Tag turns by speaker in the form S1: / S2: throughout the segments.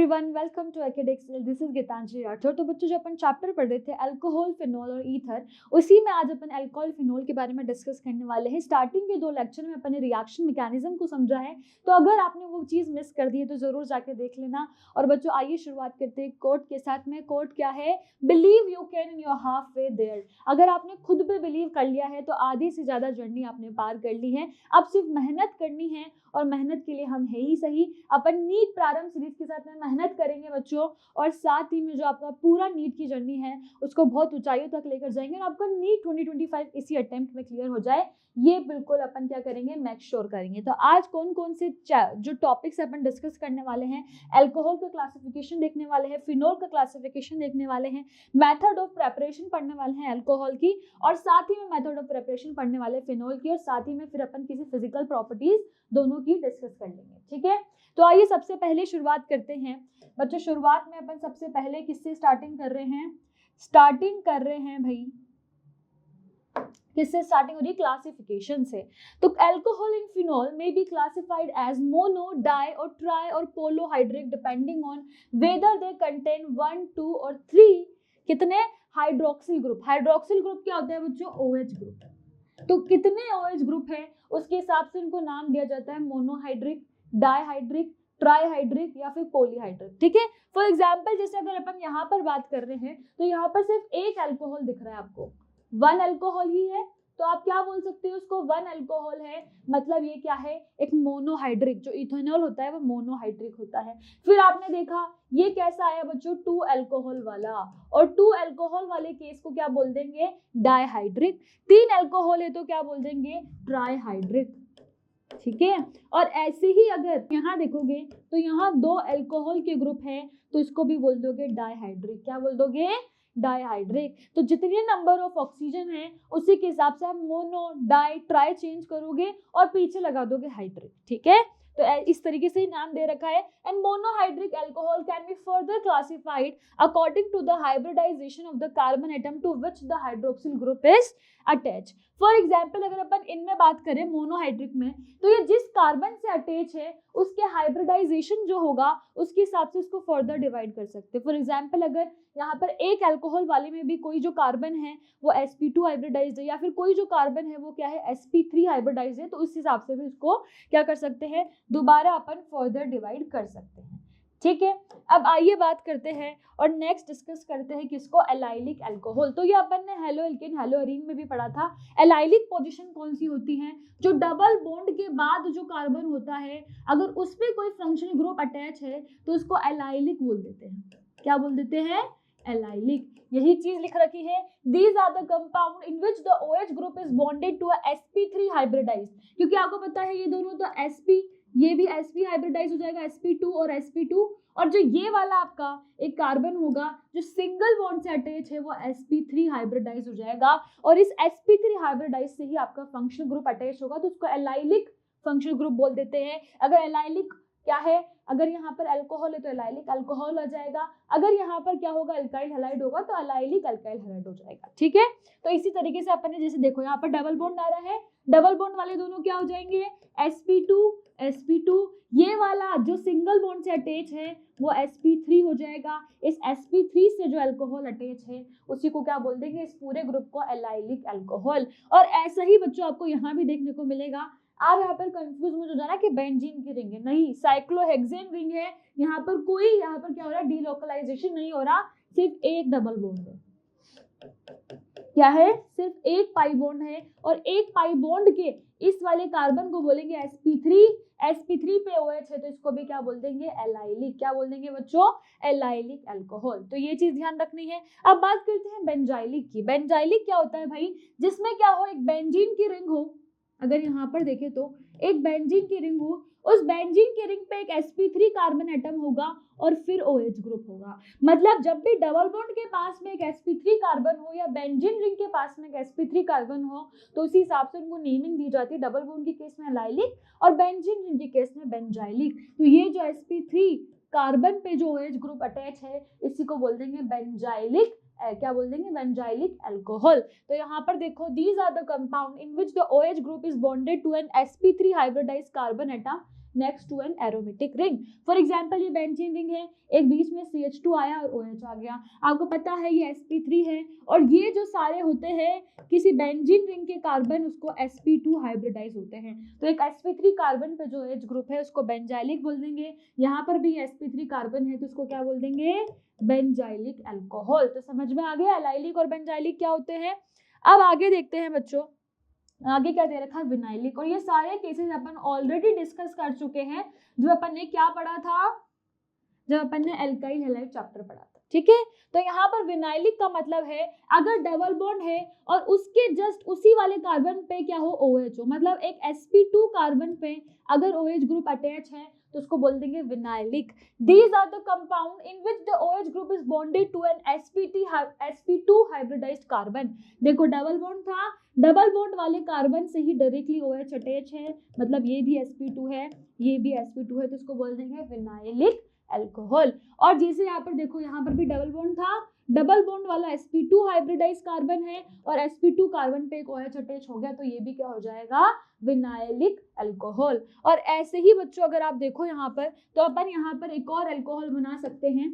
S1: Everyone, welcome to एकेडेक्सल। This is Geetanjali Rathore. तो बच्चों, जो अपन चैप्टर पढ़ रहे थे अल्कोहल, फिनोल और ईथर, उसी में आज अपन अल्कोहल फिनोल के बारे में डिस्कस करने वाले हैं। स्टार्टिंग के 2 लेक्चर में अपन ने रिएक्शन मैकेनिज्म को समझा है, तो अगर आपने वो चीज़ मिस कर दी है तो ज़रूर जाके देख लेना। और बच्चों, आइए शुरुआत करते हैं कोट के साथ में। कोट क्या है? Believe you can in your halfway there. अगर आपने खुद पे बिलीव कर लिया है तो आधी से ज़्यादा जर्नी आपने पार कर ली है। अब सिर्फ मेहनत करनी है, और मेहनत के लिए हम है ही सही। अपन नीट प्रारंभ सीरीज के साथ में मेहनत करेंगे बच्चों, और साथ ही में जो आपका पूरा नीट की जर्नी है उसको बहुत ऊंचाइयों तक लेकर जाएंगे, और आपका नीट 2025 इसी अटेम्प्ट में क्लियर हो जाए, ये बिल्कुल अपन क्या करेंगे, मेक श्योर करेंगे। तो आज कौन कौन से जो टॉपिक्स अपन डिस्कस करने वाले हैं, अल्कोहल का क्लासिफिकेशन देखने वाले हैं, फिनोल का क्लासिफिकेशन देखने वाले हैं, मेथड ऑफ प्रेपरेशन पढ़ने वाले हैं अल्कोहल की, और साथ ही में मेथड ऑफ प्रेपरेशन पढ़ने वाले फिनोल की, और साथ ही में फिर अपन किसी फिजिकल प्रॉपर्टीज दोनों की डिस्कस कर लेंगे। ठीक है, तो आइए सबसे पहले शुरुआत करते हैं बच्चों। शुरुआत में अपन सबसे पहले किससे स्टार्टिंग कर रहे हैं? स्टार्टिंग कर रहे हैं भाई, किससे स्टार्टिंग हो रही है? क्लासिफिकेशन से। तो अल्कोहल इन फिनोल में be classified as mono, di और ट्राई और polyhydric depending on whether they contain 1, 2 और 3 कितने हाइड्रोक्सिल ग्रुप। हाइड्रोक्सिल ग्रुप क्या होता है बच्चों? OH group. तो कितने OH ग्रुप है उसके हिसाब से इनको नाम दिया जाता है मोनोहाइड्रिक, डाईहाइड्रिक, ट्राईहाइड्रिक या फिर पॉलीहाइड्रिक। ठीक है, फॉर एग्जांपल जैसे अगर अपन यहाँ पर बात कर रहे हैं तो यहाँ पर सिर्फ एक अल्कोहल दिख रहा है आपको, 1 अल्कोहल ही है, तो आप क्या बोल सकते हो उसको? 1 अल्कोहल है, मतलब ये क्या है? एक मोनोहाइड्रिक। जो इथेनॉल होता है वो मोनोहाइड्रिक होता है। फिर आपने देखा ये कैसा आया बच्चों? 2 अल्कोहल वाला, और 2 अल्कोहल वाले केस को क्या बोल देंगे? डाईहाइड्रिक। 3 अल्कोहल है तो क्या बोल देंगे? ट्राईहाइड्रिक। ठीक है, और ऐसे ही अगर यहाँ देखोगे तो यहाँ 2 अल्कोहल के ग्रुप है तो इसको भी बोल दोगे डाईहाइड्रिक। क्या बोल दोगे? डाईहाइड्रिक। तो जितने नंबर ऑफ ऑक्सीजन है उसी के हिसाब से आप मोनो, डाई, ट्राई चेंज करोगे और पीछे लगा दोगे हाइड्रिक। ठीक है, तो इस तरीके से नाम दे रखा है। And monohydric alcohol can be further classified according to the hybridisation of the carbon atom to which the hydroxyl group is attach. For example अगर अपन इनमें बात करें मोनोहाइड्रिक में, तो ये जिस कार्बन से अटैच है उसके हाइब्रिडाइजेशन जो होगा उसके हिसाब से उसको फर्दर डिवाइड कर सकते हैं। फॉर एग्जाम्पल अगर यहाँ पर एक अल्कोहल वाले में भी कोई जो कार्बन है वो sp2 हाइब्रिडाइज्ड है, या फिर कोई जो कार्बन है वो क्या है? sp3 हाइब्रिडाइज्ड है, तो उस हिसाब से भी उसको क्या कर सकते हैं? दोबारा अपन फर्दर डिवाइड कर सकते हैं। ठीक है, अब आइए बात करते हैं और नेक्स्ट डिस्कस करते हैं किसको? Allylic alcohol. तो ये अपन ने हेलो एल्केन, हेलो एरीन में भी पढ़ा था। एलाइलिक पोजीशन कौन सी होती है? जो डबल बॉन्ड के बाद जो कार्बन होता है अगर उसमें कोई फंक्शनल ग्रुप अटैच है तो उसको एलाइलिक बोल देते हैं। क्या बोल देते हैं? एलाइलिक। यही चीज लिख रखी है, these are the compound in which the OH group is bonded to a sp3 hybridised. क्योंकि आपको पता है ये दोनों तो sp, ये भी sp हाइब्रिडाइज हो जाएगा, sp2 और sp2, और जो ये वाला आपका एक कार्बन होगा जो सिंगल बॉन्ड से अटैच है वो sp3 हाइब्रिडाइज हो जाएगा, और इस sp3 हाइब्रिडाइज से ही आपका फंक्शनल ग्रुप अटैच होगा, तो उसको एलाइलिक फंक्शनल ग्रुप बोल देते हैं। अगर एलाइलिक क्या है? अगर यहाँ पर अल्कोहल है तो एलाइलिक अल्कोहल हो जाएगा, अगर यहाँ पर क्या होगा? अल्काइल हैलाइड होगा तो एलाइलिक अल्काइल हैलाइड हो जाएगा। ठीक है, तो इसी तरीके से अपन ने जैसे देखो यहाँ पर डबल बॉन्ड आ रहा है, डबल बॉन्ड वाले दोनों क्या हो जाएंगे? sp2 sp2। ये वाला जो सिंगल बॉन्ड से अटैच है वो sp3 हो जाएगा। इस sp3 से जो अल्कोहल अटैच है उसी को क्या बोल देंगे? इस पूरे ग्रुप को एलाइलिक अल्कोहल। और ऐसा ही बच्चों आपको यहाँ भी देखने को मिलेगा। आप यहाँ पर कंफ्यूज मत हो जाना कि बेंजीन की रिंग है, नहीं, साइक्लोहेक्सेन रिंग है। यहाँ पर कोई यहाँ पर क्या हो रहा है? डीलोकलाइजेशन नहीं हो रहा, सिर्फ एक डबल बॉन्ड है। क्या है? सिर्फ एक पाई बॉन्ड है, और एक पाई बॉन्ड के इस वाले कार्बन को बोलेंगे sp3। sp3 पे OH है तो इसको भी क्या बोल देंगे? एलाइलिक। क्या बोल देंगे बच्चों? Allylic alcohol. तो ये चीज ध्यान रखनी है। अब बात करते हैं बेंजाइलिक की। बेंजाइलिक क्या होता है भाई? जिसमें क्या हो? एक बेंजीन की रिंग हो, अगर यहाँ पर देखें तो एक बेंजीन की रिंग हो, उस बेंजीन की रिंग पे एक sp3 कार्बन एटम होगा और फिर OH ग्रुप होगा। मतलब जब भी डबल बॉन्ड के पास में एक sp3 कार्बन हो या बेंजीन रिंग के पास में एक sp3 कार्बन हो तो उसी हिसाब से उनको नेमिंग दी जाती है। डबल बॉन्ड के केस में एलाइलिक और बेंजीन रिंग के केस में बेंजाइलिक। तो ये जो sp3 कार्बन पे जो OH ग्रुप अटैच है इसी को बोल देंगे बेंजाइलिक, क्या बोल देंगे? Benzylic alcohol. तो यहाँ पर देखो, these are the compound in which the OH group is bonded to an sp3 hybridised carbon atom next to an aromatic ring. For example ये बेंजीन रिंग है, एक बीच में CH2 आया और OH आ गया, आपको पता है ये sp3 है, और ये जो सारे होते हैं किसी बेंजीन रिंग के कार्बन उसको sp2 हाइब्रिडाइज होते हैं। तो एक sp3 कार्बन पे जो OH ग्रुप है उसको बेंजाइलिक बोल देंगे, यहाँ पर भी sp3 कार्बन है तो उसको क्या बोल देंगे, बेंजाइलिक अल्कोहल। तो समझ में आ गया एलाइलिक और बेंजाइलिक क्या होते हैं। अब आगे देखते हैं बच्चों, आगे क्या दे रखा है, विनाइलिक। और ये सारे केसेस अपन ऑलरेडी डिस्कस कर चुके हैं जो अपन ने क्या पढ़ा था, जब अपन ने एल्काइल हैलाइड चैप्टर पढ़ा था, ठीक है। तो यहाँ पर विनाइलिक का मतलब है अगर डबल बॉन्ड है और उसके जस्ट उसी वाले कार्बन पे क्या हो, OH हो, मतलब एक sp2 कार्बन पे अगर OH ग्रुप अटैच है तो उसको बोल देंगे vinylic. These are the compound in which the OH group is bonded to an sp2 hybridized carbon। देखो डबल बॉन्ड था, डबल बॉन्ड वाले कार्बन से ही डायरेक्टली OH अटैच है, मतलब ये भी sp2 है, ये भी sp2 है, तो इसको बोल देंगे विनाइलिक अल्कोहल। और जैसे यहाँ पर देखो, यहाँ पर भी डबल बॉन्ड था, डबल बॉन्ड वाला sp2 हाइब्रिडाइज कार्बन है और sp2 कार्बन पे एक OH अटैच हो गया, तो ये भी क्या हो जाएगा, विनाइलिक अल्कोहल। और ऐसे ही बच्चों अगर आप देखो यहाँ पर, तो अपन यहाँ पर एक और अल्कोहल बना सकते हैं,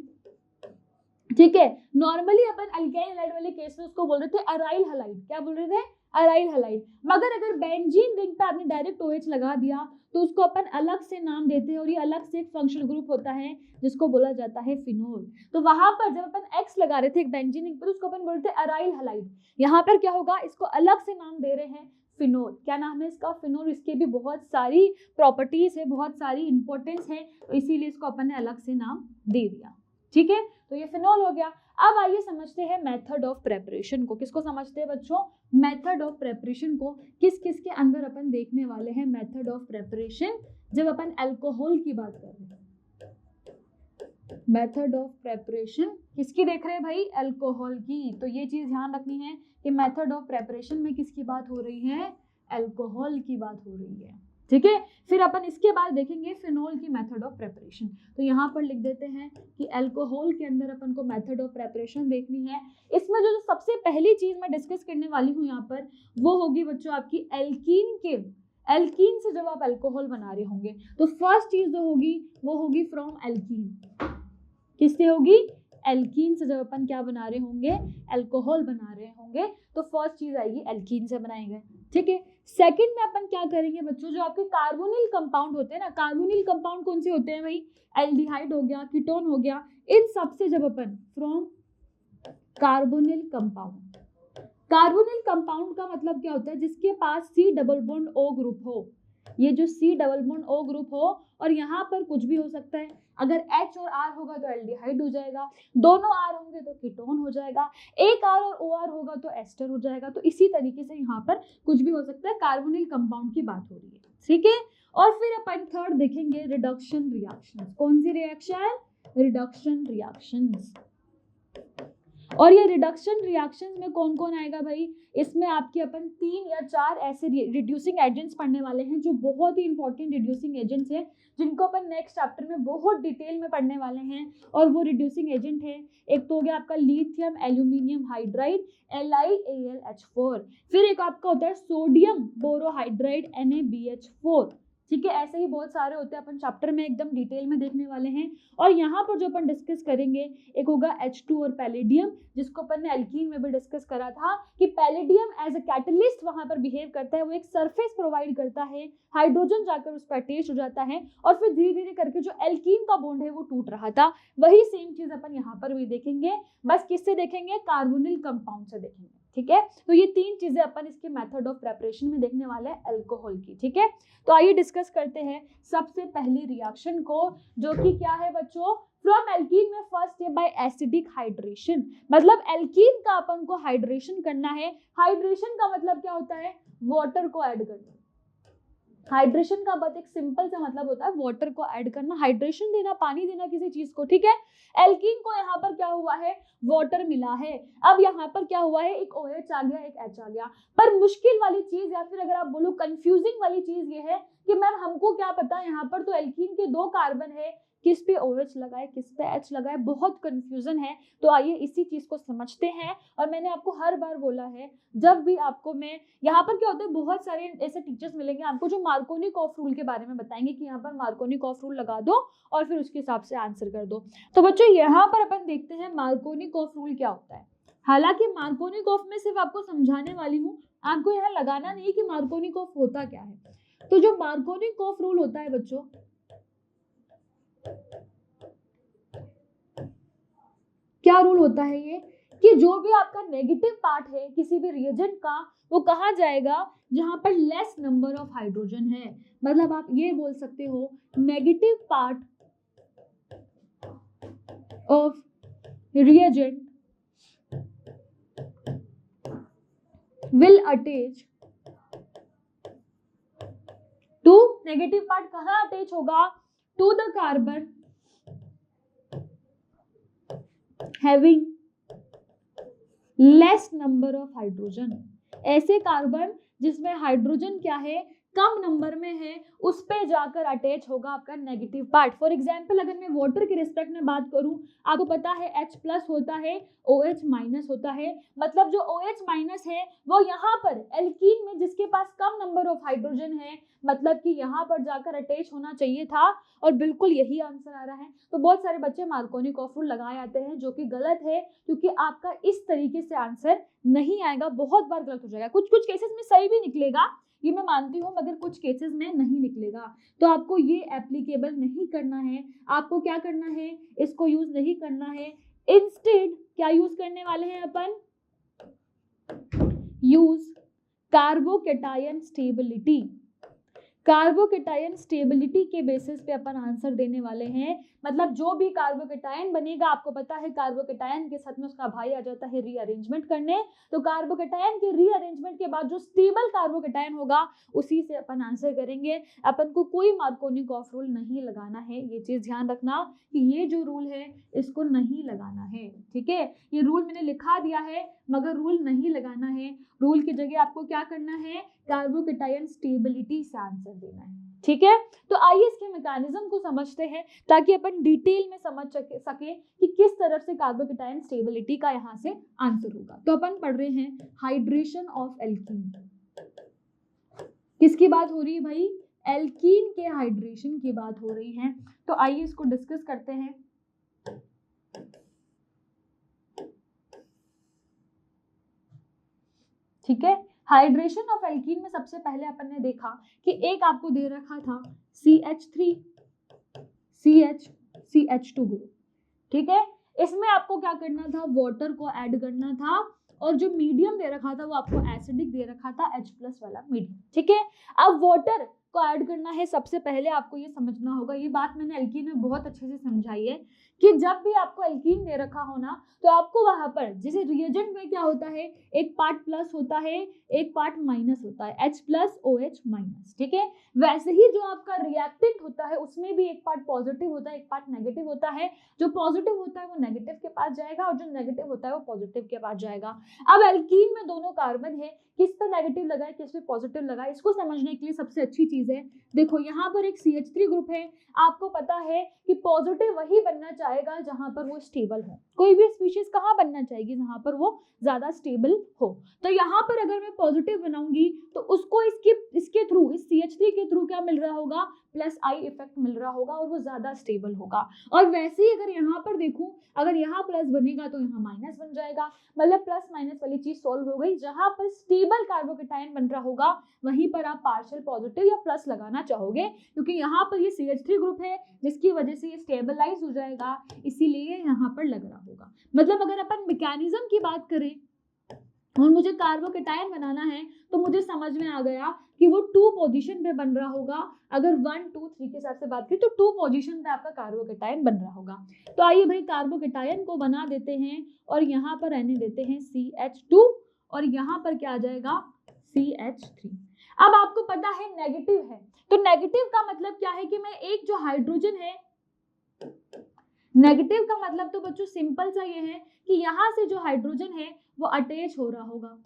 S1: ठीक है। नॉर्मली अपन अल्काइल हैलाइड वाले केस में उसको बोल रहे थे अराइल हैलाइड, क्या बोल रहे थे, अराइल हैलाइड। मगर अगर बेंजीन रिंग पे आपने डायरेक्ट OH लगा दिया तो उसको अपन अलग से नाम देते हैं, और ये अलग से एक फंक्शनल ग्रुप होता है जिसको बोला जाता है फिनोल। तो वहां पर जब अपन X लगा रहे थे एक बेंजीन रिंग पर, उसको अपन बोलते हैं अराइल हैलाइड। यहाँ पर क्या होगा, इसको अलग से नाम दे रहे हैं फिनोल। क्या नाम है इसका, फिनोल। इसके भी बहुत सारी प्रॉपर्टीज है, बहुत सारी इंपॉर्टेंस है, तो इसीलिए इसको अपन ने अलग से नाम दे दिया, ठीक है। तो ये फिनोल हो गया। अब आइए समझते हैं मेथड ऑफ प्रेपरेशन को। किसको समझते हैं बच्चों, मेथड ऑफ प्रेपरेशन को। किस किस के अंदर अपन देखने वाले हैं मेथड ऑफ प्रेपरेशन, जब अपन अल्कोहल की बात कर रहे हैं। मेथड ऑफ प्रेपरेशन किसकी देख रहे हैं भाई, अल्कोहल की। तो ये चीज ध्यान रखनी है कि मेथड ऑफ प्रेपरेशन में किसकी बात हो रही है, अल्कोहल की बात हो रही है, ठीक है। फिर अपन इसके बाद देखेंगे फिनोल की मेथड ऑफ प्रेपरेशन। तो यहाँ पर लिख देते हैं कि अल्कोहल के अंदर अपन को मेथड ऑफ प्रेपरेशन देखनी है। इसमें जो सबसे पहली चीज मैं डिस्कस करने वाली हूँ यहाँ पर, वो होगी बच्चों आपकी एल्कीन के। एल्कीन से जब आप अल्कोहल बना रहे होंगे तो फर्स्ट चीज जो होगी वो होगी फ्रॉम एल्कीन। किससे होगी, एल्कीन से। जब अपन क्या बना रहे होंगे, अल्कोहल बना रहे होंगे, तो फर्स्ट चीज आएगी एल्कीन से बनाएंगे, ठीक है। सेकंड में अपन क्या करेंगे बच्चों, जो आपके कार्बोनिल कंपाउंड होते हैं ना, कार्बोनिल कंपाउंड कौन से होते हैं भाई, एल्डिहाइड हो गया, कीटोन हो गया, इन सब से जब अपन from carbonyl compound. Carbonyl compound का मतलब क्या होता है, जिसके पास C double bond O group हो। ये जो C double bond O group हो, और यहाँ पर कुछ भी हो सकता है, अगर H और R होगा तो एल्डिहाइड हो जाएगा, दोनों R होंगे तो कीटोन हो जाएगा, एक R और OR होगा तो एस्टर हो जाएगा। तो इसी तरीके से यहाँ पर कुछ भी हो सकता है, कार्बोनिल कंपाउंड की बात हो रही है, ठीक है। और फिर अपन थर्ड देखेंगे रिडक्शन रिएक्शंस। कौन सी रिएक्शन, रिडक्शन रिएक्शंस। और ये रिडक्शन रिएक्शंस में कौन कौन आएगा भाई, इसमें आपके अपन 3 या 4 ऐसे रिड्यूसिंग एजेंट्स पढ़ने वाले हैं जो बहुत ही इंपॉर्टेंट रिड्यूसिंग एजेंट्स हैं, जिनको अपन नेक्स्ट चैप्टर में बहुत डिटेल में पढ़ने वाले हैं। और वो रिड्यूसिंग एजेंट है, एक तो हो गया आपका लिथियम एल्यूमिनियम हाइड्राइड LiAlH4, फिर एक आपका होता है सोडियम बोरोहाइड्राइड NaBH4, ठीक है। ऐसे ही बहुत सारे होते हैं, अपन चैप्टर में एकदम डिटेल में देखने वाले हैं। और यहाँ पर जो अपन डिस्कस करेंगे, एक होगा H2 और पैलेडियम, जिसको अपन ने एल्कीन में भी डिस्कस करा था कि पैलेडियम एज अ कैटलिस्ट वहां पर बिहेव करता है, वो एक सरफेस प्रोवाइड करता है, हाइड्रोजन जाकर उस पर अटैच हो जाता है, और फिर धीरे धीरे करके जो एल्कीन का बॉन्ड है वो टूट रहा था। वही सेम चीज अपन यहाँ पर भी देखेंगे, बस किससे देखेंगे, कार्बोनिल कंपाउंड से देखेंगे, ठीक है। तो ये 3 चीजें अपन इसके मेथड ऑफ प्रेपरेशन में देखने वाले हैं अल्कोहल की, ठीक है। तो आइए डिस्कस करते हैं सबसे पहली रिएक्शन को, जो कि क्या है बच्चों, फ्रॉम एल्कीन में फर्स्ट है बाय एसिडिक हाइड्रेशन। मतलब एल्कीन का अपन को हाइड्रेशन करना है। हाइड्रेशन का मतलब क्या होता है, वाटर को ऐड करना। हाइड्रेशन का बहुत एक सिंपल सा मतलब होता है वाटर को ऐड करना, हाइड्रेशन देना, पानी देना किसी चीज को, ठीक है। एल्कीन को यहाँ पर क्या हुआ है, वाटर मिला है। अब यहाँ पर क्या हुआ है, एक OH आ गया, एक H आ गया। पर मुश्किल वाली चीज, या फिर अगर आप बोलो कंफ्यूजिंग वाली चीज ये है कि मैम हमको क्या पता, यहाँ पर तो एल्कीन के 2 कार्बन है, किस पे OH लगाए, किस पे H लगाए, बहुत कंफ्यूजन है। तो आइए इसी चीज को समझते हैं। और मैंने आपको हर बार बोला है, जब भी आपको मैं यहाँ पर क्या होता है, बहुत सारे ऐसे टीचर्स मिलेंगे आपको जो मार्कोनी-कॉफ रूल के बारे में बताएंगे कि यहाँ पर मार्कोनी-कॉफ रूल लगा दो और फिर उसके हिसाब से आंसर कर दो। तो बच्चों यहाँ पर अपन देखते हैं मार्कोनी-कॉफ रूल क्या होता है। हालांकि मार्कोनी-कॉफ में सिर्फ आपको समझाने वाली हूँ, आपको यहाँ लगाना नहीं कि मार्कोनी-कॉफ होता क्या है। तो जो मार्कोनी-कॉफ रूल होता है बच्चों, क्या रूल होता है ये, कि जो भी आपका नेगेटिव पार्ट है किसी भी रिएजेंट का, वो कहाँ जाएगा, जहां पर लेस नंबर ऑफ हाइड्रोजन है। मतलब आप ये बोल सकते हो negative part of reagent will attach to, negative part कहाँ अटैच होगा, to the carbon having less number of hydrogen. ऐसे कार्बन जिसमें हाइड्रोजन क्या है, कम नंबर में है, उस पे जाकर अटैच होगा आपका नेगेटिव पार्ट। फॉर एग्जांपल अगर मैं वाटर के रिस्पेक्ट में बात करूं, आपको पता है H+ होता है, OH- होता है। मतलब जो OH- है वो यहाँ पर एल्कीन में जिसके पास कम नंबर ऑफ हाइड्रोजन है, मतलब कि यहाँ पर जाकर अटैच होना चाहिए था, और बिल्कुल यही आंसर आ रहा है। तो बहुत सारे बच्चे मार्कोनी-कॉफ रूल लगाए आते हैं, जो कि गलत है, क्योंकि आपका इस तरीके से आंसर नहीं आएगा, बहुत बार गलत हो जाएगा। कुछ कुछ केसेस में सही भी निकलेगा, ये मैं मानती हूँ, मगर कुछ केसेस में नहीं निकलेगा। तो आपको ये एप्लीकेबल नहीं करना है। आपको क्या करना है, इसको यूज नहीं करना है। इंस्टेड क्या यूज करने वाले हैं अपन, use carbocation stability. Carbocation stability के बेसिस पे अपन आंसर देने वाले हैं। मतलब जो भी कार्बोकैटायन बनेगा, आपको पता है कार्बोकैटायन के साथ में उसका भाई आ जाता है रीअरेंजमेंट करने, तो कार्बोकैटायन के रीअरेंजमेंट के बाद जो स्टेबल कार्बोकैटायन होगा उसी से अपन आंसर करेंगे। अपन को कोई मार्कोनी-कॉफ रूल नहीं लगाना है, ये चीज ध्यान रखना कि ये जो रूल है इसको नहीं लगाना है, ठीक है। ये रूल मैंने लिखा दिया है, मगर रूल नहीं लगाना है। रूल की जगह आपको क्या करना है, कार्बोकैटायन स्टेबिलिटी से आंसर देना है, ठीक है। तो आइए इसके मैकेनिज्म को समझते हैं, ताकि अपन डिटेल में समझ सके कि किस तरह से कार्बोकैटायन स्टेबिलिटी का यहाँ से आंसर होगा। तो अपन पढ़ रहे हैं हाइड्रेशन ऑफ एल्कीन। किसकी बात हो रही है भाई, एल्कीन के हाइड्रेशन की बात हो रही है। तो आइए इसको डिस्कस करते हैं। ठीक है, हाइड्रेशन ऑफ एल्कीन में सबसे पहले अपन ने देखा कि एक आपको दे रखा था CH3 CH2 ग्रुप, ठीक है। इसमें आपको क्या करना था, वाटर को ऐड करना था, और जो मीडियम दे रखा था वो आपको एसिडिक दे रखा था, H+ वाला मीडियम, ठीक है। अब वाटर को ऐड करना है, सबसे पहले आपको ये समझना होगा, ये बात मैंने एल्कीन में बहुत अच्छे से समझाई है, कि जब भी आपको एल्कीन दे रखा हो ना, तो आपको वहां पर जैसे रिएजेंट में क्या होता है, एक पार्ट प्लस होता है, एक पार्ट माइनस होता है, H+ OH-, ठीक है। वैसे ही जो आपका रिएक्टेंट होता है उसमें भी एक पार्ट पॉजिटिव होता है, एक पार्ट नेगेटिव होता है। जो पॉजिटिव होता है वो नेगेटिव के पास जाएगा, और जो नेगेटिव होता है वो पॉजिटिव के पास जाएगा। अब एल्कीन में दोनों कार्बन है, किस पे नेगेटिव लगाए, किस पे पॉजिटिव लगाए, इसको समझने के लिए सबसे अच्छी चीज है, देखो यहाँ पर एक CH3 ग्रुप है। आपको पता है कि पॉजिटिव वही बनना चाहेगा जहां पर वो स्टेबल हो। कोई भी स्पीशीज कहाँ बनना चाहेगी, जहां पर वो ज्यादा स्टेबल हो। तो यहाँ पर अगर मैं पॉजिटिव बनाऊंगी तो उसको इसके थ्रू, इस CH3 के थ्रू क्या मिल रहा होगा, +I इफेक्ट मिल रहा होगा, और वो ज्यादा स्टेबल होगा। और वैसे ही अगर यहाँ पर देखूं, अगर यहाँ प्लस बनेगा तो यहाँ माइनस बन जाएगा, मतलब प्लस माइनस वाली चीज सॉल्व हो गई। जहां पर स्टेबल कार्बोकैटायन बन रहा होगा वहीं पर आप पार्शियल पॉजिटिव या प्लस लगाना चाहोगे, क्योंकि यहाँ पर ये CH3 ग्रुप है जिसकी वजह से ये स्टेबलाइज हो जाएगा, इसीलिए यहाँ पर लग रहा होगा। मतलब अगर अपन मैकेनिज्म की बात करें और मुझे कार्बोकैटायन बनाना है, तो मुझे समझ में आ गया कि वो 2 पोजीशन पे बन रहा होगा। अगर 1 2 3 के हिसाब से बात करें तो 2 पोजीशन पे आपका कार्बोकैटायन बन रहा होगा। तो आइए भाई कार्बोकैटायन को बना देते हैं, और यहाँ पर रहने देते हैं CH2, और यहाँ पर क्या आ जाएगा CH3। अब आपको पता है नेगेटिव है, तो नेगेटिव का मतलब क्या है कि मैं एक जो हाइड्रोजन है, नेगेटिव का मतलब तो बच्चों सिंपल सा ये है कि यहाँ से जो हाइड्रोजन है वो अटैच हो रहा होगा,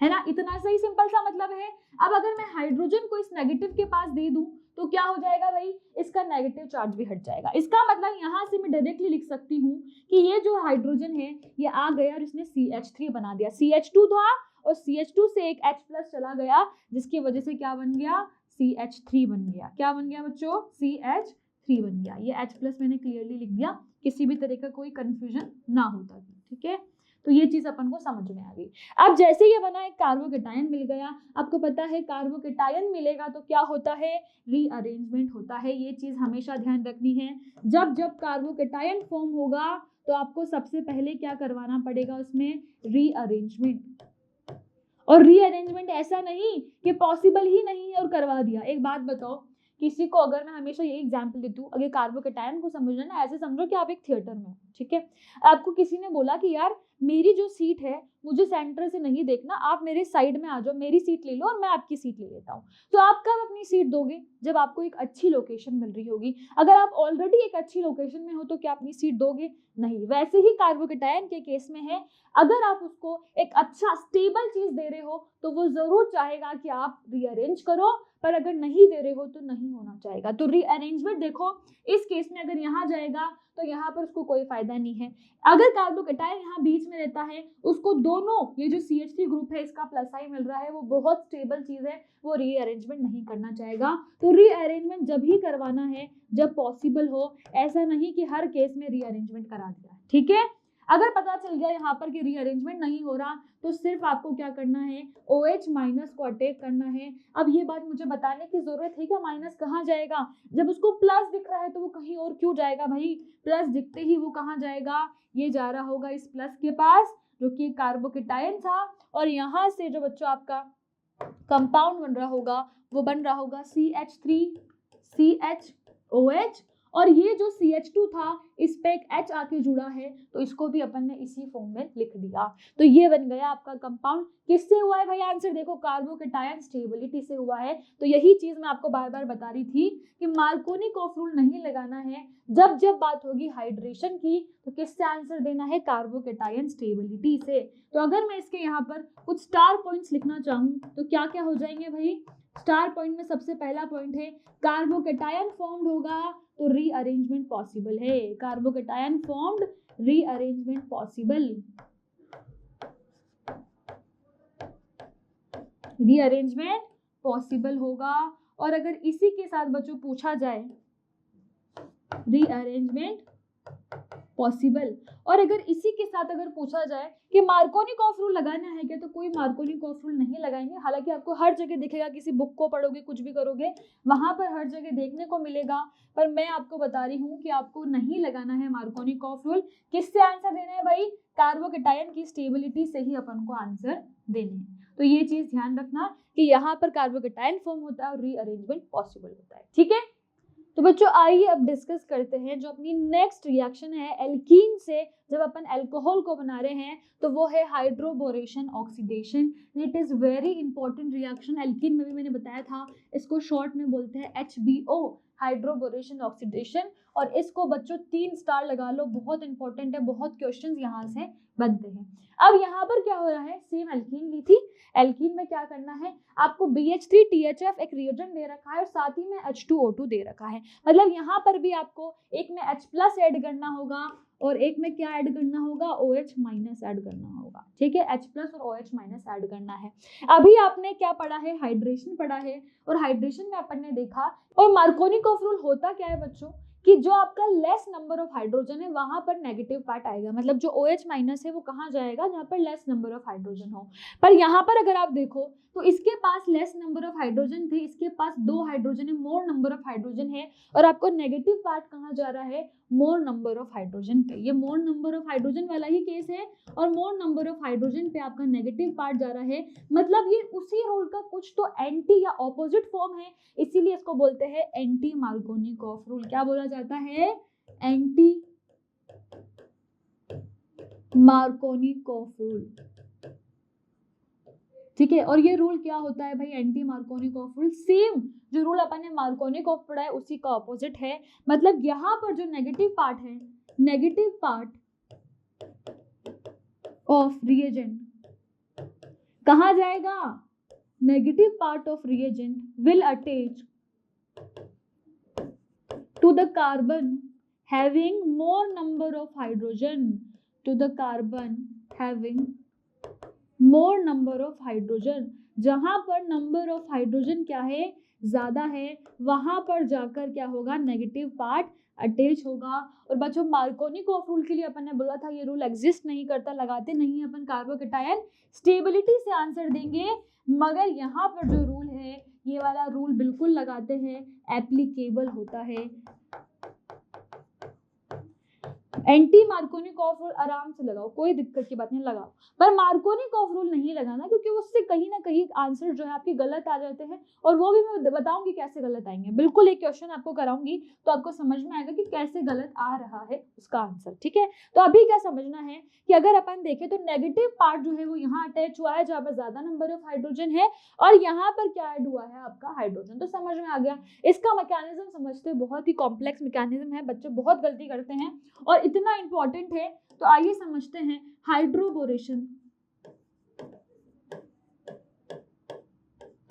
S1: है ना, इतना सही सिंपल सा मतलब है। अब अगर मैं हाइड्रोजन को इस नेगेटिव के पास दे दूं तो क्या हो जाएगा भाई, इसका नेगेटिव चार्ज भी हट जाएगा। इसका मतलब यहाँ से मैं डायरेक्टली लिख सकती हूँ कि ये जो हाइड्रोजन है ये आ गया और इसने CH3 बना दिया। CH2 था और CH2 से एक H+ चला गया, जिसकी वजह से क्या बन गया, CH3 बन गया। क्या बन गया बच्चों, CH3 बन गया। ये H+ मैंने क्लियरली लिख दिया, किसी भी तरह का कोई कंफ्यूजन ना होता। ठीक है, तो ये चीज अपन को समझ में आ गई। अब जैसे ये बना एक कार्बोकेटायन मिल गया, आपको पता है कार्बोकेटायन मिलेगा तो क्या होता है, रीअरेंजमेंट होता है। ये चीज हमेशा ध्यान रखनी है। जब जब कार्बोकेटायन फॉर्म होगा तो आपको सबसे पहले क्या करवाना पड़ेगा, उसमें रीअरेंजमेंट। और रीअरेंजमेंट ऐसा नहीं कि पॉसिबल ही नहीं है और करवा दिया। एक बात बताओ, किसी को अगर मैं हमेशा ये एग्जांपल देती हूँ, अगर कार्बोकेटायन को समझना ना, ऐसे समझो कि आप एक थिएटर में हो, ठीक है, आपको किसी ने बोला कि यार मेरी जो सीट है मुझे सेंटर से नहीं देखना, आप मेरे साइड में आ जाओ, मेरी सीट ले लो और मैं आपकी सीट ले लेता हूँ। तो आप कब अपनी सीट दोगे, जब आपको एक अच्छी लोकेशन मिल रही होगी। अगर आप ऑलरेडी एक अच्छी लोकेशन में हो तो क्या अपनी सीट दोगे, नहीं। वैसे ही कार्बोकेटायन के केस में है, अगर आप उसको एक अच्छा स्टेबल चीज दे रहे हो तो वो जरूर चाहेगा कि आप रीअरेंज करो, पर अगर नहीं दे रहे हो तो नहीं होना चाहेगा। तो रीअरेंजमेंट देखो, इस केस में अगर यहाँ जाएगा तो यहाँ पर उसको कोई फायदा नहीं है। अगर कार्बोकेटायन यहाँ बीच में रहता है, उसको दोनों ये जो CH3 ग्रुप है इसका प्लस आई मिल रहा है, वो बहुत स्टेबल चीज है, वो रीअरेंजमेंट नहीं करना चाहेगा। तो रीअरेंजमेंट जब ही करवाना है जब पॉसिबल हो, ऐसा नहीं कि हर केस में रीअरेंजमेंट करा दिया। ठीक है, अगर पता चल गया यहाँ पर कि रीअरेंजमेंट नहीं हो रहा तो सिर्फ आपको क्या करना है, OH- को अटैक करना है। अब ये बात मुझे बताने की जरूरत है क्या, माइनस कहाँ जाएगा, जब उसको प्लस दिख रहा है तो वो कहीं और क्यों जाएगा भाई, प्लस दिखते ही वो कहाँ जाएगा, ये जा रहा होगा इस प्लस के पास जो कि कार्बोकेटायन था, और यहाँ से जो बच्चों आपका कंपाउंड बन रहा होगा वो बन रहा होगा CH3 CHOH, और ये जो CH2 था इस पे एक H आके जुड़ा है तो इसको भी अपन ने इसी फॉर्म में लिख दिया। तो ये बन गया आपका कंपाउंड। किससे हुआ है भाई आंसर, देखो कार्बोकेटायन स्टेबिलिटी से हुआ है। तो यही चीज मैं आपको बार बार बता रही थी कि मार्कोनिकॉफ रूल नहीं लगाना है, जब जब बात होगी हाइड्रेशन की तो किससे आंसर देना है, कार्बोकेटायन स्टेबिलिटी से। तो अगर मैं इसके यहाँ पर कुछ स्टार पॉइंट्स लिखना चाहूँ तो क्या क्या हो जाएंगे भाई, स्टार पॉइंट में सबसे पहला पॉइंट है कार्बोकेटायन फॉर्म्ड होगा तो रीअरेंजमेंट पॉसिबल है, carbocation formed rearrangement possible, rearrangement possible होगा। और अगर इसी के साथ बच्चों पूछा जाए रीअरेंजमेंट पॉसिबल, और अगर इसी के साथ अगर पूछा जाए कि मार्कोनिकॉफ रूल लगाना है क्या, तो कोई मार्कोनिकॉफ रूल नहीं लगाएंगे। हालांकि आपको हर जगह दिखेगा, किसी बुक को पढ़ोगे कुछ भी करोगे वहां पर हर जगह देखने को मिलेगा, पर मैं आपको बता रही हूँ कि आपको नहीं लगाना है मार्कोनिकॉफ रूल। किससे आंसर देना है भाई, कार्बोकेटायन की स्टेबिलिटी से ही अपन को आंसर देने हैं। तो ये चीज ध्यान रखना कि यहाँ पर कार्बोकेटायन फॉर्म होता है और रीअरेंजमेंट पॉसिबल होता है। ठीक है, तो बच्चों आइए अब डिस्कस करते हैं जो अपनी नेक्स्ट रिएक्शन है एल्कीन से जब अपन अल्कोहल को बना रहे हैं, तो वो है hydroboration oxidation. It is very important reaction, alkene में भी मैंने बताया था, इसको शॉर्ट में बोलते हैं HBO, हाइड्रोबोरेशन ऑक्सीडेशन। और इसको बच्चों 3 स्टार लगा लो, बहुत इंपॉर्टेंट है, बहुत क्वेश्चंस यहाँ से बनते हैं। अब यहाँ पर क्या हो रहा है, सेम एल्कीन ली थी, एल्कीन में क्या करना है, आपको BH3THF एक रिएजेंट दे रखा है और साथ ही में H2O2 दे रखा है। मतलब यहाँ पर भी आपको एक में H+ ऐड करना होगा और एक में क्या ऐड करना होगा, OH- ऐड करना होगा। ठीक है, H+ और OH- ऐड करना है। अभी आपने क्या पढ़ा है, हाइड्रेशन पढ़ा है, और हाइड्रेशन में अपन ने देखा, और मार्कोनिकॉफ रूल होता क्या है बच्चों कि जो आपका लेस नंबर ऑफ हाइड्रोजन है वहां पर नेगेटिव पार्ट आएगा, मतलब जो OH- है वो कहाँ जाएगा, जहाँ पर लेस नंबर ऑफ हाइड्रोजन हो। पर यहाँ पर अगर आप देखो तो इसके पास लेस नंबर ऑफ हाइड्रोजन थे, इसके पास 2 हाइड्रोजन है, मोर नंबर ऑफ हाइड्रोजन है, और आपको नेगेटिव पार्ट कहाँ जा रहा है, मोर नंबर ऑफ हाइड्रोजन पे। ये मोर नंबर ऑफ हाइड्रोजन वाला ही केस है, और मोर नंबर ऑफ हाइड्रोजन पे आपका नेगेटिव पार्ट जा रहा है, मतलब ये उसी रूल का कुछ तो एंटी या ऑपोजिट फॉर्म है, इसीलिए इसको बोलते हैं एंटी मार्कोनिकॉफ रूल। क्या बोला जाता है, एंटी मार्कोनिकॉफ रूल। ठीक है, और ये रूल क्या होता है भाई, एंटी मार्कोनिकॉफ रूल। सेम जो रूल अपन ने मार्कोनिकॉफ पढ़ा है उसी का ऑपोजिट है, मतलब यहाँ पर जो नेगेटिव पार्ट है, नेगेटिव पार्ट ऑफ रिएजेंट कहाँ जाएगा? Negative part of reagent will attach to the carbon having more number of hydrogen, to the carbon having more number of hydrogen. जहां पर नंबर ऑफ हाइड्रोजन क्या है, ज्यादा है, वहां पर जाकर क्या होगा, नेगेटिव पार्ट अटैच होगा। और बच्चों मार्कोनिकॉफ रूल के लिए अपन ने बोला था ये रूल एग्जिस्ट नहीं करता, लगाते नहीं है अपन कार्बोकेटायन, स्टेबिलिटी से आंसर देंगे, मगर यहाँ पर जो रूल है ये वाला रूल बिल्कुल लगाते हैं, एप्लीकेबल होता है। एंटी मार्कोनिकॉफ रूल आराम से लगाओ, कोई दिक्कत की बात नहीं, लगाओ, पर मार्कोनिकॉफ रूल नहीं लगाना, क्योंकि उससे कहीं ना कहीं आंसर जो है आपके गलत आ जाते हैं, और वो भी मैं बताऊंगी कैसे गलत आएंगे। बिल्कुल एक क्वेश्चन आपको कराऊंगी तो आपको समझ में आएगा कि कैसे गलत आ रहा है उसका आंसर, ठीक है। तो अभी क्या समझना है कि अगर अपन देखें तो नेगेटिव पार्ट जो है वो यहाँ अटैच हुआ है, जहाँ पर ज्यादा नंबर ऑफ हाइड्रोजन है, और यहाँ पर क्या ऐड हुआ है आपका, हाइड्रोजन। तो समझ में आ गया, इसका मैकेनिज्म समझते, बहुत ही कॉम्प्लेक्स मैकेनिज्म है, बच्चे बहुत गलती करते हैं और इतना इंपॉर्टेंट है। तो आइए समझते हैं hydroboration,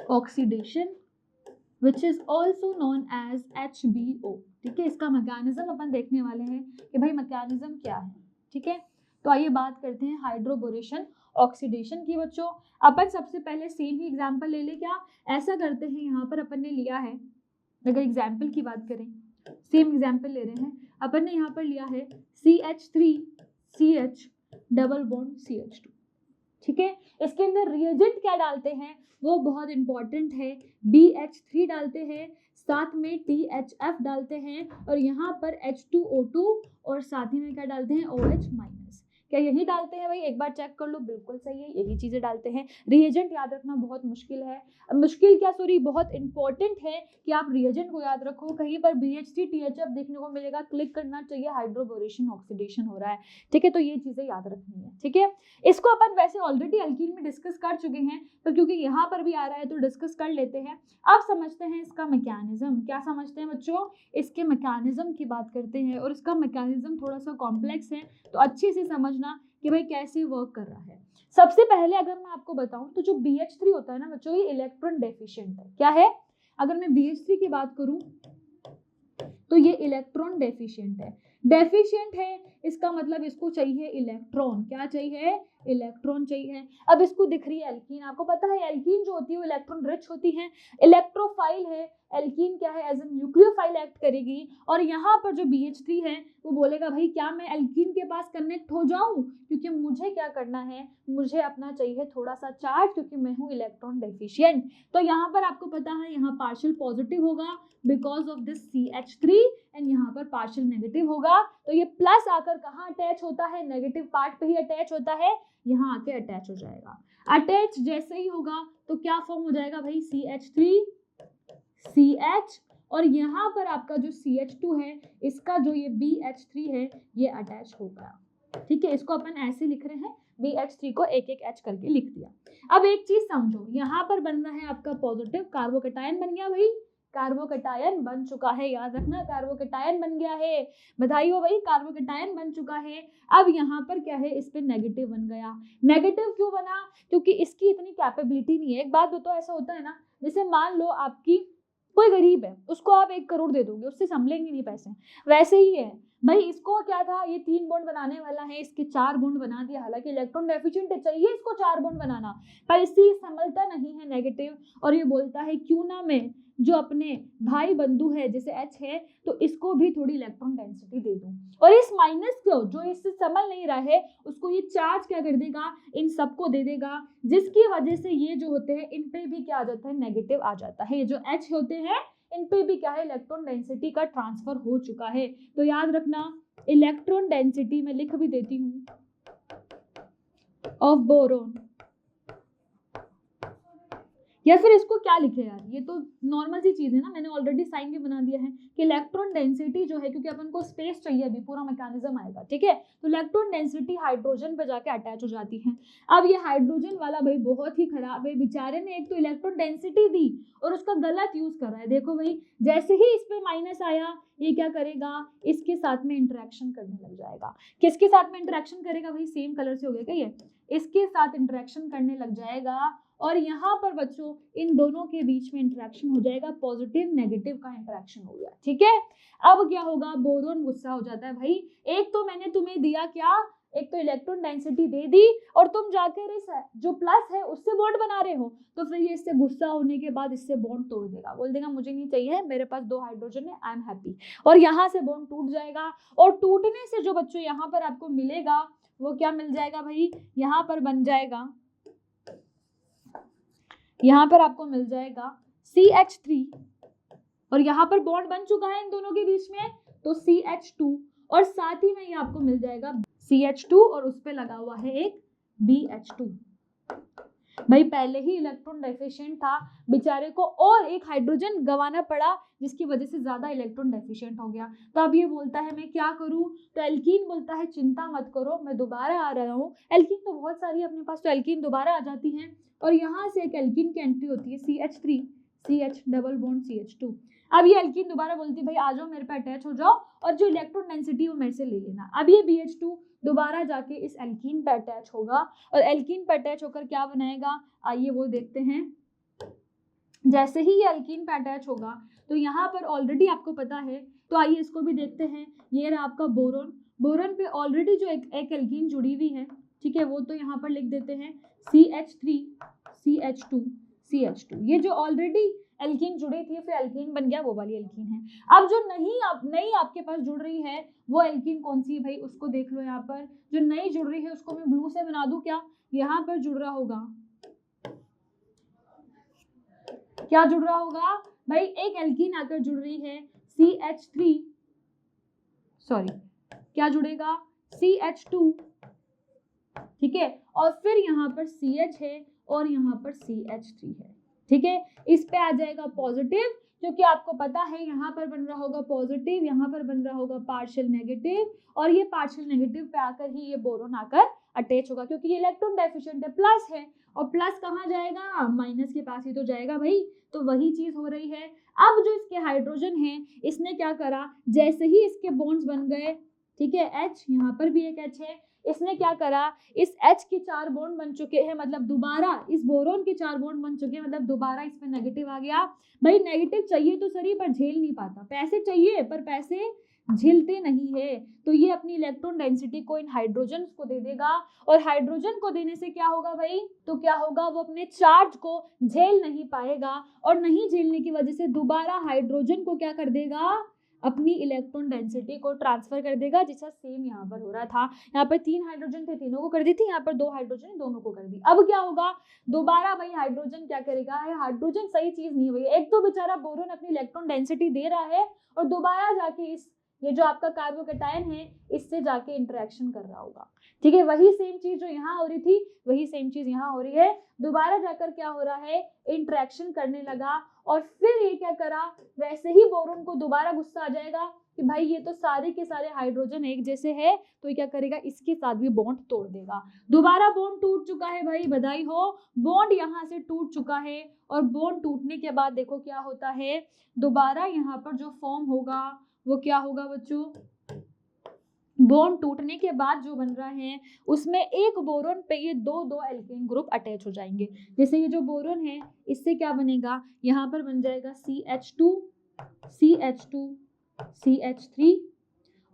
S1: oxidation which is also known as HBO, ठीक है। इसका मैकेनिज्म अपन देखने वाले हैं कि भाई मैकेनिज्म क्या है, ठीक है। तो आइए बात करते हैं हाइड्रोबोरेशन ऑक्सीडेशन की। बच्चों अपन सबसे पहले सेम ही एग्जांपल ले ले, क्या ऐसा करते हैं, यहाँ पर अपन ने लिया है, अगर एग्जांपल की बात करें, सेम एग्जांपल ले रहे हैं, अपन ने यहाँ पर लिया है CH3CH डबल बॉन्ड CH2, ठीक है। इसके अंदर रिएजेंट क्या डालते हैं वो बहुत इंपॉर्टेंट है, BH3 डालते हैं, साथ में THF डालते हैं, और यहाँ पर H2O2 और साथ ही में क्या डालते हैं, OH-। क्या यही डालते हैं भाई, एक बार चेक कर लो, बिल्कुल सही है, यही चीजें डालते हैं। रिएजेंट याद रखना बहुत मुश्किल है, मुश्किल क्या सॉरी बहुत इंपॉर्टेंट है कि आप रिएजेंट को याद रखो। कहीं पर BH3 THF देखने को मिलेगा, क्लिक करना चाहिए, हाइड्रोबोरेशन ऑक्सीडेशन हो रहा है, ठीक है। तो ये चीजें याद रखनी है, ठीक है। इसको अपन वैसे ऑलरेडी अल्कीन में डिस्कस कर चुके हैं, तो क्योंकि यहाँ पर भी आ रहा है तो डिस्कस कर लेते हैं। अब समझते हैं इसका मैकेनिज्म, क्या समझते हैं बच्चों, इसके मैकेनिज्म की बात करते हैं, और इसका मैकेनिज्म थोड़ा सा कॉम्प्लेक्स है, तो अच्छे से समझना कि भाई कैसे वर्क कर रहा है। सबसे पहले अगर मैं आपको बताऊं तो जो BH3 होता है ना बच्चों, ये इलेक्ट्रॉन डेफिशिएंट है। क्या है, अगर मैं BH3 की बात करूं तो ये इलेक्ट्रॉन डेफिशिएंट है। डेफिशिएंट है इसका मतलब इसको चाहिए इलेक्ट्रॉन, क्या चाहिए, इलेक्ट्रॉन चाहिए। अब इसको दिख रही है एल्कीन, आपको पता है एल्कीन जो होती है वो इलेक्ट्रॉन रिच होती है, इलेक्ट्रोफाइल है। एल्कीन क्या है, एज ए न्यूक्लियोफाइल एक्ट करेगी, और यहाँ पर जो BH3 है वो बोलेगा भाई क्या मैं एल्कीन के पास कनेक्ट हो जाऊं, क्योंकि मुझे क्या करना है, मुझे अपना चाहिए थोड़ा सा चार्ज, क्योंकि मैं हूँ इलेक्ट्रॉन डेफिशिएंट। तो यहाँ पर आपको पता है यहाँ पार्शियल पॉजिटिव होगा because of this CH3, and यहाँ पर पार्शियल नेगेटिव होगा। तो ये प्लस आकर कहाँ अटैच होता है, नेगेटिव पार्ट पे ही अटैच होता है, यहाँ आके अटैच हो जाएगा। अटैच जैसे ही होगा तो क्या फॉर्म हो जाएगा भाई, CH3CH, और यहाँ पर आपका जो CH2 है इसका जो ये BH3 है ये अटैच हो गया, ठीक है। इसको अपन ऐसे लिख रहे हैं, BH3 को एक एक H करके लिख दिया। अब एक चीज समझो, यहाँ पर बन रहा है आपका पॉजिटिव, कार्बोकेटायन बन गया भाई, कार्बोकेटायन बन चुका है, याद रखना कार्बोकेटायन बन गया है, बधाई हो भाई, कार्बोकेटायन बन चुका है। अब यहाँ पर क्या है, इस पे नेगेटिव बन गया। नेगेटिव क्यों बना, क्योंकि इसकी इतनी कैपेबिलिटी नहीं है। एक बात बताओ, ऐसा होता है ना, जैसे मान लो आपकी कोई गरीब है, उसको आप 1 करोड़ दे दोगे, उससे संभलेंगे नहीं पैसे, वैसे ही है भाई। इसको क्या था, ये 3 बॉन्ड बनाने वाला है, इसके 4 बॉन्ड बना दिया, हालांकि इलेक्ट्रॉन डेफिशिएंट है, चाहिए इसको 4 बॉन्ड बनाना, पर इससे संभलता नहीं है नेगेटिव, और ये बोलता है क्यों ना मैं जो अपने भाई बंधु है जैसे H है तो इसको भी थोड़ी इलेक्ट्रॉन डेंसिटी दे दूं, और इस माइनस को जो इससे संभल नहीं रहा है उसको ये चार्ज क्या कर देगा, इन सबको दे देगा, जिसकी वजह से ये जो होते हैं इन पे भी क्या आ जाता है, नेगेटिव आ जाता है। ये जो H होते हैं इन पे भी क्या है, इलेक्ट्रॉन डेंसिटी का ट्रांसफर हो चुका है। तो याद रखना इलेक्ट्रॉन डेंसिटी में लिख भी देती हूँ ऑफ बोरोन, या फिर इसको क्या लिखे यार, ये तो नॉर्मल सी चीज है ना, मैंने ऑलरेडी साइन भी बना दिया है कि इलेक्ट्रॉन डेंसिटी जो है, क्योंकि अपन को स्पेस चाहिए, अभी पूरा मैकेनिज्म आएगा, ठीक है। तो इलेक्ट्रॉन डेंसिटी हाइड्रोजन पे जाके अटैच हो जाती है। अब ये हाइड्रोजन वाला भाई बहुत ही खराब है, बेचारे ने एक तो इलेक्ट्रॉन डेंसिटी दी और उसका गलत यूज कर रहा है। देखो भाई जैसे ही इस पे माइनस आया ये क्या करेगा, इसके साथ में इंटरेक्शन करने लग जाएगा। किसके साथ में इंटरेक्शन करेगा भाई, सेम कलर से हो गया क्या, ये इसके साथ इंटरेक्शन करने लग जाएगा और यहाँ पर बच्चों इन दोनों के बीच में इंटरेक्शन हो जाएगा, पॉजिटिव नेगेटिव का इंटरेक्शन हो गया। ठीक है, अब क्या होगा, बोरोन गुस्सा हो जाता है, भाई एक तो मैंने तुम्हें दिया क्या, एक तो इलेक्ट्रॉन डेंसिटी दे दी और तुम जाकर इस जो प्लस है उससे बॉन्ड बना रहे हो, तो फिर ये इससे गुस्सा होने के बाद इससे बॉन्ड तोड़ देगा, बोल देगा मुझे नहीं चाहिए, मेरे पास 2 हाइड्रोजन है, आई एम हैप्पी, और यहाँ से बॉन्ड टूट जाएगा। और टूटने से जो बच्चों यहाँ पर आपको मिलेगा वो क्या मिल जाएगा भाई, यहाँ पर बन जाएगा, यहाँ पर आपको मिल जाएगा CH3 और यहाँ पर बॉन्ड बन चुका है इन दोनों के बीच में, तो CH2 और साथ ही में ये आपको मिल जाएगा CH2 और उस पे लगा हुआ है एक BH2। भाई पहले ही इलेक्ट्रॉन डेफिशिएंट था बेचारे को और एक हाइड्रोजन गंवाना पड़ा जिसकी वजह से ज्यादा इलेक्ट्रॉन डेफिशिएंट हो गया। तो अब ये बोलता है मैं क्या करूं, तो एल्कीन बोलता है चिंता मत करो मैं दोबारा आ रहा हूं। एल्कीन तो बहुत सारी अपने पास, तो एल्कीन दोबारा आ जाती है और यहाँ से एक एल्कीन की एंट्री होती है CH3 CH double bond CH2। अब ये एल्कीन दोबारा बोलती है भाई आ जाओ मेरे पे अटैच हो जाओ और जो इलेक्ट्रॉन डेंसिटी वो मेरे से ले लेना। अब ये BH2 दोबारा जाके इस एल्कीन पे अटैच होगा और एल्कीन पे अटैच होकर क्या बनाएगा, आइए वो देखते हैं। जैसे ही ये एल्कीन पे अटैच होगा तो यहाँ पर ऑलरेडी आपको पता है, तो आइए इसको भी देखते हैं। ये रहा आपका बोरोन, बोरोन पे ऑलरेडी जो एक एल्कीन जुड़ी हुई है, ठीक है, वो तो यहाँ पर लिख देते हैं CH3 CH2 CH2। ये जो ऑलरेडी एल्कीन जुड़ी थी फिर एल्कीन बन गया, वो वाली एल्कीन है। अब जो नई आपके पास जुड़ रही है वो एल्कीन कौन सी है भाई, उसको देख लो। यहाँ पर जो नई जुड़ रही है उसको मैं ब्लू से बना दूं क्या, यहाँ पर जुड़ रहा होगा, क्या जुड़ रहा होगा भाई, एक एल्कीन आकर जुड़ रही है CH3, सॉरी क्या जुड़ेगा CH2, ठीक है, और फिर यहाँ पर CH है और यहाँ पर CH3 है, ठीक है। इस पे आ जाएगा पॉजिटिव, क्योंकि आपको पता है यहाँ पर बन रहा होगा पॉजिटिव, यहाँ पर बन रहा होगा पार्शियल नेगेटिव, और ये पार्शियल नेगेटिव पे आकर ही ये बोरोन आकर अटैच होगा, क्योंकि ये इलेक्ट्रॉन डेफिशिएंट है, प्लस है, और प्लस कहाँ जाएगा, माइनस के पास ही तो जाएगा भाई। तो वही चीज हो रही है। अब जो इसके हाइड्रोजन है इसने क्या करा, जैसे ही इसके बॉन्ड्स बन गए, ठीक है, H, यहाँ पर भी एक H है, इसने क्या करा, इस H के 4 बॉन्ड बन चुके हैं, मतलब दोबारा इस बोरोन के 4 बॉन्ड बन चुके हैं, मतलब दोबारा इसमें नेगेटिव आ गया। भाई नेगेटिव चाहिए तो सही पर झेल नहीं पाता, पैसे चाहिए पर पैसे झेलते नहीं है, तो ये अपनी इलेक्ट्रॉन डेंसिटी को इन हाइड्रोजन को दे देगा, और हाइड्रोजन को देने से क्या होगा भाई, तो क्या होगा, वो अपने चार्ज को झेल नहीं पाएगा, और नहीं झेलने की वजह से दोबारा हाइड्रोजन को क्या कर देगा, अपनी इलेक्ट्रॉन डेंसिटी को ट्रांसफर कर देगा, जैसा सेम यहाँ पर हो रहा था। यहाँ पर 3 हाइड्रोजन थे, तीनों को कर दी थी, यहाँ पर 2 हाइड्रोजन दोनों को कर दी। अब क्या होगा, दोबारा भाई हाइड्रोजन क्या करेगा, हाइड्रोजन सही चीज नहीं है भाई, एक तो बेचारा बोरोन अपनी इलेक्ट्रॉन डेंसिटी दे रहा है और दोबारा जाके इस ये जो आपका कार्बोकेटायन है इससे जाके इंटरेक्शन कर रहा होगा, ठीक है। वही सेम चीज जो यहाँ हो रही थी वही सेम चीज यहाँ हो रही है, दोबारा जाकर क्या हो रहा है, इंटरेक्शन करने लगा, और फिर ये क्या करा, वैसे ही बोरोन को दोबारा गुस्सा आ जाएगा कि भाई ये तो सारे के सारे हाइड्रोजन एक जैसे है, तो ये क्या करेगा, इसके साथ भी बॉन्ड तोड़ देगा। दोबारा बॉन्ड टूट चुका है भाई, बधाई हो, बॉन्ड यहाँ से टूट चुका है, और बॉन्ड टूटने के बाद देखो क्या होता है, दोबारा यहाँ पर जो फॉर्म होगा वो क्या होगा बच्चों, बॉन्ड टूटने के बाद जो बन रहा है उसमें एक बोरोन पे ये दो एल्केन ग्रुप अटैच हो जाएंगे। जैसे ये जो बोरोन है इससे क्या बनेगा, यहाँ पर बन जाएगा CH2 CH2 CH3,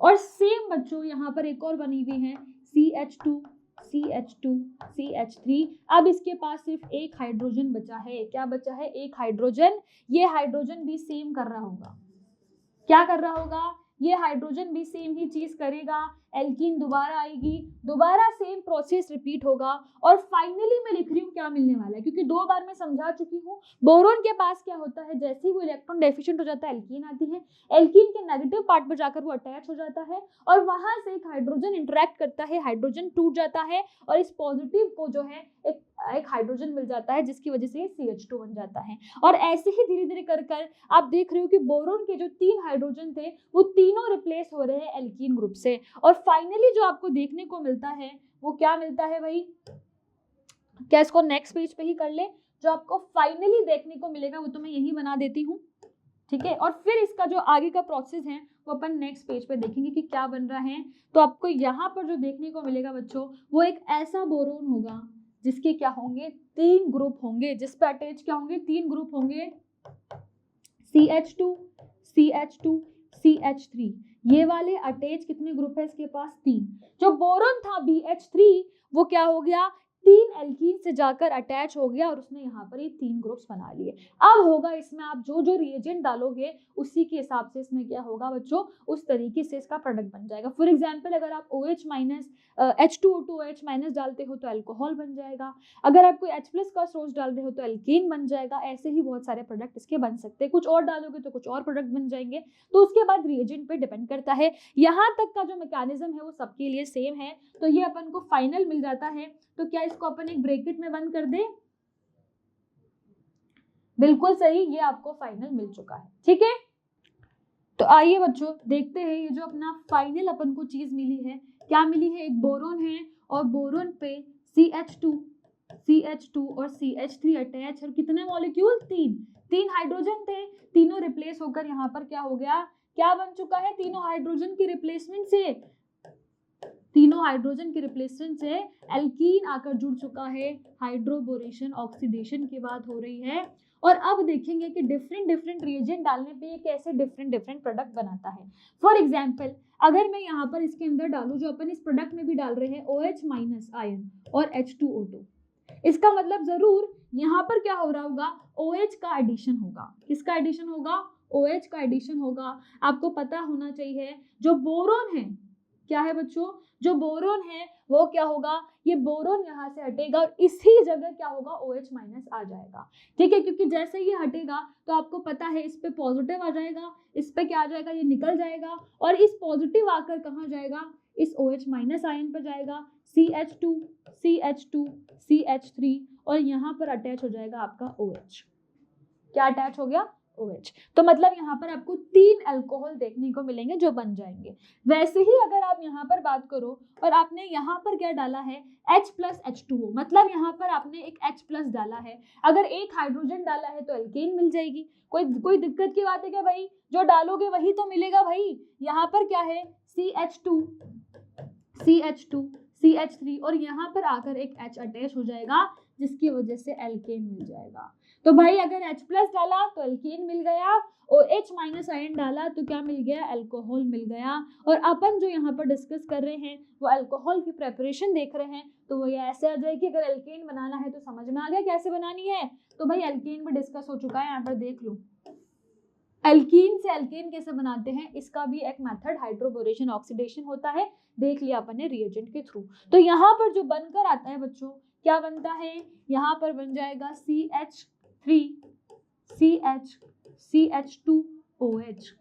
S1: और सेम बच्चों यहाँ पर एक और बनी हुई है CH2 CH2 CH3। अब इसके पास सिर्फ एक हाइड्रोजन बचा है, क्या बचा है, एक हाइड्रोजन। ये हाइड्रोजन भी सेम कर रहा होगा, क्या कर रहा होगा, ये हाइड्रोजन भी सेम ही चीज करेगा, एल्कीन दोबारा आएगी, दोबारा सेम प्रोसेस रिपीट होगा, और फाइनली मैं लिख रही हूँ क्या मिलने वाला है, क्योंकि 2 बार मैं समझा चुकी हूँ। बोरोन के पास क्या होता है, जैसे ही वो इलेक्ट्रॉन डेफिशिएंट हो जाता है एल्कीन आती है, एल्कीन के नेगेटिव पार्ट पर जाकर वो अटैच हो जाता है, और वहां से एक हाइड्रोजन इंटरेक्ट करता है, हाइड्रोजन टूट जाता है, और इस पॉजिटिव को जो है एक हाइड्रोजन मिल जाता है, जिसकी वजह से CH2 बन जाता है। और ऐसे ही धीरे धीरे कर कर आप देख रहे हो कि बोरोन के जो 3 हाइड्रोजन थे वो तीनों रिप्लेस हो रहे हैं एल्कीन ग्रुप से, और फाइनली जो आपको देखने को मिलता है वो क्या मिलता है भाई, क्या इसको नेक्स्ट पेज पे ही कर ले, जो आपको फाइनली देखने को मिलेगा वो तो मैं यही बना देती हूँ, ठीक है। और फिर इसका जो आगे का प्रोसेस है वो अपन नेक्स्ट पेज पे देखेंगे कि क्या बन रहा है। तो आपको यहाँ पर जो देखने को मिलेगा बच्चों, वो एक ऐसा बोरोन होगा जिसके क्या होंगे, 3 ग्रुप होंगे, जिस पे अटैच क्या होंगे, 3 ग्रुप होंगे, CH2, CH2, CH3। ये वाले अटैच कितने ग्रुप है इसके पास, 3। जो बोरोन था BH3 वो क्या हो गया, 3 एल्कीन से जाकर अटैच हो गया और उसने यहाँ पर ये 3 ग्रुप्स बना लिए। अब होगा इसमें आप जो जो रिएजेंट डालोगे उसी के हिसाब से इसमें क्या होगा बच्चों, उस तरीके से इसका प्रोडक्ट बन जाएगा। फॉर एग्जांपल अगर आप OH माइनस H2O2OH माइनस डालते हो तो अल्कोहल बन जाएगा, अगर आप कोई H+ का सोर्स डाल रहे हो तो एल्केन बन जाएगा। ऐसे ही बहुत सारे प्रोडक्ट इसके बन सकते हैं, कुछ और डालोगे तो कुछ और प्रोडक्ट बन जाएंगे। तो उसके बाद रिएजेंट पे डिपेंड करता है। यहाँ तक का जो मैकेनिज्म है वो सबके लिए सेम है। तो ये अपन को फाइनल मिल जाता है। तो क्या इसको अपन एक ब्रैकेट में बंद कर दें, बिल्कुल सही, ये आपको फाइनल मिल चुका है। ठीक है, तो आइए बच्चों देखते हैं ये जो अपना फाइनल अपन को चीज मिली है, क्या मिली है। एक बोरोन है और बोरोन पे CH2 और CH3 अटैच, और कितने मॉलिक्यूल, 3 हाइड्रोजन थे, तीनों रिप्लेस होकर यहाँ पर क्या हो गया, क्या बन चुका है, तीनों हाइड्रोजन की रिप्लेसमेंट से एल्कीन आकर जुड़ चुका है। हाइड्रोबोरेशन ऑक्सीडेशन के बाद हो रही है। और अब देखेंगे कि डिफरेंट रिएजेंट डालने पे ये कैसे डिफरेंट प्रोडक्ट बनाता है। फॉर एग्जांपल अगर मैं यहाँ पर इसके अंदर डालूं, जो अपन इस प्रोडक्ट में भी डाल रहे हैं, OH- आयन और H2O2, इसका मतलब जरूर यहाँ पर क्या हो रहा होगा, OH का एडिशन होगा। किसका एडिशन होगा, OH का एडिशन होगा। आपको पता होना चाहिए जो बोरोन है, क्या है बच्चों, जो बोरोन है वो क्या होगा, ये बोरोन यहाँ से हटेगा और इसी जगह क्या होगा, OH- आ जाएगा। ठीक है, क्योंकि जैसे ये हटेगा तो आपको पता है इस पे पॉजिटिव आ जाएगा, इस पे क्या आ जाएगा, ये निकल जाएगा और इस पॉजिटिव आकर कहाँ जाएगा, इस OH- आयन पर जाएगा, CH2 CH3 और यहाँ पर अटैच हो जाएगा आपका OH। क्या अटैच हो गया, OH। तो मतलब यहाँ पर आपको 3 अल्कोहल देखने को मिलेंगे जो बन जाएंगे। वैसे ही अगर आप यहाँ पर बात करो और आपने यहाँ पर क्या डाला है, H+H2O, मतलब यहाँ पर आपने एक H+ डाला है, अगर एक हाइड्रोजन डाला है तो एल्केन मिल जाएगी। कोई दिक्कत की बात है क्या भाई, जो डालोगे वही तो मिलेगा भाई। यहाँ पर क्या है, CH2 CH3 और यहाँ पर आकर एक H अटैच हो जाएगा जिसकी वजह से एल्केन मिल जाएगा। तो भाई अगर H+ डाला तो एल्केन मिल गया, और H- आयन डाला तो क्या मिल गया, अल्कोहल मिल गया। और अपन जो यहाँ पर डिस्कस कर रहे हैं वो अल्कोहल की प्रेपरेशन देख रहे हैं, तो वो ये ऐसे आ जाएगी, अगर एल्केन बनाना है तो समझ में आ गया कैसे बनानी है। तो भाई एल्केन भी डिस्कस हो चुका है, यहाँ पर देख लो एल्कीन से एल्केन कैसे बनाते हैं, इसका भी एक मेथड हाइड्रोबोरेशन ऑक्सीडेशन होता है, देख लिया अपन ने रिएजेंट के थ्रू। तो यहाँ पर जो बनकर आता है बच्चों, क्या बनता है, यहाँ पर बन जाएगा CH3 CH2OH,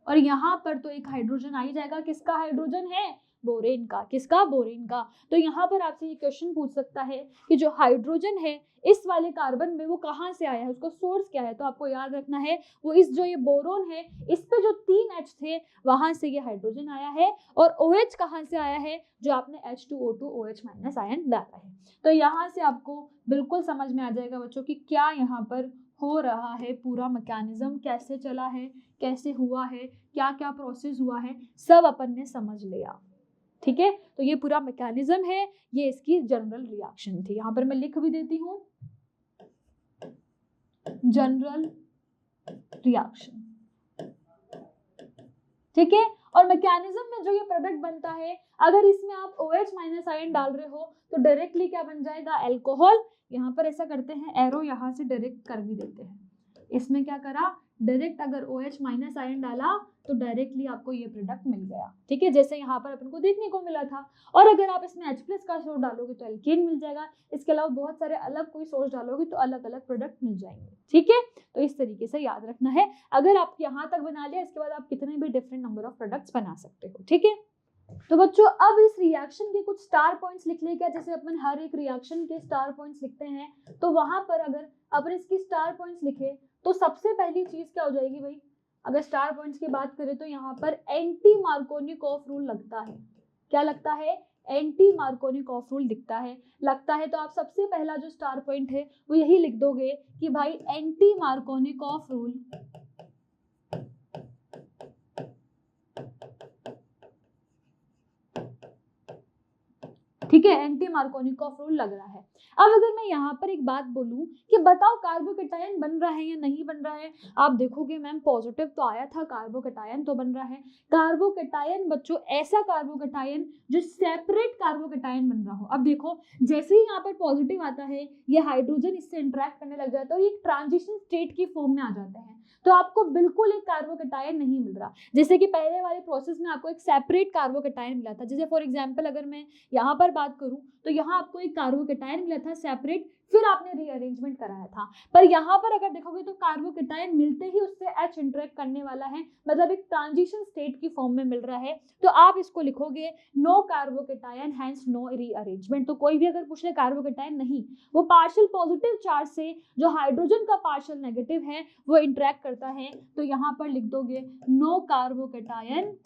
S1: और यहाँ पर तो एक हाइड्रोजन आ ही जाएगा, किसका हाइड्रोजन है, बोरेन का। किसका, बोरेन का। तो यहाँ पर आपसे ये क्वेश्चन पूछ सकता है कि जो हाइड्रोजन है इस वाले कार्बन में वो कहाँ से आया है, उसका सोर्स क्या है। तो आपको याद रखना है वो इस जो ये बोरोन है इस पे जो 3 H थे वहां से ये हाइड्रोजन आया है, और OH कहाँ से आया है, जो आपने H2O2OH- आयन डाला है। तो यहाँ से आपको बिल्कुल समझ में आ जाएगा बच्चों कि क्या यहाँ पर हो रहा है, पूरा मैकेनिज्म कैसे चला है, कैसे हुआ है, क्या क्या प्रोसेस हुआ है, सब अपन ने समझ लिया। ठीक है, तो ये पूरा मैकेनिज्म है, ये इसकी जनरल रिएक्शन थी। यहाँ पर मैं लिख भी देती हूँ, जनरल रिएक्शन। ठीक है, और मैकेनिज्म में जो ये प्रोडक्ट बनता है, अगर इसमें आप OH- आयन डाल रहे हो तो डायरेक्टली क्या बन जाएगा, अल्कोहल। यहाँ पर ऐसा करते हैं, एरो यहाँ से डायरेक्ट कर भी देते हैं, इसमें क्या करा, डायरेक्ट अगर OH- आयन डाला तो डायरेक्टली आपको ये प्रोडक्ट मिल गया। ठीक है, जैसे यहाँ पर अपन को देखने को मिला था। और अगर आप इसमें H+ का सोर्स डालोगे तो एल्केन मिल जाएगा, इसके अलावा बहुत सारे अलग कोई सोर्स डालोगे तो अलग अलग प्रोडक्ट मिल जाएंगे। ठीक है, तो इस तरीके से याद रखना है। अगर आप यहाँ तक बना लिया, इसके बाद आप कितने भी डिफरेंट नंबर ऑफ प्रोडक्ट्स बना सकते हो। ठीक है, तो बच्चों अब इस रिएक्शन के कुछ स्टार पॉइंट्स लिख ले क्या, जैसे अपन हर एक रिएक्शन के स्टार पॉइंट्स लिखते हैं, तो वहां पर अगर अपन इसकी स्टार पॉइंट्स लिखे तो सबसे पहली चीज क्या हो जाएगी भाई, अगर स्टार पॉइंट्स की बात करें तो यहाँ पर एंटी मार्कोनिकॉफ रूल लगता है। क्या लगता है, एंटी मार्कोनिकॉफ रूल दिखता है, लगता है। तो आप सबसे पहला जो स्टार पॉइंट है वो यही लिख दोगे कि भाई एंटी मार्कोनिकॉफ रूल ठीक है, एंटी मार्कोनिकॉफ रूल लग रहा है। अब अगर मैं यहाँ पर एक बात बोलूँ कि बताओ कार्बोकेटायन बन रहा है या नहीं बन रहा है, आप देखोगे मैम पॉजिटिव तो आया था, कार्बोकेटायन तो बन रहा है। कार्बोकेटायन बच्चों ऐसा कार्बोकेटायन जो सेपरेट कार्बोकेटायन बन रहा हो। अब देखो जैसे ही यहाँ पर पॉजिटिव आता है ये हाइड्रोजन इससे इंटरेक्ट करने लग जाता है और ये ट्रांजिशन स्टेट की फॉर्म में आ जाते हैं, तो आपको बिल्कुल एक कार्बोकेटायन नहीं मिल रहा। जैसे कि पहले वाले प्रोसेस में आपको एक सेपरेट कार्बोकेटायन मिला था, जैसे फॉर एग्जांपल अगर मैं यहाँ पर बात करूँ तो यहाँ आपको एक कार्बोकेटायन मिला था सेपरेट, फिर आपने रीअरेंजमेंट कराया था। पर यहाँ पर अगर देखोगे तो कार्बोकेटायन मिलते ही उससे H इंटरेक्ट करने वाला है, मतलब एक ट्रांजिशन स्टेट की फॉर्म में मिल रहा है, तो आप इसको लिखोगे no carbocation hence no rearrangement. तो कोई भी अगर पूछ ले कार्बोकेटायन नहीं, वो पार्शियल पॉजिटिव चार्ज से जो हाइड्रोजन का पार्शियल नेगेटिव है वो इंटरेक्ट करता है, तो यहाँ पर लिख दोगे नो कार्बोकेटायन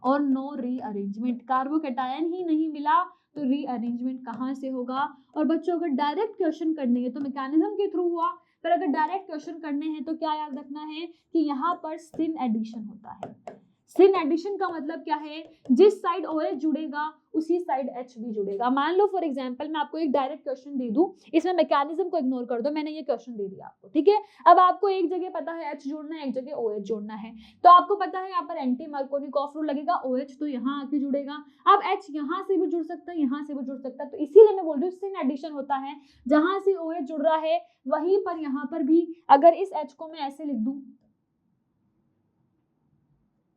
S1: और नो रीअरेंजमेंट। कार्बोकेटायन ही नहीं मिला तो रीअरेंजमेंट कहाँ से होगा। और बच्चों अगर डायरेक्ट क्वेश्चन करने हैं तो मैकेनिज्म के थ्रू हुआ, पर अगर डायरेक्ट क्वेश्चन करने हैं तो क्या याद रखना है कि यहाँ पर सिन एडिशन होता है। सिन एडिशन का मतलब क्या है, जिस साइड OH जुड़ेगा उसी साइड H भी जुड़ेगा। मान लो फॉर एग्जांपल मैं आपको एक डायरेक्ट क्वेश्चन दे दूं, इसमें मैकेनिज्म को इग्नोर कर दो, मैंने ये क्वेश्चन दे दिया आपको, ठीक है। अब आपको एक जगह पता है H जोड़ना है, एक जगह OH जोड़ना है, तो आपको पता है यहाँ पर एंटी मार्कोनिकॉफ रूल लगेगा, OH तो यहाँ आके जुड़ेगा। अब H यहाँ से भी जुड़ सकता है, यहाँ से भी जुड़ सकता है, तो इसीलिए मैं बोल रही हूँ सिन एडिशन होता है, जहां से OH जुड़ रहा है वहीं पर यहाँ पर भी अगर इस H को मैं ऐसे लिख दूं,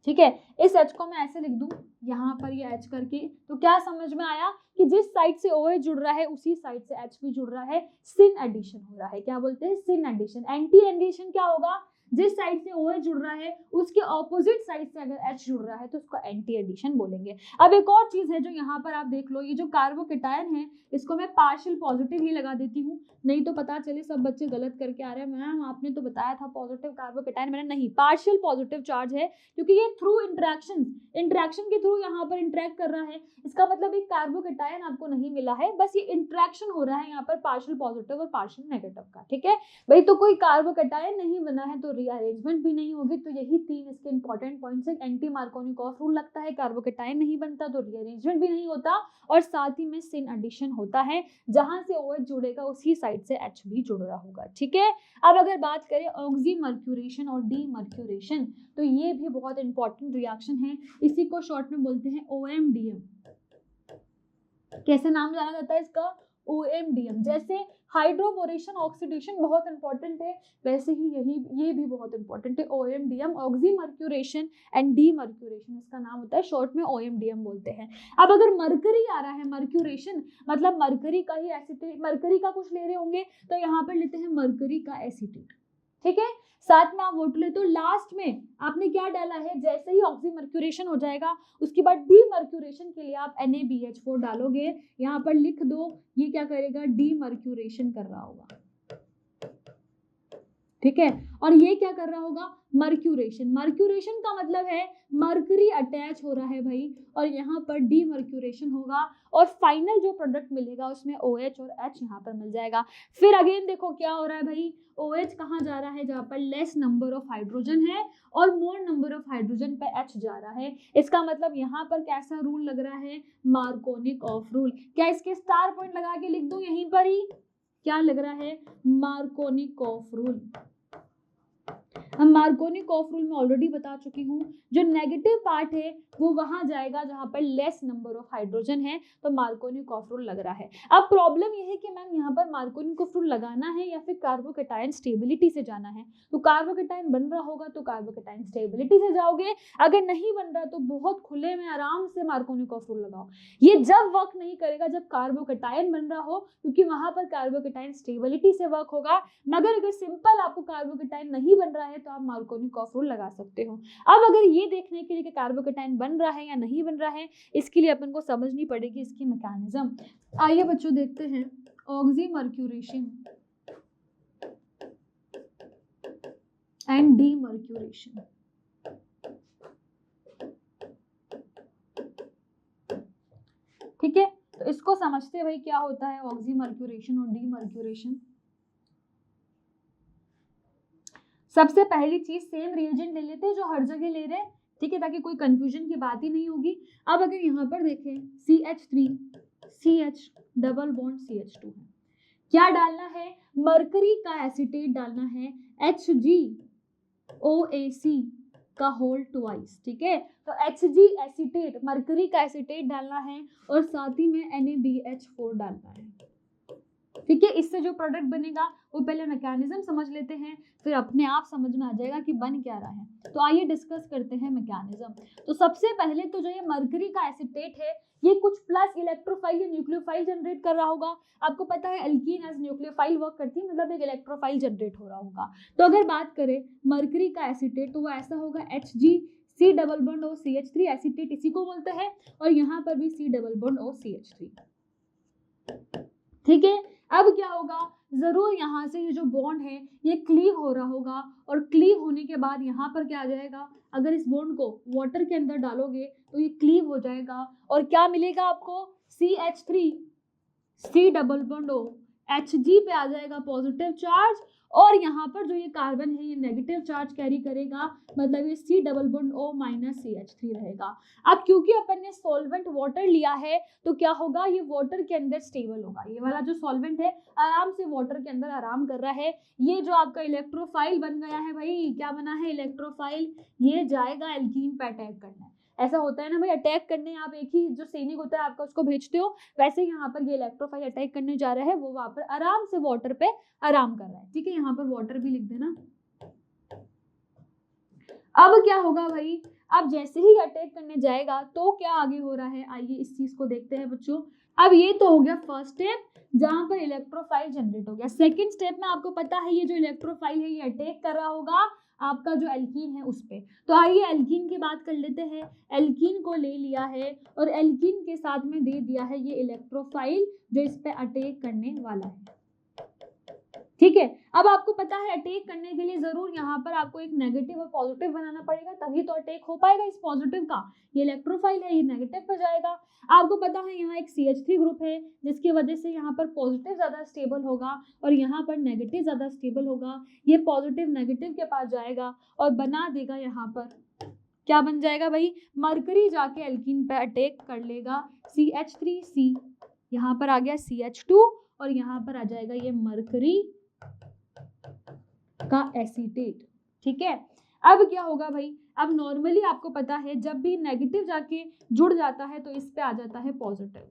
S1: ठीक है, इस H को मैं ऐसे लिख दूं यहाँ पर ये H करके, तो क्या समझ में आया कि जिस साइड से OH जुड़ रहा है उसी साइड से H भी जुड़ रहा है, सिन एडिशन हो रहा है। क्या बोलते हैं, सिन एडिशन। एंटी एडिशन क्या होगा, जिस साइड से OH जुड़ रहा है उसके ऑपोजिट साइड से अगर H जुड़ रहा है तो उसको एंटी एडिशन बोलेंगे। अब एक और चीज है जो यहाँ पर आप देख लो, ये जो कार्बोकेटायन है इसको मैं पार्शियल पॉजिटिव ही लगा देती हूँ, नहीं तो पता चले सब बच्चे गलत करके आ रहे हैं, मैम आपने तो बताया था पॉजिटिव कार्बोकेटायन, मैंने नहीं, पार्शियल पॉजिटिव चार्ज है क्योंकि ये थ्रू इंटरेक्शन के थ्रू यहाँ पर इंटरेक्ट कर रहा है। इसका मतलब एक कार्बोकेटायन आपको नहीं मिला है, बस ये इंटरेक्शन हो रहा है यहाँ पर पार्शियल पॉजिटिव और पार्शियल नेगेटिव का, ठीक है भाई। तो कोई कार्बोकेटायन नहीं बना है तो रीअरेंजमेंट भी नहीं होगी। तो यही तीन इसके इंपॉर्टेंट पॉइंट्स हैं। एंटी मार्कोनिकॉफ रूल लगता है, कार्बोकेटायन नहीं बनता तो रीअरेंजमेंट भी नहीं होता, और साथ ही में सिन एडिशन होता है, जहां से OH जुड़ेगा उसी साइड से H भी जुड़ रहा होगा, ठीक है। अब अगर बात करें ऑक्सीमर्क्यूरेशन और डीमर्क्यूरेशन, तो ये भी बहुत इंपॉर्टेंट रिएक्शन है, इसी को शॉर्ट में बोलते हैं OMDM। कैसे नाम जाना जाता है इसका, OMDM। जैसे हाइड्रोबोरेशन ऑक्सीडेशन बहुत इंपॉर्टेंट है, वैसे ही ये भी बहुत इंपॉर्टेंट है, OMDM, ऑक्सीमर्क्यूरेशन एंड डीमर्क्यूरेशन इसका नाम होता है, शॉर्ट में OMDM बोलते हैं। अब अगर मरकरी आ रहा है, मर्क्यूरेशन मतलब मरकरी का ही एसिटेट, मरकरी का कुछ ले रहे होंगे तो यहाँ पर लेते हैं मरकरी का एसिटेट, ठीक है। साथ में आप वोट ले, तो लास्ट में आपने क्या डाला है, जैसे ही ऑक्सीमर्क्यूरेशन हो जाएगा उसके बाद डीमर्क्यूरेशन के लिए आप NaBH4 डालोगे, यहाँ पर लिख दो, ये क्या करेगा, डीमर्क्यूरेशन कर रहा होगा, ठीक है। और ये क्या कर रहा होगा, मर्क्यूरेशन। मर्क्यूरेशन का मतलब है मरकरी अटैच हो रहा है भाई, और यहाँ पर डीमर्क्यूरेशन होगा और फाइनल जो प्रोडक्ट मिलेगा उसमें OH और H यहाँ पर मिल जाएगा। फिर अगेन देखो क्या हो रहा है भाई, OH कहाँ जा रहा है, जहाँ पर लेस नंबर ऑफ हाइड्रोजन है और मोर नंबर ऑफ हाइड्रोजन पे H जा रहा है। इसका मतलब यहाँ पर कैसा रूल लग रहा है, मार्कोनिकॉफ रूल। क्या इसके स्टार पॉइंट लगा के लिख दूं यहीं पर ही, क्या लग रहा है, मार्कोनिकॉफ रूल। हम मार्कोनिकॉफ रूल में ऑलरेडी बता चुकी हूँ, जो नेगेटिव पार्ट है वो वहां जाएगा जहां पर लेस नंबर ऑफ हाइड्रोजन है, तो मार्कोनिकॉफ रूल लग रहा है। अब प्रॉब्लम ये है कि मैम यहाँ पर मार्कोनिकॉफ रूल लगाना है या फिर कार्बोकेटायन स्टेबिलिटी से जाना है। तो कार्बोकेटायन बन रहा होगा तो कार्बोकेटायन स्टेबिलिटी से जाओगे, अगर नहीं बन रहा तो बहुत खुले में आराम से मार्कोनिकॉफ रूल लगाओ। ये जब वर्क नहीं करेगा जब कार्बोकेटायन बन रहा हो, क्योंकि वहां पर कार्बोकेटायन स्टेबिलिटी से वर्क होगा, मगर अगर सिंपल आपको कार्बोकेटायन नहीं बन रहा है तो आप मार्कोनिकॉफ रूल लगा सकते हो। अब अगर ये देखने के लिए कि कार्बोकेटायन बन रहा है या नहीं बन रहा है, इसके लिए अपन को समझनी पड़ेगी इसकी मैकेनिज्म। आइए बच्चों देखते हैं ऑक्सीमर्क्यूरेशन एंड डीमर्क्यूरेशन। ठीक है, तो इसको समझते हैं भाई क्या होता है ऑक्सीमर्क्यूरेशन और डीमर्क्यूरेशन। सबसे पहली चीज सेम रिएजेंट ले लेते हैं जो हर जगह ले रहे हैं, ठीक है, ताकि कोई कंफ्यूजन की बात ही नहीं होगी। अब अगर यहाँ पर देखें CH3 CH double bond CH2 है। क्या डालना है, मरकरी का एसीटेट डालना है HgOAc का होल ट्वाइस, ठीक है। तो Hg एसीटेट, मरकरी का एसीटेट डालना है और साथ ही में NaBH4 डालना है, ठीक है। इससे जो प्रोडक्ट बनेगा वो पहले मैकेनिज्म समझ लेते हैं, फिर अपने आप समझ में आ जाएगा कि बन क्या रहा है। तो आइए डिस्कस करते हैं मैकेनिज्म। तो सबसे पहले तो जो ये मरकरी का एसीटेट है ये कुछ प्लस इलेक्ट्रोफाइल या न्यूक्लियोफाइल जनरेट कर रहा होगा। आपको पता है एल्कीन एज न्यूक्लियोफाइल वर्क करती है, मतलब एक इलेक्ट्रोफाइल जनरेट हो रहा होगा। तो अगर बात करें मरकरी का एसीटेट तो वो ऐसा होगा HgC double bond O CH3, acetate इसी को बोलते हैं, और यहाँ पर भी C double bond O CH3, ठीक है। अब क्या होगा, जरूर यहाँ से ये जो बॉन्ड है ये क्लीव हो रहा होगा, और क्लीव होने के बाद यहाँ पर क्या आ जाएगा, अगर इस बॉन्ड को वाटर के अंदर डालोगे तो ये क्लीव हो जाएगा, और क्या मिलेगा आपको, CH3 C double bond O Hg पे आ जाएगा पॉजिटिव चार्ज, और यहाँ पर जो ये कार्बन है ये नेगेटिव चार्ज कैरी करेगा, मतलब ये C double bond O minus CH3 रहेगा। अब क्योंकि अपन ने सॉल्वेंट वाटर लिया है तो क्या होगा, ये वाटर के अंदर स्टेबल होगा। ये वाला जो सॉल्वेंट है आराम से वाटर के अंदर आराम कर रहा है। ये जो आपका इलेक्ट्रोफाइल बन गया है भाई, क्या बना है इलेक्ट्रोफाइल, ये जाएगा एल्कीन पे अटैक करना है। ऐसा होता है ना भाई, अटैक करने आप एक ही जो सैनिक होता है आपका उसको भेजते हो, वैसे यहाँ पर ये इलेक्ट्रोफाइल अटैक करने जा रहा है, वो वहां पर आराम से वाटर पे आराम कर रहा है, ठीक है। यहाँ पर वाटर भी लिख देना। अब क्या होगा भाई, अब जैसे ही अटैक करने जाएगा तो क्या आगे हो रहा है, आइए इस चीज को देखते हैं बच्चों। अब ये तो हो गया फर्स्ट स्टेप जहां पर इलेक्ट्रोफाइल जनरेट हो गया। सेकंड स्टेप में आपको पता है ये जो इलेक्ट्रोफाइल है ये अटैक कर रहा होगा आपका जो एल्कीन है उस पे। तो आइए एल्कीन की बात कर लेते हैं। एल्कीन को ले लिया है और एल्कीन के साथ में दे दिया है ये इलेक्ट्रोफाइल जो इस पे अटैक करने वाला है, ठीक है। अब आपको पता है अटैक करने के लिए जरूर यहाँ पर आपको एक नेगेटिव और पॉजिटिव बनाना पड़ेगा, तभी तो अटैक हो पाएगा इस पॉजिटिव का। ये इलेक्ट्रोफाइल है, ये नेगेटिव पर जाएगा। आपको पता है यहाँ एक CH3 ग्रुप है जिसकी वजह से यहाँ पर पॉजिटिव ज्यादा स्टेबल होगा और यहाँ पर नेगेटिव ज्यादा स्टेबल होगा। ये पॉजिटिव नेगेटिव के पास जाएगा और बना देगा यहाँ पर, क्या बन जाएगा भाई, मरकरी जाके एल्कीन पे अटैक कर लेगा। CH3C यहाँ पर आ गया CH2 और यहाँ पर आ जाएगा ये मरकरी का एसीटेट, ठीक है। अब क्या होगा भाई, अब नॉर्मली आपको पता है जब भी नेगेटिव जाके जुड़ जाता है तो इस पे आ जाता है पॉजिटिव।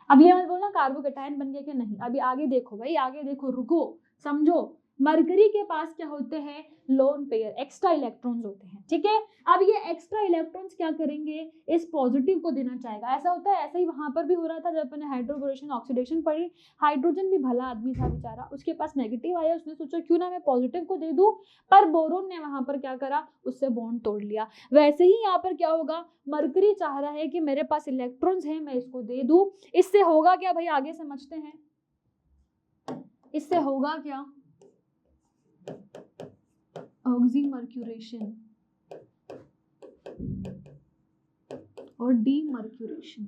S1: अब ये मत बोलना कार्बोकेटायन बन गया कि नहीं, अभी आगे देखो भाई, आगे देखो, रुको समझो। मरकरी के पास क्या होते हैं, लोन पेयर, एक्स्ट्रा इलेक्ट्रॉन्स होते हैं, ठीक है। अब ये एक्स्ट्रा इलेक्ट्रॉन्स क्या करेंगे, इस पॉजिटिव को देना चाहेगा। ऐसा होता है, ऐसा ही वहां पर भी हो रहा था जब अपने हाइड्रोबोरेशन ऑक्सीडेशन पढ़ी। हाइड्रोजन भी भला आदमी था बेचारा, उसके पास नेगेटिव आया, उसने सोचा क्यों ना मैं पॉजिटिव को दे दूं, पर बोरोन ने वहां पर क्या करा, उससे बॉन्ड तोड़ लिया। वैसे ही यहाँ पर क्या होगा, मरकरी चाह रहा है कि मेरे पास इलेक्ट्रॉन्स हैं मैं इसको दे दूं। इससे होगा क्या भाई, आगे समझते हैं। इससे होगा क्या, ऑक्सीमर्क्यूरेशन और डीमर्क्यूरेशन।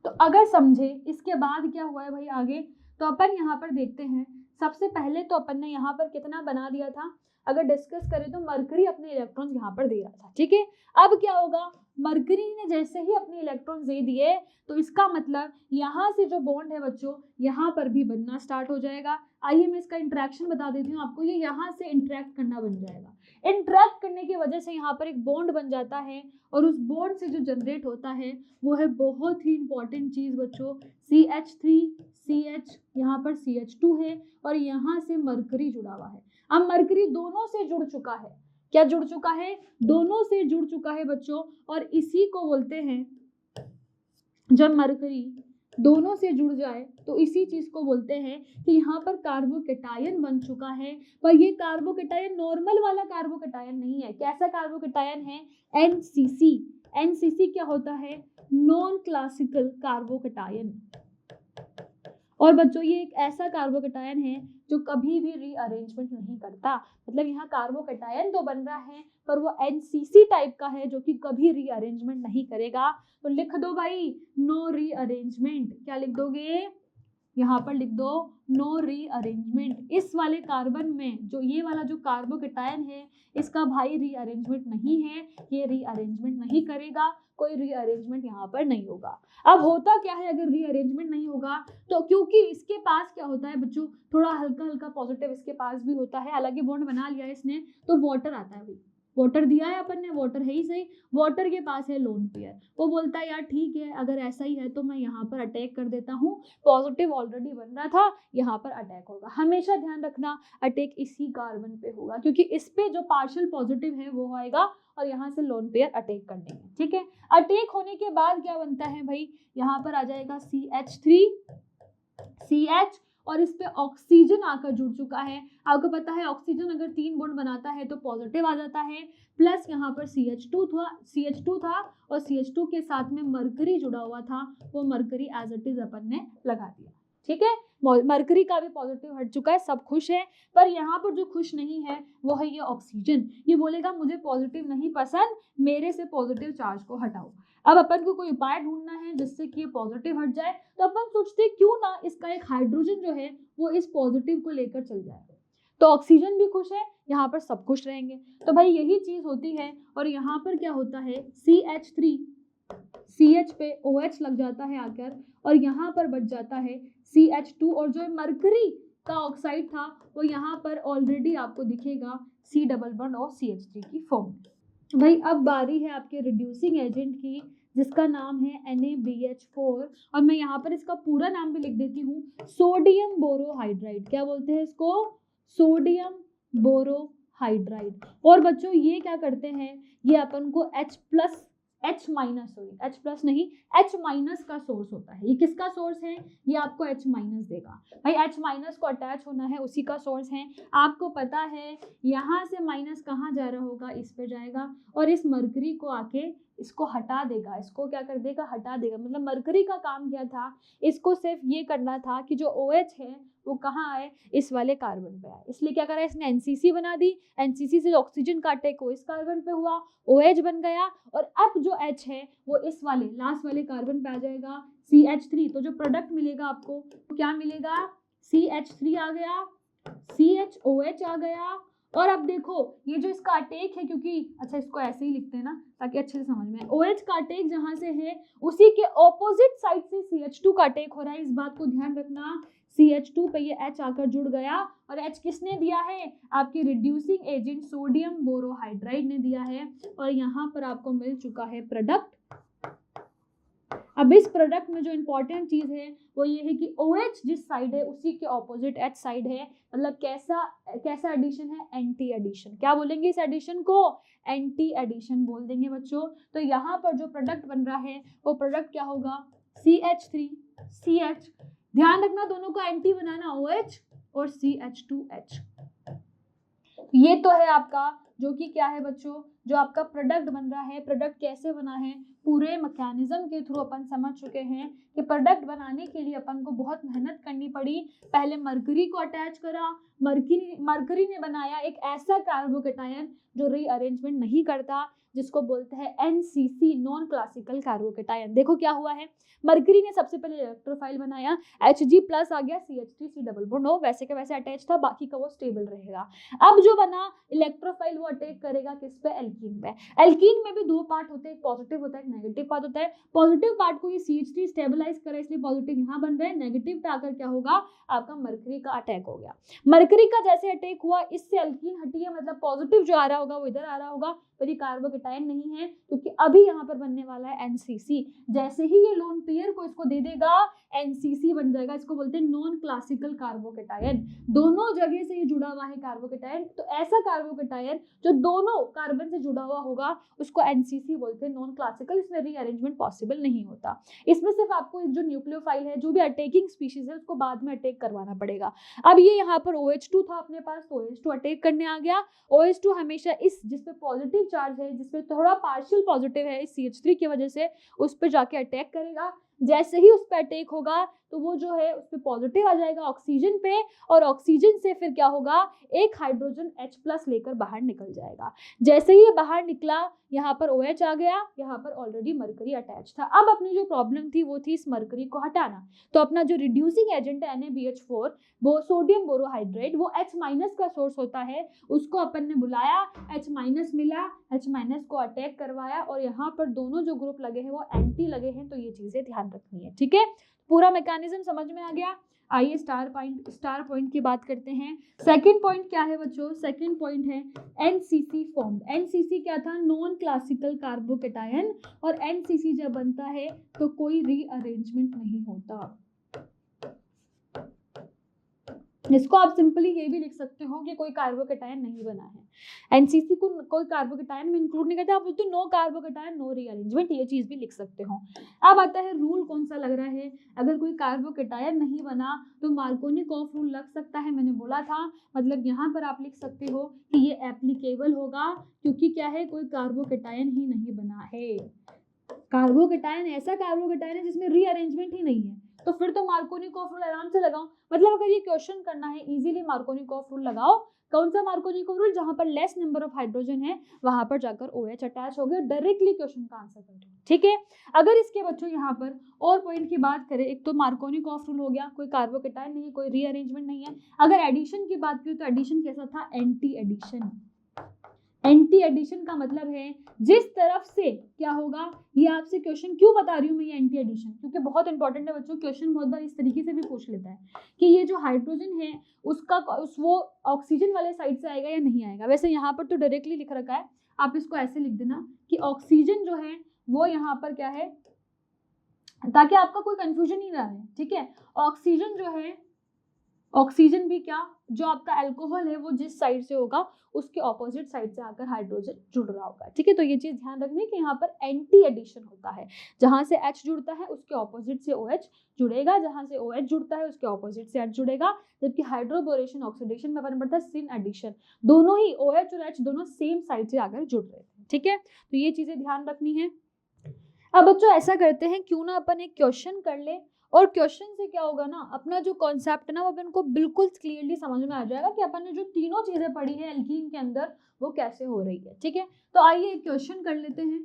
S1: तो अगर समझे इसके बाद क्या हुआ है भाई आगे, तो अपन यहाँ पर देखते हैं। सबसे पहले तो अपन ने यहाँ पर कितना बना दिया था, अगर डिस्कस करें तो मरकरी अपने इलेक्ट्रॉन्स यहाँ पर दे रहा था, ठीक है। अब क्या होगा, मरकरी ने जैसे ही अपने इलेक्ट्रॉन्स दे दिए तो इसका मतलब यहाँ से जो बॉन्ड है बच्चों यहाँ पर भी बनना स्टार्ट हो जाएगा। आइए मैं इसका इंटरेक्शन बता देती हूँ आपको, ये यहाँ से इंटरेक्ट करना बन जाएगा। इंटरेक्ट करने की वजह से यहाँ पर एक बॉन्ड बन जाता है और उस बॉन्ड से जो जनरेट होता है वो है बहुत ही इंपॉर्टेंट चीज बच्चों, CH3CH, यहाँ पर CH2 है और यहाँ से मरकरी जुड़ा हुआ है। अब मरकरी दोनों से जुड़ चुका है, क्या जुड़ चुका है, दोनों से जुड़ चुका है बच्चों, और इसी को बोलते हैं, जब मरकरी दोनों से जुड़ जाए तो इसी चीज को बोलते हैं कि यहाँ पर कार्बोकेटायन बन चुका है। पर ये कार्बोकेटायन नॉर्मल वाला कार्बोकेटायन नहीं है। कैसा कार्बोकेटायन है, NCC। NCC क्या होता है, नॉन क्लासिकल कार्बोकेटायन। और बच्चों ये एक ऐसा कार्बोकेटायन है जो कभी भी रीअरेंजमेंट नहीं करता, मतलब यहाँ कार्बोकेटायन तो बन रहा है पर वो NCC टाइप का है जो कि कभी रीअरेंजमेंट नहीं करेगा। तो लिख दो भाई, नो रीअरेंजमेंट। क्या लिख दोगे, यहाँ पर लिख दो नो रीअरेंजमेंट। इस वाले कार्बन में जो ये वाला जो कार्बोकेटायन है इसका भाई रीअरेंजमेंट नहीं है, ये रीअरेंजमेंट नहीं करेगा, कोई रीअरेंजमेंट यहाँ पर नहीं होगा। अब होता क्या है अगर रीअरेंजमेंट नहीं होगा, तो क्योंकि इसके पास क्या होता है बच्चों, थोड़ा हल्का हल्का पॉजिटिव इसके पास भी होता है, हालांकि बॉन्ड बना लिया है इसने, तो वाटर आता है भाई, वाटर दिया है अपन ने, वाटर है ही सही, वाटर के पास है लोन पेयर, वो बोलता है यार ठीक है अगर ऐसा ही है तो मैं यहाँ पर अटैक कर देता हूँ, पॉजिटिव ऑलरेडी बन रहा था, यहाँ पर अटैक होगा। हमेशा ध्यान रखना अटैक इसी कार्बन पे होगा, क्योंकि इस पे जो पार्शियल पॉजिटिव है वो आएगा और यहाँ से लोन पेयर अटैक कर देंगे। ठीक है, अटैक होने के बाद क्या बनता है भाई, यहाँ पर आ जाएगा CH3 CH, और इस पे ऑक्सीजन आकर जुड़ चुका है। आपको पता है ऑक्सीजन अगर 3 बॉन्ड बनाता है तो पॉजिटिव आ जाता है, प्लस यहाँ पर CH2 था और CH2 के साथ में मरकरी जुड़ा हुआ था, वो मरकरी एज इट इज अपन ने लगा दिया। ठीक है, मरकरी का भी पॉजिटिव हट चुका है, सब खुश है। पर यहाँ पर जो खुश नहीं है वो है ये ऑक्सीजन, ये बोलेगा मुझे पॉजिटिव नहीं पसंद, मेरे से पॉजिटिव चार्ज को हटाओ। अब अपन को कोई उपाय ढूंढना है जिससे कि ये पॉजिटिव हट जाए, तो अपन सोचते क्यों ना इसका एक हाइड्रोजन जो है वो इस पॉजिटिव को लेकर चल जाए, तो ऑक्सीजन भी खुश है, यहाँ पर सब खुश रहेंगे। तो भाई यही चीज होती है, और यहाँ पर क्या होता है CH3 CH पे OH लग जाता है आकर, और यहाँ पर बच जाता है CH2, और जो मरकरी का ऑक्साइड था वो यहाँ पर ऑलरेडी आपको दिखेगा C डबल बॉन्ड और CH3 की फॉर्म में। भाई अब बारी है आपके रिड्यूसिंग एजेंट की, जिसका नाम है NaBH4, और मैं यहाँ पर इसका पूरा नाम भी लिख देती हूँ, सोडियम बोरोहाइड्राइड। क्या बोलते हैं इसको, सोडियम बोरोहाइड्राइड। और बच्चों ये क्या करते हैं, ये अपन को H माइनस का सोर्स होता है। ये किसका सोर्स है, ये आपको H माइनस देगा भाई, H माइनस को अटैच होना है, उसी का सोर्स है। आपको पता है यहाँ से माइनस कहाँ जा रहा होगा, इस पे जाएगा, और इस मरकरी को आके इसको हटा देगा, इसको क्या कर देगा, हटा देगा। मतलब मरकरी का काम क्या था, इसको सिर्फ ये करना था कि जो OH है वो कहाँ आए, इस वाले कार्बन पे आए। इसलिए क्या करा, इसने NCC बना दी, NCC से ऑक्सीजन का अटैक इस कार्बन पे हुआ, OH बन गया, और अब जो H है वो इस वाले लास्ट वाले कार्बन पे आ जाएगा CH3। तो जो प्रोडक्ट मिलेगा आपको क्या मिलेगा, CH3 आ गया, CHOH आ गया, और अब देखो ये जो इसका अटैक है, क्योंकि अच्छा इसको ऐसे ही लिखते हैं ना ताकि अच्छे से समझ में आए, OH का अटैक जहां से है उसी के ऑपोजिट साइड से CH2 का अटैक हो रहा है, इस बात को ध्यान रखना। CH2 पे ये H आकर जुड़ गया, और H किसने दिया है, आपके रिड्यूसिंग एजेंट सोडियम बोरोहाइड्राइड ने दिया है, और यहाँ पर आपको मिल चुका है प्रोडक्ट। अब इस प्रोडक्ट में जो इंपॉर्टेंट चीज है वो ये है कि OH जिस साइड है उसी के ऑपोजिट H साइड है, मतलब कैसा एडिशन है, एंटी एडिशन। क्या बोलेंगे इस एडिशन को, एंटी एडिशन बोल देंगे बच्चों। तो यहाँ पर जो प्रोडक्ट बन रहा है वो प्रोडक्ट क्या होगा, CH3 CH, ध्यान रखना दोनों को एंटी बनाना, OH और CH2H। ये तो है आपका जो कि क्या है बच्चों, जो आपका प्रोडक्ट बन रहा है। प्रोडक्ट कैसे बना है, पूरे मैकेनिज्म के थ्रू अपन समझ चुके हैं कि प्रोडक्ट बनाने के लिए अपन को बहुत मेहनत करनी पड़ी। पहले मरकरी को अटैच करा, मरकरी ने बनाया एक ऐसा कार्बोकेटायन जो रीअरेंजमेंट नहीं करता, जिसको बोलते हैं NCC, नॉन क्लासिकल कार्बोकेटायन। देखो क्या हुआ है, मरकरी ने सबसे पहले इलेक्ट्रोफाइल बनाया, Hg+ आ गया, CH3 C डबल बॉन्ड हो, वैसे के वैसे अटैच था, बाकी का वो स्टेबल रहेगा। अब जो बना इलेक्ट्रोफाइल वो अटैक करेगा किस पे, एल्कीन पे। एल्कीन में भी 2 पार्ट होते हैं, एक पॉजिटिव होता है, एक नेगेटिव पार्ट होता है। पॉजिटिव पार्ट को ये CH3 स्टेबलाइज करे, इसलिए पॉजिटिव यहाँ बन रहे हैं, नेगेटिव पे आकर क्या होगा, आपका मरकरी का अटैक हो गया। मरकरी का जैसे अटैक हुआ, इससे एल्कीन हटी है, मतलब पॉजिटिव जो आ रहा होगा वो इधर आ रहा होगा, पर ये कार्बोकेटायन नहीं है, क्योंकि अभी यहाँ पर बनने वाला है NCC। जैसे ही ये लोन पेयर को इसको दे देगा, NCC बन जाएगा, इसको बोलते हैं नॉन क्लासिकल कार्बोकेटायन। दोनों जगह से ये जुड़ा हुआ है कार्बोकेटायन, तो ऐसा कार्बोकेटायन जो दोनों कार्बन से जुड़ा हुआ होगा उसको NCC बोलते हैं, नॉन क्लासिकल। इसमें रीअरेंजमेंट पॉसिबल नहीं होता। इसमें सिर्फ आपको एक जो न्यूक्लियोफाइल है, जो भी अटैकिंग स्पीशीज है, उसको बाद में अटैक करवाना पड़ेगा। अब ये यहाँ पर OH2 था अपने पास, तो OH2 अटैक करने आ गया। OH2 हमेशा इस जिसपे पॉजिटिव चार्ज है, जिसपे थोड़ा पार्शियल पॉजिटिव है इस CH3 की वजह से, उस पर जाके अटैक करेगा। जैसे ही उस पर अटैक होगा तो वो जो है उस पर पॉजिटिव आ जाएगा ऑक्सीजन पे, और ऑक्सीजन से फिर क्या होगा, एक हाइड्रोजन H+ लेकर बाहर निकल जाएगा। जैसे ही ये बाहर निकला, यहाँ पर OH आ गया, यहाँ पर ऑलरेडी मरकरी अटैच था। अब अपनी जो प्रॉब्लम थी वो थी इस मरकरी को हटाना। तो अपना जो रिड्यूसिंग एजेंट है NaBH4, वो सोडियम बोरोहाइड्रेट, वो H- का सोर्स होता है, उसको अपन ने बुलाया, H- मिला, H- को अटैक करवाया, और यहाँ पर दोनों जो ग्रुप लगे हैं वो एंटी लगे हैं। तो ये चीजें ध्यान रखनी है, ठीक है। पूरा मैकेनिज्म समझ में आ गया। आइए स्टार पॉइंट की बात करते हैं। सेकंड पॉइंट क्या है बच्चों, सेकंड पॉइंट है NCC फॉर्म। NCC क्या था, नॉन क्लासिकल कार्बोकेटायन, और NCC जब बनता है तो कोई रीअरेंजमेंट नहीं होता। इसको आप सिंपली ये भी लिख सकते हो कि कोई कार्बोकेटायन नहीं बना है। एनसीसी को कोई कार्बोकेटायन में इंक्लूड नहीं करता, आप बोलते नो कार्बोकेटायन नो रीअरेंजमेंट, ये चीज भी लिख सकते हो। अब आता है रूल कौन सा लग रहा है, अगर कोई कार्बोकेटायन नहीं बना तो मार्कोनिकॉफ रूल लग सकता है, मैंने बोला था। मतलब यहाँ पर आप लिख सकते हो कि ये एप्लीकेबल होगा, क्योंकि क्या है, कोई कार्बोकेटायन ही नहीं बना है। कार्बोकेटायन ऐसा कार्बोकेटायन है जिसमें रीअरेंजमेंट ही नहीं है, तो फिर तो मार्कोनिकॉफ रूल आराम से लगाओ। मतलब अगर ये क्वेश्चन करना है इजीली मार्कोनिकॉफ रूल लगाओ। कौन सा मार्कोनिकॉफ रूल, जहां पर लेस नंबर ऑफ हाइड्रोजन है वहां पर जाकर OH अटैच हो गया, डायरेक्टली क्वेश्चन का आंसर कर दो, ठीक है। अगर इसके बच्चों यहाँ पर और पॉइंट की बात करें, एक तो मार्कोनिकॉफ रूल हो गया, कोई कार्बोकेटायन नहीं है, कोई रीअरेंजमेंट नहीं है। अगर एडिशन की बात करें तो एडिशन कैसा था, एंटी एडिशन। एंटी एडिशन का मतलब है जिस तरफ से क्या होगा, ये आपसे क्वेश्चन क्यों बता रही हूँ मैं ये एंटी एडिशन, क्योंकि बहुत इंपॉर्टेंट है बच्चों, क्वेश्चन बहुत बार इस तरीके से भी पूछ लेता है कि ये जो हाइड्रोजन है उसका वो ऑक्सीजन वाले साइड से आएगा या नहीं आएगा। वैसे यहाँ पर तो डायरेक्टली लिख रखा है, आप इसको ऐसे लिख देना कि ऑक्सीजन जो है वो यहाँ पर क्या है, ताकि आपका कोई कंफ्यूजन नहीं रहे, ठीक है। ऑक्सीजन जो है, ऑक्सीजन भी क्या, जो आपका अल्कोहल है वो जिस साइड से होगा उसके ऑपोजिट साइड से आकर हाइड्रोजन जुड़ रहा होगा, ठीक है। तो ये चीज ध्यान रखनी कि यहाँ पर एंटी एडिशन होता है, जहां से H जुड़ता है उसके ऑपोजिट से OH जुड़ेगा, जहां से OH जुड़ता है उसके ऑपोजिट से H जुड़ेगा। जबकि हाइड्रोबोरेशन ऑक्सीडेशन में अपन पढ़ता है सिन एडिशन, दोनों ही OH और H दोनों सेम साइड से आकर जुड़ रहे थे, ठीक है। तो ये चीजें ध्यान रखनी है। अब बच्चों ऐसा करते हैं, क्यों ना अपन एक क्वेश्चन कर ले, और क्वेश्चन से क्या होगा ना, अपना जो कॉन्सेप्ट है ना वो अपन को बिल्कुल क्लियरली समझ में आ जाएगा कि अपन ने जो तीनों चीजें पढ़ी है एल्कीन के अंदर वो कैसे हो रही है, ठीक है। तो आइए एक क्वेश्चन कर लेते हैं,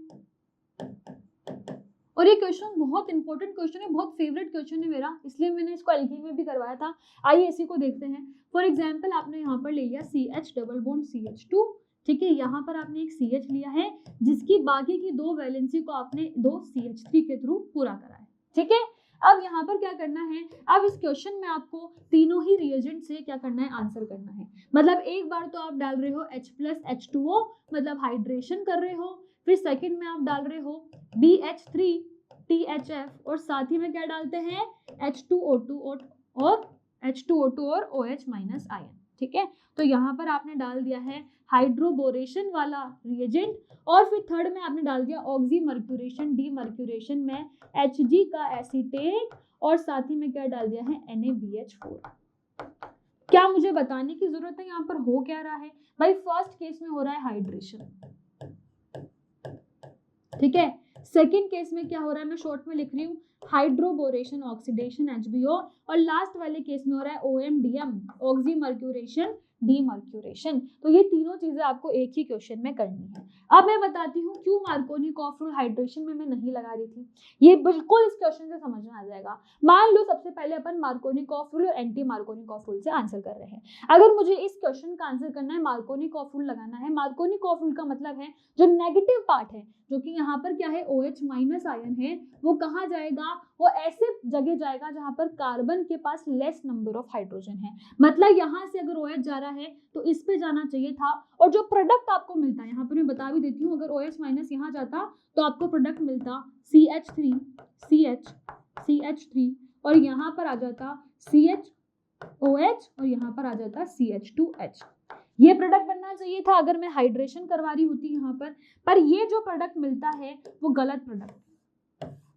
S1: और ये क्वेश्चन बहुत इंपॉर्टेंट क्वेश्चन है, बहुत फेवरेट क्वेश्चन है मेरा, इसलिए मैंने इसको एल्कीन में भी करवाया था। आइए इसी को देखते हैं। फॉर एग्जाम्पल आपने यहाँ पर ले लिया CH डबल बॉन्ड CH2, ठीक है। यहाँ पर आपने एक CH लिया है जिसकी बाकी की दो वैलेंसी को आपने दो CH3 के थ्रू पूरा करा है, ठीक है। अब यहाँ पर क्या करना है, अब इस क्वेश्चन में आपको तीनों ही रिएजेंट से क्या करना है, आंसर करना है। मतलब एक बार तो आप डाल रहे हो H+H2O, मतलब हाइड्रेशन कर रहे हो, फिर सेकंड में आप डाल रहे हो BH3THF, और साथ ही में क्या डालते हैं H2O2 और H2O2 और OH माइनस आयन, ठीक है। तो यहाँ पर आपने डाल दिया है हाइड्रोबोरेशन वाला रिएजेंट, और फिर थर्ड में आपने डाल दिया ऑक्सीमर्क्यूरेशन डीमर्क्यूरेशन में Hg का एसीटेट, और साथ ही में क्या डाल दिया है NaBH4। क्या मुझे बताने की जरूरत है यहाँ पर हो क्या रहा है भाई, फर्स्ट केस में हो रहा है हाइड्रेशन, ठीक है। सेकेंड केस में क्या हो रहा है, मैं शॉर्ट में लिख रही हूँ, हाइड्रोबोरेशन ऑक्सीडेशन HBO, और लास्ट वाले केस में हो रहा है OMDM ऑक्सीमर्क्यूरेशन डीमर्क्यूरेशन। तो ये तीनों चीजें आपको एक ही क्वेश्चन में करनी है। अब मैं बताती हूँ क्यों मार्कोनिकॉफ रूल हाइड्रेशन में मैं नहीं लगा रही थी, ये बिल्कुल इस क्वेश्चन से समझ में आ जाएगा। मान लो सबसे पहले अपन मार्कोनिकॉफ रूल और एंटी मार्कोनिकॉफ रूल से आंसर कर रहे हैं। अगर मुझे इस क्वेश्चन का आंसर करना है, मार्कोनिकॉफ रूल लगाना है, मार्कोनिकॉफ रूल का मतलब है जो नेगेटिव पार्ट है, जो कि यहाँ पर क्या है OH माइनस आयन है, वो कहाँ जाएगा, वो ऐसे जगह जाएगा जहां पर कार्बन के पास लेस नंबर ऑफ हाइड्रोजन है। मतलब यहाँ से अगर OH जा रहा है तो इस पे जाना चाहिए था, और जो प्रोडक्ट आपको मिलता है यहाँ पर मैं बता भी देती हूँ, अगर OH माइनस यहाँ जाता तो आपको प्रोडक्ट मिलता CH3 CH CH3, और यहाँ पर आ जाता CHOH, और यहाँ पर आ जाता CH2H। ये प्रोडक्ट बनना चाहिए था अगर मैं हाइड्रेशन करवा रही होती यहाँ पर ये जो प्रोडक्ट मिलता है वो गलत प्रोडक्ट,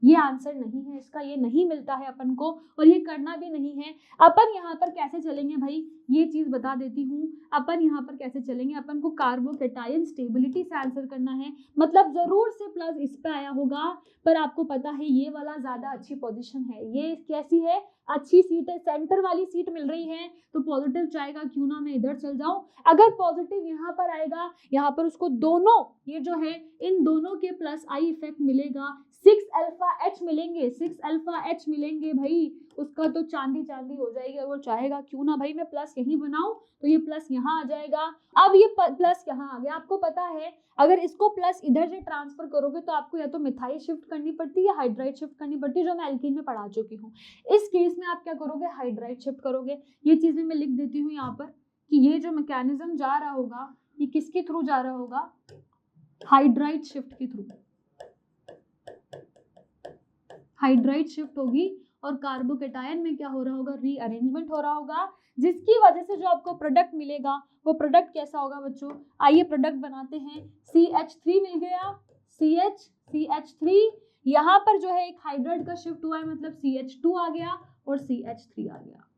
S1: ये ये आंसर नहीं है इसका, ये नहीं मिलता है अपन को और ये करना भी नहीं है। अपन यहाँ पर कैसे चलेंगे भाई, ये चीज बता देती हूँ। अपन यहाँ पर कैसे चलेंगे, अपन को कार्बोकेटायन स्टेबिलिटी से आंसर करना है, मतलब जरूर से प्लस इस पे आया होगा, पर आपको पता है ये वाला ज्यादा अच्छी पोजीशन है। ये कैसी है, अच्छी सीट है, सेंटर वाली सीट मिल रही है, तो पॉजिटिव चाहेगा क्यों ना मैं इधर चल जाऊं। अगर पॉजिटिव यहाँ पर आएगा, यहाँ पर उसको दोनों ये जो है इन दोनों के प्लस आई इफेक्ट मिलेगा, 6 अल्फा एच मिलेंगे, 6 अल्फा एच मिलेंगे भाई, उसका तो चांदी चांदी हो जाएगी। और वो चाहेगा क्यों ना भाई मैं प्लस यहीं बनाऊं, तो ये प्लस यहाँ आ जाएगा। अब ये प्लस यहाँ आ गया, आपको पता है अगर इसको प्लस इधर से ट्रांसफर करोगे तो आपको या तो मिथाइल शिफ्ट करनी पड़ती है या हाइड्राइड शिफ्ट करनी पड़ती है, जो मैं एल्कीन में पढ़ा चुकी हूँ। इस केस में आप क्या करोगे, हाइड्राइड शिफ्ट करोगे। ये चीजें मैं लिख देती हूँ यहाँ पर कि ये जो मैकेनिज्म जा रहा होगा ये किसके थ्रू जा रहा होगा, हाइड्राइड शिफ्ट के थ्रू। हाइड्राइड शिफ्ट होगी और कार्बोकेटायन में क्या हो रहा होगा, रीअरेंजमेंट हो रहा होगा, जिसकी वजह से जो आपको प्रोडक्ट मिलेगा वो प्रोडक्ट कैसा होगा बच्चों। आइए प्रोडक्ट बनाते हैं। CH3 मिल गया, CH3, यहाँ पर जो है एक हाइड्राइड का शिफ्ट हुआ है, मतलब CH2 आ गया और CH3 आ गया।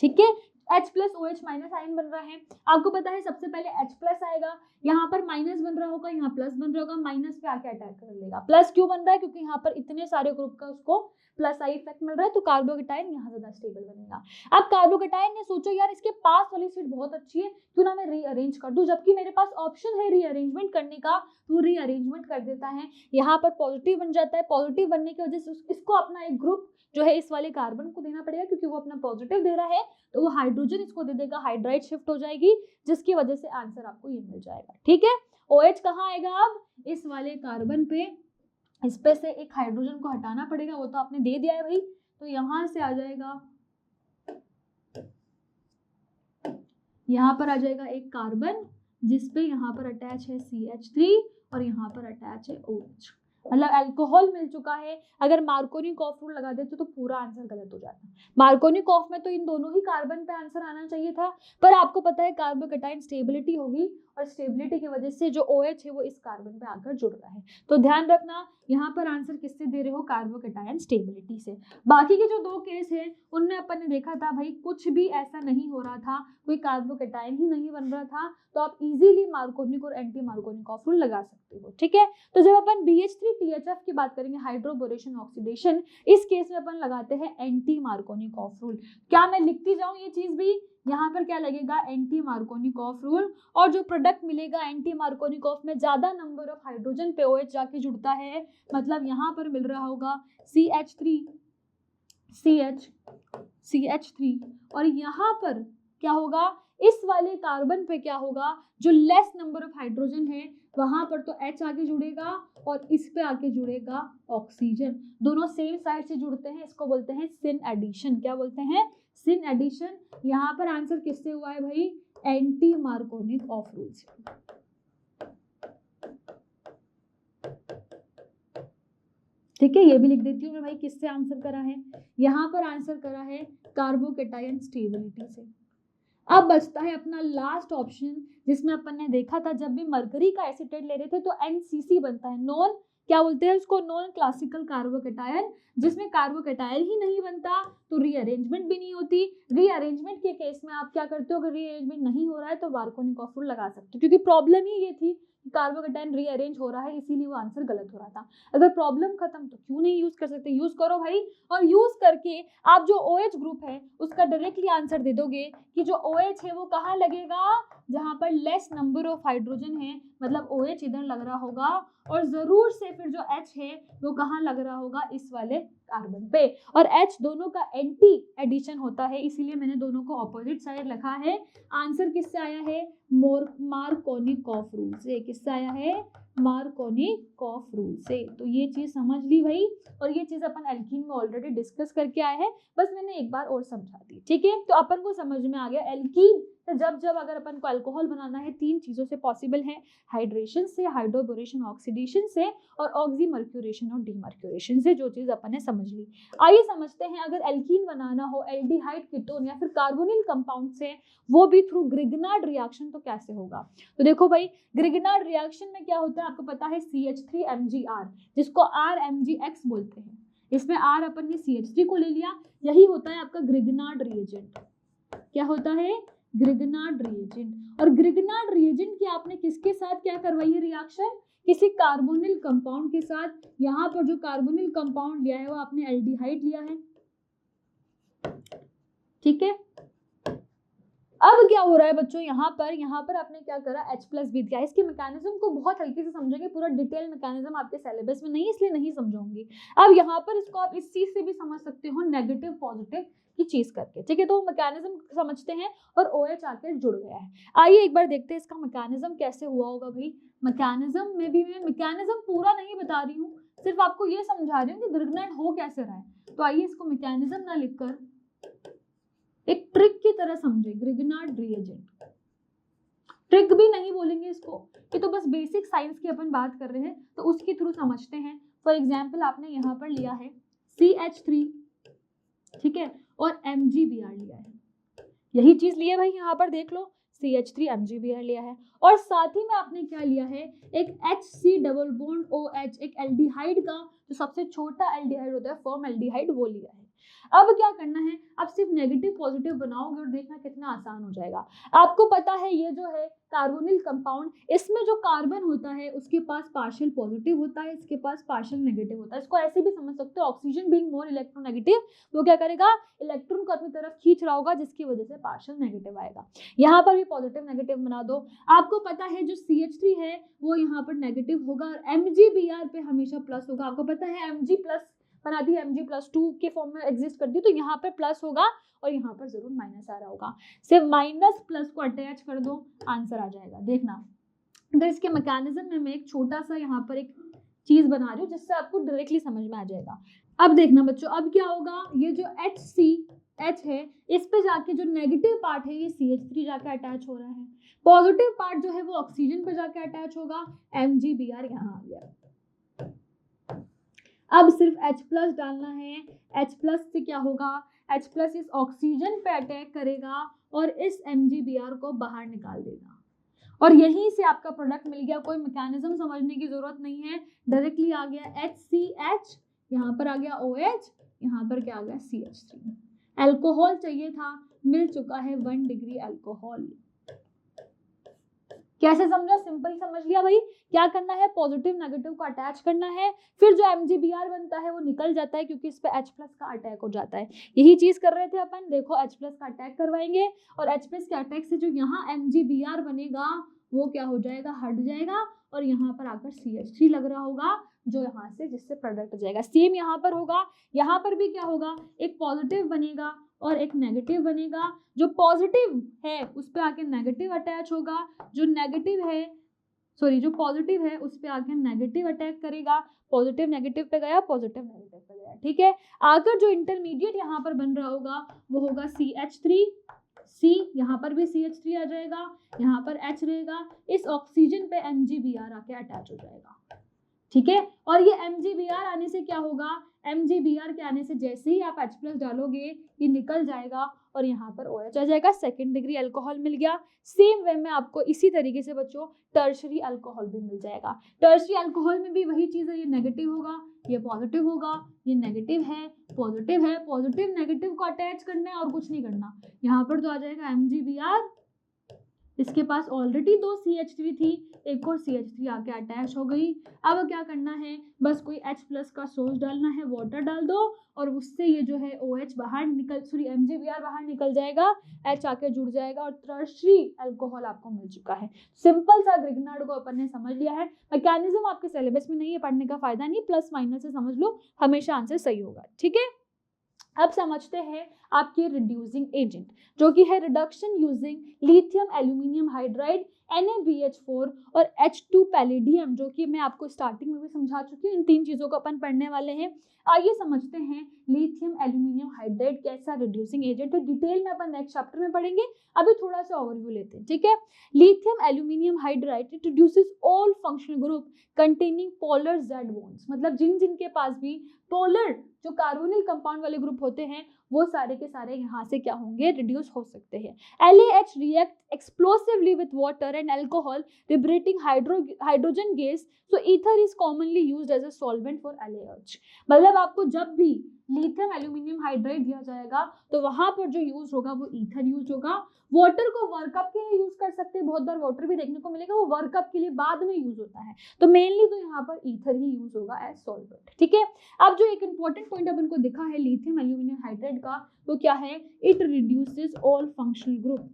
S1: ठीक है, H plus OH minus ion बन रहा है। आपको पता है सबसे पहले H प्लस आएगा, यहाँ पर माइनस बन रहा होगा, यहाँ प्लस बन रहा होगा, माइनस पे आके अटैक कर लेगा। प्लस क्यों बन रहा है, क्योंकि यहाँ पर इतने सारे ग्रुप का उसको प्लस आई इफेक्ट मिल रहा है, तो कार्बोकेटायन यहाँ ज्यादा स्टेबल बनेगा। अब कार्बोकेटायन ने सोचो यार इसके पास वाली सीट बहुत अच्छी है, क्यों ना मैं रीअरेंज कर दूं, जबकि मेरे पास ऑप्शन है रीअरेंजमेंट करने का, तो रीअरेंजमेंट कर देता है। यहाँ पर पॉजिटिव बन जाता है, पॉजिटिव बनने की वजह से इसको अपना एक ग्रुप जो है इस वाले कार्बन को देना पड़ेगा, क्योंकि वो अपना पॉजिटिव दे रहा है, तो वो हाइड्रोजन इसको दे देगा, हाइड्राइड शिफ्ट हो जाएगी, जिसकी वजह से आंसर आपको ये मिल जाएगा। ठीक है, OH कहाँ आएगा, अब इस वाले कार्बन पे, इस पे से एक हाइड्रोजन को हटाना पड़ेगा, वो तो आपने दे दिया है भाई, तो यहां से आ जाएगा, यहाँ पर आ जाएगा एक कार्बन जिसपे यहाँ पर अटैच है CH3 और यहाँ पर अटैच है OH, मतलब अल्कोहल मिल चुका है। अगर मार्कोनिकॉफ रूल लगा देते तो पूरा आंसर गलत हो जाता। मार्कोनिकॉफ में तो इन दोनों ही कार्बन पे आंसर आना चाहिए था, पर आपको पता है कार्बोकेटायन स्टेबिलिटी होगी और स्टेबिलिटी की वजह से जो OH है वो इस कार्बन पे आकर जुड़ रहा है, तो ध्यान रखना यहाँ पर आंसर किससे दे रहे हो, कार्बोकेटायन स्टेबिलिटी से। बाकी के जो दो केस है उनमें अपन ने देखा था भाई कुछ भी ऐसा नहीं हो रहा था, कोई कार्बोकेटायन ही नहीं बन रहा था, तो आप इजीली मार्कोनिक और एंटी मार्कोनिकॉफ रूल लगा सकते हो। ठीक है, तो जब अपन BH3THF की बात करेंगे, हाइड्रोबोरेशन ऑक्सीडेशन, इस केस में अपन लगाते हैं एंटी मार्कोनिकॉफ रूल। क्या मैं लिखती जाऊं ये चीज भी, यहाँ पर क्या लगेगा, एंटी मार्कोनिकॉफ रूल, और जो प्रोडक्ट मिलेगा एंटी मार्कोनिकॉफ में ज्यादा नंबर ऑफ हाइड्रोजन पे OH जाके जुड़ता है, मतलब यहाँ पर मिल रहा होगा CH3 और यहाँ पर क्या होगा, इस वाले कार्बन पे क्या होगा, जो लेस नंबर ऑफ हाइड्रोजन है वहां पर तो H आके जुड़ेगा और इस पे आके जुड़ेगा ऑक्सीजन, दोनों सेम साइड से जुड़ते हैं, इसको बोलते हैं सिन एडिशन। क्या बोलते हैं, सिन एडिशन। यहाँ पर आंसर किससे हुआ है भाई, एंटी मार्कोनिकॉफ रूल से। ठीक है, ये भी लिख देती हूँ मैं भाई किससे आंसर करा है, यहाँ पर आंसर करा है कार्बोकेटायन स्टेबिलिटी से। अब बचता है अपना लास्ट ऑप्शन, जिसमें अपन ने देखा था जब भी मरकरी का एसीटेट ले रहे थे तो NCC बनता है, नॉन क्या बोलते हैं उसको, नॉन क्लासिकल कार्बोकेटायन, जिसमें कार्बोकेटायन ही नहीं बनता तो रीअरेंजमेंट भी नहीं होती। रीअरेंजमेंट के केस में आप क्या करते हो, अगर रीअरेंजमेंट नहीं हो रहा है तो मार्कोनिकॉफ रूल लगा सकते हो, क्योंकि प्रॉब्लम ही ये थी कार्बोकेटायन रीअरेंज हो रहा है, इसीलिए वो आंसर गलत हो रहा था। अगर प्रॉब्लम खत्म तो क्यों नहीं यूज कर सकते, यूज करो भाई, और यूज करके आप जो OH ग्रुप है उसका डायरेक्टली आंसर दे दोगे कि जो OH है वो कहाँ लगेगा, जहां पर लेस नंबर ऑफ हाइड्रोजन है, मतलब OH इधर लग रहा होगा, और जरूर से फिर जो H है वो कहाँ लग रहा होगा, इस वाले कार्बन पे, और H दोनों का एंटी एडिशन होता है, इसीलिए मैंने दोनों को ऑपोजिट साइड लिखा है। आंसर किससे आया है, मार्कोनिकॉफ रूल से। किससे आया है, मार्कोनिकॉफ रूल से। तो ये चीज समझ ली भाई, और ये चीज अपन एल्कीन में ऑलरेडी डिस्कस करके आए हैं, बस मैंने एक बार और समझा दी। ठीक है, तो अपन को समझ में आ गया एल्कीन जब अगर अपन को अल्कोहल बनाना है, तीन चीजों से पॉसिबल है, हाइड्रेशन से, हाइड्रोबोरेशन ऑक्सीडेशन से, और ऑक्सीमर्क्यूरेशन और डीमर्क्यूरेशन से, जो चीज अपन ने समझ ली। आइए समझते हैं अगर एल्कीन बनाना हो एल्डिहाइड, कीटोन या फिर कार्बोनिल कंपाउंड से, वो भी थ्रू ग्रिग्नार्ड रिएक्शन, तो कैसे होगा। तो देखो भाई, ग्रिग्नार्ड रिएक्शन में क्या होता है आपको पता है, CH3MgR, जिसको RMgX बोलते हैं, इसमें R अपन ने CH3 को ले लिया, यही होता है आपका ग्रिगनार्ड रिएजेंट। क्या होता है? Grignard reagent. और ग्रिगनार्ड रिएजेंट की आपने किसके साथ क्या करवाई है रिएक्शन? किसी कार्बोनिल कंपाउंड के साथ। यहाँ पर जो कार्बोनिल कंपाउंड लिया है वो आपने एल्डिहाइड लिया है, ठीक है। अब क्या हो रहा है बच्चों, यहाँ पर आपने क्या करा, H+ भी दिया। इसके मैकेनिज्म को बहुत हल्के से समझेंगे, पूरा डिटेल मैकेनिज्म आपके सिलेबस में नहीं, इसलिए नहीं समझाऊंगी। अब यहाँ पर इसको आप इस चीज से भी समझ सकते हो, नेगेटिव पॉजिटिव की चीज करके, ठीक है। तो मैकेनिज्म समझते हैं और OH आके जुड़ गया है। आइए एक बार देखते हैं इसका मैकेनिज्म कैसे हुआ होगा भाई। मैकेनिज्म में भी मैं मैकेनिज्म पूरा नहीं बता रही हूँ, सिर्फ आपको ये समझा रही हूँ कि ग्रिगनार्ड हो कैसे रहा है। तो आइए इसको मैकेनिज्म ना लिखकर एक ट्रिक की तरह समझे, ग्रिगनार्ड रिएजेंट। ट्रिक भी नहीं बोलेंगे इसको, ये तो बस बेसिक साइंस की अपन बात कर रहे हैं, तो उसके थ्रू समझते हैं। फॉर एग्जाम्पल आपने यहाँ पर लिया है CH3, ठीक है, और MgBr लिया है, यही चीज लिया भाई, यहाँ पर देख लो CH3 MgBr लिया है, और साथ ही में आपने क्या लिया है, एक HC डबल बॉन्ड OH, एक एल्डिहाइड का जो सबसे छोटा एल्डिहाइड होता है फॉर्म एल्डिहाइड, वो लिया है। अब क्या करना है, आप सिर्फ नेगेटिव पॉजिटिव बनाओगे और देखना कितना आसान हो जाएगा। आपको पता है ये जो है कार्बोनिल कंपाउंड, इसमें जो कार्बन होता है उसके पास पार्शियल पॉजिटिव होता है, इसके पास पार्शियल नेगेटिव होता है। इसको ऐसे भी समझ सकते हो, ऑक्सीजन बीइंग मोर इलेक्ट्रोनेगेटिव, वो क्या करेगा, इलेक्ट्रॉन को अपनी तरफ खींच रहा होगा, जिसकी वजह से पार्शियल नेगेटिव आएगा। यहाँ पर भी पॉजिटिव नेगेटिव बना दो। आपको पता है जो CH3 है वो यहाँ पर नेगेटिव होगा और MgBr पे हमेशा प्लस होगा। आपको पता है Mg प्लस बना दी, Mg+2 के फॉर्म में एग्जिस्ट करती है, तो यहाँ पे प्लस होगा और यहाँ पर जरूर माइनस आ रहा होगा। सिर्फ माइनस प्लस को अटैच कर दो, आंसर आ जाएगा। देखना, अगर इसके मैकेनिज्म में मैं एक छोटा सा यहाँ पर एक चीज बना रही हूँ जिससे आपको डायरेक्टली समझ में आ जाएगा। अब देखना बच्चों, अब क्या होगा, ये जो HCH है इस पे जाके जो नेगेटिव पार्ट है ये CH3 जाके अटैच हो रहा है, पॉजिटिव पार्ट जो है वो ऑक्सीजन पे जाके अटैच होगा, MgBr यहाँ आ गया। अब सिर्फ H+ डालना है, H+ से क्या होगा, H+ इस ऑक्सीजन पे अटैक करेगा और इस MgBr को बाहर निकाल देगा, और यहीं से आपका प्रोडक्ट मिल गया। कोई मैकेनिज्म समझने की जरूरत नहीं है, डायरेक्टली आ गया HCH, यहाँ पर आ गया OH, यहाँ पर क्या आ गया CH3। अल्कोहल चाहिए था, मिल चुका है 1 डिग्री अल्कोहल। कैसे समझा, सिंपल समझ लिया भाई। क्या करना है, पॉजिटिव नेगेटिव को अटैच करना है, फिर जो MgBr बनता है वो निकल जाता है क्योंकि इस पे H+ का अटैक हो जाता है। यही चीज कर रहे थे अपन, देखो H+ का अटैक करवाएंगे और H+ के अटैक से जो यहाँ MgBr बनेगा वो क्या हो जाएगा, हट जाएगा, और यहाँ पर आकर CH3 लग रहा होगा जो यहाँ से, जिससे प्रोडक्ट जाएगा। सेम यहाँ पर होगा, यहाँ पर भी क्या होगा, एक पॉजिटिव बनेगा और एक नेगेटिव बनेगा। जो पॉजिटिव है उस पे आके नेगेटिव अटैच होगा, जो पॉजिटिव है उस पे आके नेगेटिव अटैक करेगा, पॉजिटिव नेगेटिव पे गया, पॉजिटिव नेगेटिव पे गया, ठीक है। आकर जो इंटरमीडिएट यहाँ पर बन रहा होगा वो होगा CH3, C, यहाँ पर भी CH3 आ जाएगा, यहाँ पर H रहेगा, इस ऑक्सीजन पे MgBr आके अटैच हो जाएगा, ठीक है। और ये MgBr आने से क्या होगा, MgBr के आने से जैसे ही आप H+ डालोगे ये निकल जाएगा और यहाँ पर OH आ जाएगा, 2nd डिग्री अल्कोहल मिल गया। सेम वे में आपको इसी तरीके से बच्चों टर्शरी अल्कोहल भी मिल जाएगा। टर्शरी अल्कोहल में भी वही चीज़ है, ये नेगेटिव होगा, ये पॉजिटिव होगा, ये नेगेटिव है, पॉजिटिव है, पॉजिटिव नेगेटिव को अटैच करना है और कुछ नहीं करना। यहाँ पर तो आ जाएगा MgBr, इसके पास ऑलरेडी 2 CH3 थी, एक और CH3 आके अटैच हो गई। अब क्या करना है, बस कोई H+ का सोर्स डालना है, वाटर डाल दो और उससे ये जो है OH बाहर निकल, MgBr बाहर निकल जाएगा, H आके जुड़ जाएगा और टर्शरी अल्कोहल आपको मिल चुका है। सिंपल सा ग्रिगनार्ड को अपन ने समझ लिया है। मैकेनिज्म आपके सिलेबस में नहीं है, पढ़ने का फायदा नहीं, प्लस माइनस से समझ लो, हमेशा आंसर सही होगा, ठीक है। अब समझते हैं आपके रिड्यूसिंग एजेंट, जो कि है reduction using lithium aluminium hydride NaBH4 और H2 पैलेडियम, जो कि मैं आपको स्टार्टिंग में भी समझा चुकी हूँ। इन 3 चीज़ों को अपन पढ़ने वाले हैं। आइए समझते हैं लिथियम एल्यूमिनियम हाइड्राइड कैसा रिड्यूसिंग एजेंट है, डिटेल में अपन नेक्स्ट चैप्टर में पढ़ेंगे, अभी थोड़ा सा ओवरव्यू लेते हैं, ठीक है। Lithium aluminium hydride it reduces all functional group containing polar Z bonds, मतलब जिनके पास भी पोलर जो कार्बोनिल कंपाउंड वाले ग्रुप होते हैं वो सारे के सारे यहाँ से क्या होंगे, रिड्यूस हो सकते हैं। LAH react explosively with water and alcohol liberating hydrogen gas, so ether is commonly used as a solvent for LaH. मतलब आपको जब भी लिथियम एल्यूमिनियम हाइड्राइड दिया जाएगा तो वहां पर जो यूज होगा वो ईथर यूज होगा। वाटर को वर्कअप के लिए यूज कर सकते हैं, बहुत बार वाटर भी देखने को मिलेगा, वो वर्कअप के लिए बाद में यूज होता है, तो मेनली तो यहाँ पर ईथर ही यूज होगा एज सॉल्वेंट। ठीक है, अब जो एक इंपॉर्टेंट पॉइंट अपन को दिखा है लिथियम एल्यूमिनियम हाइड्राइड का, वो क्या है, it reduces all functional group.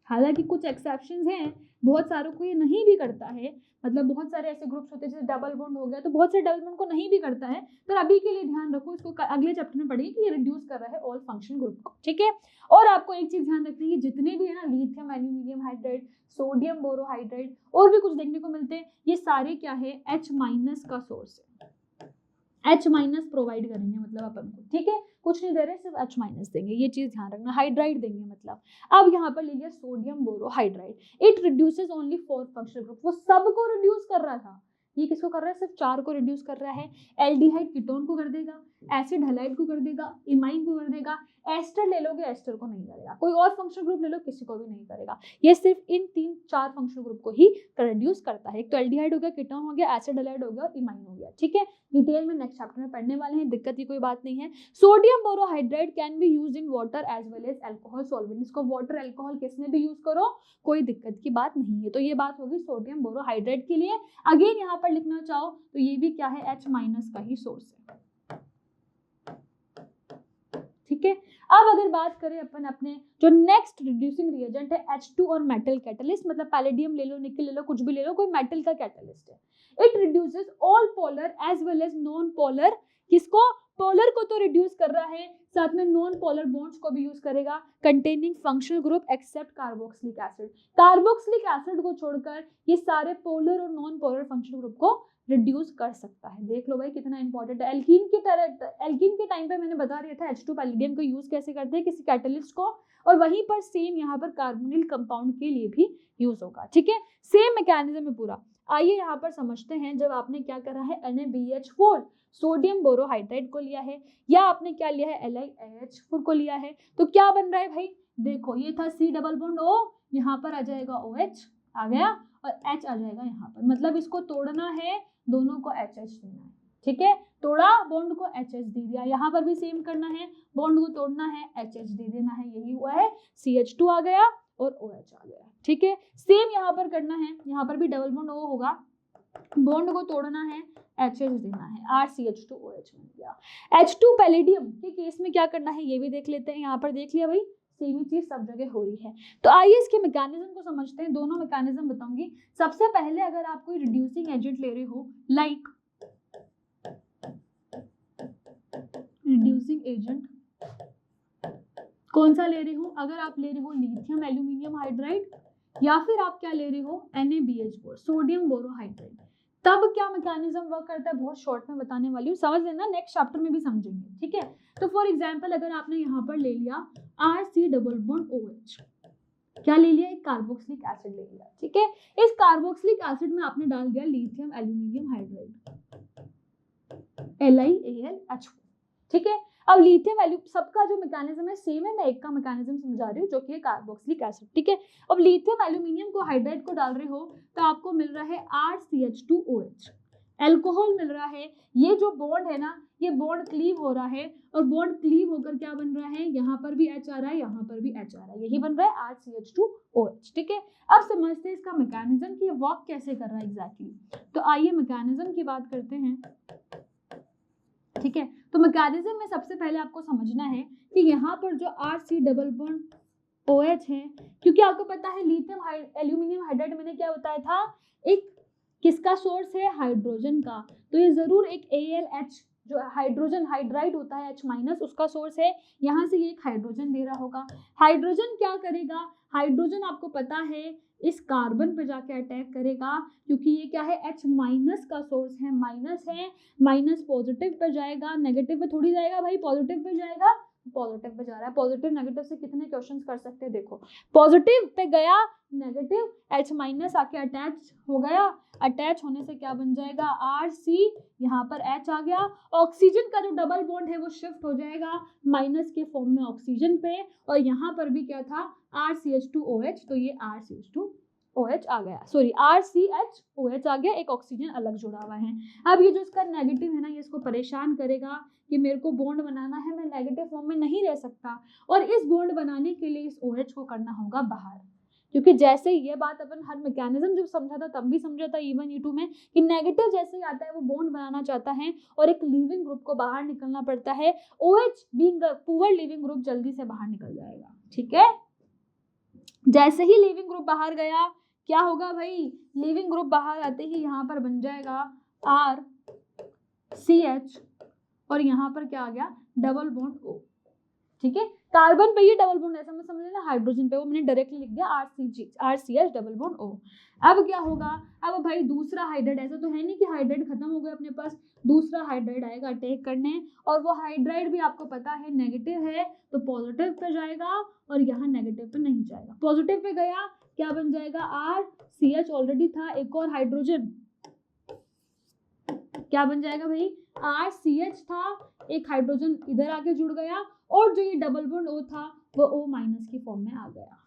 S1: हालांकि कुछ एक्सेप्शंस हैं, बहुत सारों को ये नहीं भी करता है, मतलब बहुत सारे ऐसे ग्रुप्स होते हैं जैसे डबल बॉन्ड हो गया, तो बहुत सारे डबल बॉन्ड को नहीं भी करता है, पर अभी के लिए ध्यान रखो, इसको अगले चैप्टर में पढ़ेंगे कि ये रिड्यूस कर रहा है ऑल फंक्शन ग्रुप को। ठीक है, और आपको एक चीज ध्यान रखनी है, जितने भी है ना lithium aluminium hydride, sodium borohydride और भी कुछ देखने को मिलते हैं, ये सारे क्या है, H- का सोर्स है, H- प्रोवाइड करेंगे मतलब अपन को। ठीक है, कुछ नहीं दे रहे, सिर्फ H- देंगे, ये चीज ध्यान रखना, हाइड्राइड देंगे मतलब। अब यहाँ पर ले लिया sodium borohydride, it reduces only 4 functional group, वो सबको रिड्यूस कर रहा था, ये किसको कर रहा है, सिर्फ 4 को रिड्यूस कर रहा है। एल्डिहाइड कीटोन को कर देगा, एसिड हैलाइड को कर देगा, इमाइन को कर देगा, एस्टर ले लोगे एस्टर को नहीं करेगा, कोई और फंक्शनल ग्रुप ले लो किसी को भी नहीं करेगा, ये सिर्फ इन 3-4 फंक्शनल ग्रुप को ही रिड्यूस करता है। एक तो एल्डिहाइड हो गया, कीटोन हो गया, एसिड हैलाइड हो गया और इमाइन हो गया। ठीक है, डिटेल में नेक्स्ट चैप्टर में पढ़ने वाले हैं, दिक्कत की कोई बात नहीं है। Sodium borohydride can be used in water as well as alcohol solvent, इसको वाटर अल्कोहल किस में भी यूज करो, कोई दिक्कत की बात नहीं है। तो ये बात होगी सोडियम बोरोहाइड्राइड के लिए। अगेन यहाँ पर लिखना चाहो तो ये भी क्या है, H- का ही सोर्स है। ठीक है, अब अगर बात करें अपन अपने जो नेक्स्ट रिड्यूसिंग रिएजेंट है H2 और मेटल कैटलिस्ट, मतलब पैलेडियम ले लो, निकल ले लो, कुछ भी ले लो, कोई मेटल का कैटलिस्ट है। It reduces all polar as well as non polar, किसको, पोलर को तो रिड्यूस कर रहा है, साथ में नॉन पोलर बॉन्ड्स को भी यूज करेगा, containing functional group except carboxylic acid, carboxylic acid को छोड़कर ये सारे पोलर और नॉन पोलर फंक्शनल ग्रुप को रिड्यूस कर सकता है। देख लो भाई कितना इंपॉर्टेंट है। एल्कीन की तरह, एल्कीन के टाइम पे मैंने बता दिया था H2 पैलेडियम को यूज कैसे करते हैं, किसी कैटलिस्ट को, और वहीं पर सेम यहाँ पर कार्बोनिल कंपाउंड के लिए भी यूज होगा। ठीक है, सेम मैकेनिज्म है पूरा। आइए यहाँ पर समझते हैं, जब आपने क्या करा है, NaBH4 सोडियम बोरोहाइड्राइड को लिया है, या आपने क्या लिया है, LiAH4 को लिया है, तो क्या बन रहा है भाई, देखो ये था C डबल बॉन्ड O, यहाँ पर आ जाएगा OH आ गया और H आ जाएगा यहाँ पर, मतलब इसको तोड़ना है, दोनों को HH देना है। ठीक है, तोड़ा बॉन्ड को HH दे दिया, यहाँ पर भी सेम करना है, बॉन्ड को तोड़ना है, HH दे देना है, यही हुआ है, CH2 आ गया और OH आ गया। ठीक है, सेम यहाँ पर करना है, यहाँ पर भी डबल बॉन्ड O होगा, बॉन्ड को तोड़ना है, HH देना है, RCH2OH बन गया। H2 पैलेडियम के केस में क्या करना है ये भी देख लेते हैं। यहाँ पर देख लिया भाई, सेम ही चीज सब जगह हो रही है। तो आइए इसके मैकेनिज्म को समझते हैं, दोनों मैकेनिज्म बताऊंगी। सबसे पहले अगर आप कोई रिड्यूसिंग एजेंट ले रहे हो, लाइक रिड्यूसिंग एजेंट कौन सा ले रहे हो, अगर आप ले रहे हो लिथियम एल्यूमिनियम हाइड्राइड, या फिर आप क्या ले रहे हो, NaBH4 सोडियम बोरोहाइड्राइड, तब क्या मैकेनिज्म वर्क करता है, बहुत शॉर्ट में बताने वाली हूँ, समझ लेना, नेक्स्ट चैप्टर में भी समझेंगे। ठीक है, तो फॉर एग्जांपल अगर आपने यहाँ पर ले लिया RC डबल बॉन्ड OH, क्या ले लिया, एक कार्बोक्सिलिक एसिड ले लिया। ठीक है, इस कार्बोक्सिलिक एसिड में आपने डाल दिया लिथियम एल्यूमिनियम हाइड्राइड LiAlH4। ठीक है, अब लिथियम सबका जो मैकेनिज्म है सेम है, मैं एक का मैकेनिज्म समझा रही हूँ जो कि है कार्बोक्सिलिक एसिड। ठीक है, अब लिथियम एल्यूमिनियम को हाइड्राइड को डाल रहे हो तो आपको मिल रहा है RCH2OH, अल्कोहल मिल रहा है, ये जो बॉन्ड है ना, ये बॉन्ड क्लीव हो रहा है, और बॉन्ड क्लीव होकर क्या बन रहा है, यहाँ पर भी H आ रहा है, यहाँ पर भी H आ रहा है, यही बन रहा है RCH2OH। ठीक है, अब समझते हैं इसका मैकेनिज्म कि ये वर्क कैसे कर रहा है एग्जैक्टली। तो आइए मैकेनिज्म की बात करते हैं। ठीक है, तो मैकेनिज्म में सबसे पहले आपको समझना है कि यहाँ पर जो RC डबल बॉन्ड OH है, क्योंकि आपको पता है लिथियम एल्यूमिनियम हाइड्राइड मैंने क्या बताया था, एक किसका सोर्स है, हाइड्रोजन का, तो ये जरूर एक AlH जो हाइड्रोजन हाइड्राइड होता है H- उसका सोर्स है, यहाँ से ये एक हाइड्रोजन दे रहा होगा। हाइड्रोजन क्या करेगा, हाइड्रोजन आपको पता है इस कार्बन पे जाके अटैक करेगा, क्योंकि ये क्या है, H- का सोर्स है, माइनस है, माइनस पॉजिटिव पे जाएगा, नेगेटिव पे थोड़ी जाएगा भाई, पॉजिटिव पे जाएगा, पॉजिटिव पे जा रहा है। पॉजिटिव नेगेटिव से कितने क्वेश्चंस कर सकते हैं, देखो पॉजिटिव पे गया, नेगेटिव H- आके अटैच हो गया, अटैच होने से क्या बन जाएगा, RC, यहाँ पर H आ गया, ऑक्सीजन का जो डबल बॉन्ड है वो शिफ्ट हो जाएगा माइनस के फॉर्म में ऑक्सीजन पे, और यहाँ पर भी क्या था RCH2OH, तो ये RCH2 OH आ गया, सॉरी RCHOH आ गया, एक ऑक्सीजन अलग जुड़ा हुआ है। अब ये जो इसका नेगेटिव है ना, ये इसको परेशान करेगा कि मेरे को बॉन्ड बनाना है, मैं नेगेटिव फॉर्म में नहीं रह सकता, और इस बॉन्ड बनाने के लिए इस OH को करना होगा बाहर। क्योंकि जैसे ये बात अपन हर मैकेनिज्म जब समझा था तब भी समझा था E1 E2 में कि नेगेटिव जैसे ही आता है वो बॉन्ड बनाना चाहता है और एक लीविंग ग्रुप को बाहर निकलना पड़ता है, OH being a poor leaving group जल्दी से बाहर निकल जाएगा। ठीक है, जैसे ही लीविंग ग्रुप बाहर गया क्या होगा भाई, लीविंग ग्रुप बाहर आते ही यहाँ पर बन जाएगा RCH और यहाँ पर क्या आ गया, डबल बॉन्ड O। ठीक है, कार्बन पे ये डबल बॉन्ड ऐसा मैं समझ लेना, हाइड्रोजन पे वो मैंने डायरेक्टली लिख दिया RCH डबल बॉन्ड O। अब क्या होगा, अब भाई दूसरा हाइड्राइड, ऐसा तो है नहीं कि हाइड्राइड खत्म हो गया अपने पास, दूसरा हाइड्राइड आएगा अटैक करने, और वो हाइड्राइड भी आपको पता है नेगेटिव है तो पॉजिटिव पे जाएगा और यहाँ नेगेटिव पे नहीं जाएगा। पॉजिटिव पे गया क्या बन जाएगा, RCH ऑलरेडी था, एक और हाइड्रोजन क्या बन जाएगा भाई, RCH था, एक हाइड्रोजन इधर आके जुड़ गया, और जो ये डबल बॉन्ड O था वो O माइनस की फॉर्म में आ गया।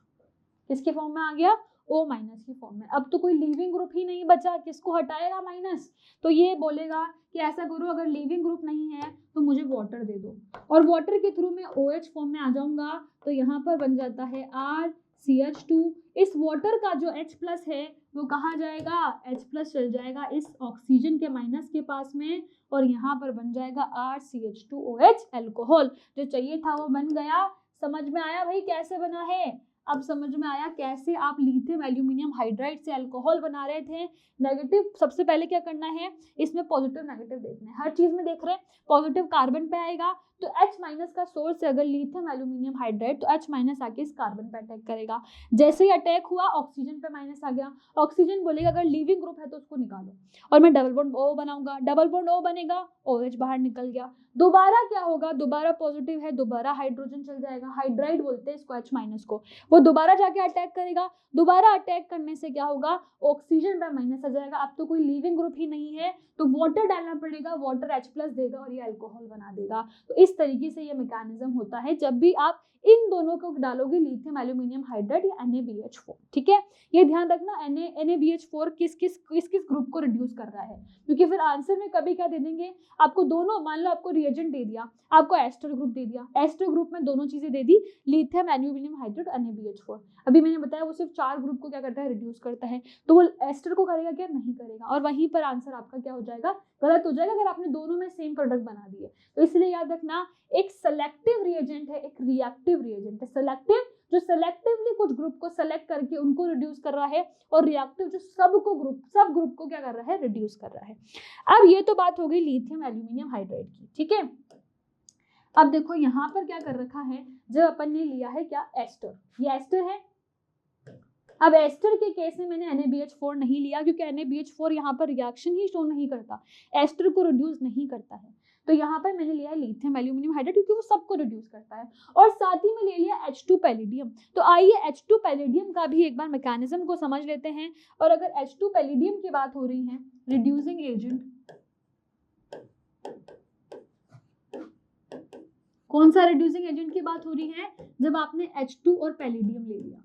S1: किसके फॉर्म में आ गया, O माइनस की फॉर्म में। अब तो कोई लीविंग ग्रुप ही नहीं बचा, किसको हटाएगा माइनस, तो ये बोलेगा कि ऐसा करो, अगर लीविंग ग्रुप नहीं है तो मुझे वाटर दे दो, और वाटर के थ्रू मैं OH फॉर्म में आ जाऊंगा, तो यहाँ पर बन जाता है RCH2। इस वाटर का जो H प्लस है वो कहाँ जाएगा, H प्लस चल जाएगा इस ऑक्सीजन के माइनस के पास में, और यहाँ पर बन जाएगा RCH2OH अल्कोहल। जो चाहिए था वो बन गया। समझ में आया भाई कैसे बना है, अब समझ में आया कैसे आप लिथियम एल्यूमिनियम हाइड्राइड से अल्कोहल बना रहे थे। नेगेटिव सबसे पहले क्या करना है, इसमें पॉजिटिव नेगेटिव देखना है, हर चीज में देख रहे हैं, पॉजिटिव कार्बन पे आएगा तो H माइनस का सोर्स है अगर लिथियम एल्यूमिनियम हाइड्राइड, तो H माइनस आके इस कार्बन पे अटैक करेगा। जैसे ही अटैक हुआ ऑक्सीजन पे माइनस आ गया, ऑक्सीजन बोलेगा अगर लिविंग ग्रुप है तो उसको निकालो, और मैं डबल बॉन्ड O बनाऊंगा, डबल बॉन्ड O बनेगा, OH बाहर निकल गया। दोबारा क्या होगा, दोबारा पॉजिटिव है, दोबारा हाइड्रोजन चल जाएगा, हाइड्राइड बोलते हैं इसको H माइनस को, वो दोबारा जाके अटैक करेगा, दोबारा अटैक करने से क्या होगा, ऑक्सीजन पे माइनस आ जाएगा। अब तो कोई लिविंग ग्रुप ही नहीं है तो वाटर डालना पड़ेगा, वाटर H प्लस देगा और ये अल्कोहल बना देगा। तो इस तरीके से ये मैकेनिज्म होता है जब भी आप इन दोनों को डालोगे, लिथियम एल्यूमिनियम हाइड्राइड या NaBH4। ठीक है, ये ध्यान रखना NaBH4 किस किस ग्रुप को रिड्यूस कर रहा है, क्योंकि फिर आंसर में कभी क्या दे देंगे आपको, दोनों मान लो आपको रिएजेंट दे दिया, आपको एस्टर ग्रुप दे दिया, एस्टर ग्रुप में दोनों चीजें दे दी, लिथियम एल्यूमिनियम हाइड्राइड NaBH4। अभी मैंने बताया वो सिर्फ 4 ग्रुप को क्या करता है, रिड्यूस करता है, तो वो एस्टर को करेगा क्या, नहीं करेगा, और वहीं पर आंसर आपका क्या हो जाएगा, गलत हो जाएगा अगर आपने दोनों में सेम प्रोडक्ट बना दिए। तो इसलिए याद रखना, एक सेलेक्टिव रिएजेंट है, एक रिएक्टिव रिएजेंट है। सेलेक्टिव जो सेलेक्टिवली कुछ ग्रुप को सेलेक्ट करके उनको रिड्यूस कर रहा है, और रिएक्टिव जो सब ग्रुप को क्या कर रहा है, रिड्यूस कर रहा है। अब ये तो बात हो गई लिथियम एल्यूमिनियम हाइड्राइड की। ठीक है, अब देखो यहाँ पर क्या कर रखा है, जब अपन ने लिया है क्या, एस्टर, ये एस्टर है। अब एस्टर के केस में मैंने NaBH4 नहीं लिया क्योंकि NaBH4 यहाँ पर रिएक्शन ही शो नहीं करता, एस्टर को रिड्यूस नहीं करता है, तो यहाँ पर मैंने लिया है लिथियम एल्यूमिनियम हाइड्राइड क्योंकि वो सबको रिड्यूस करता है, और साथ ही में ले लिया H2 पैलेडियम। तो आइए H2 पैलेडियम का भी एक बार मैकेनिज्म को समझ लेते हैं। और अगर H2 पैलेडियम की बात हो रही है, रिड्यूसिंग एजेंट, कौन सा रिड्यूसिंग एजेंट की बात हो रही है, जब आपने H2 और पैलेडियम ले लिया।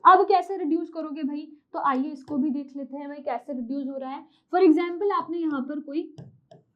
S1: अब कैसे रिड्यूस करोगे भाई, तो आइए इसको भी देख लेते हैं भाई कैसे रिड्यूस हो रहा है। फॉर एग्जाम्पल आपने यहाँ पर कोई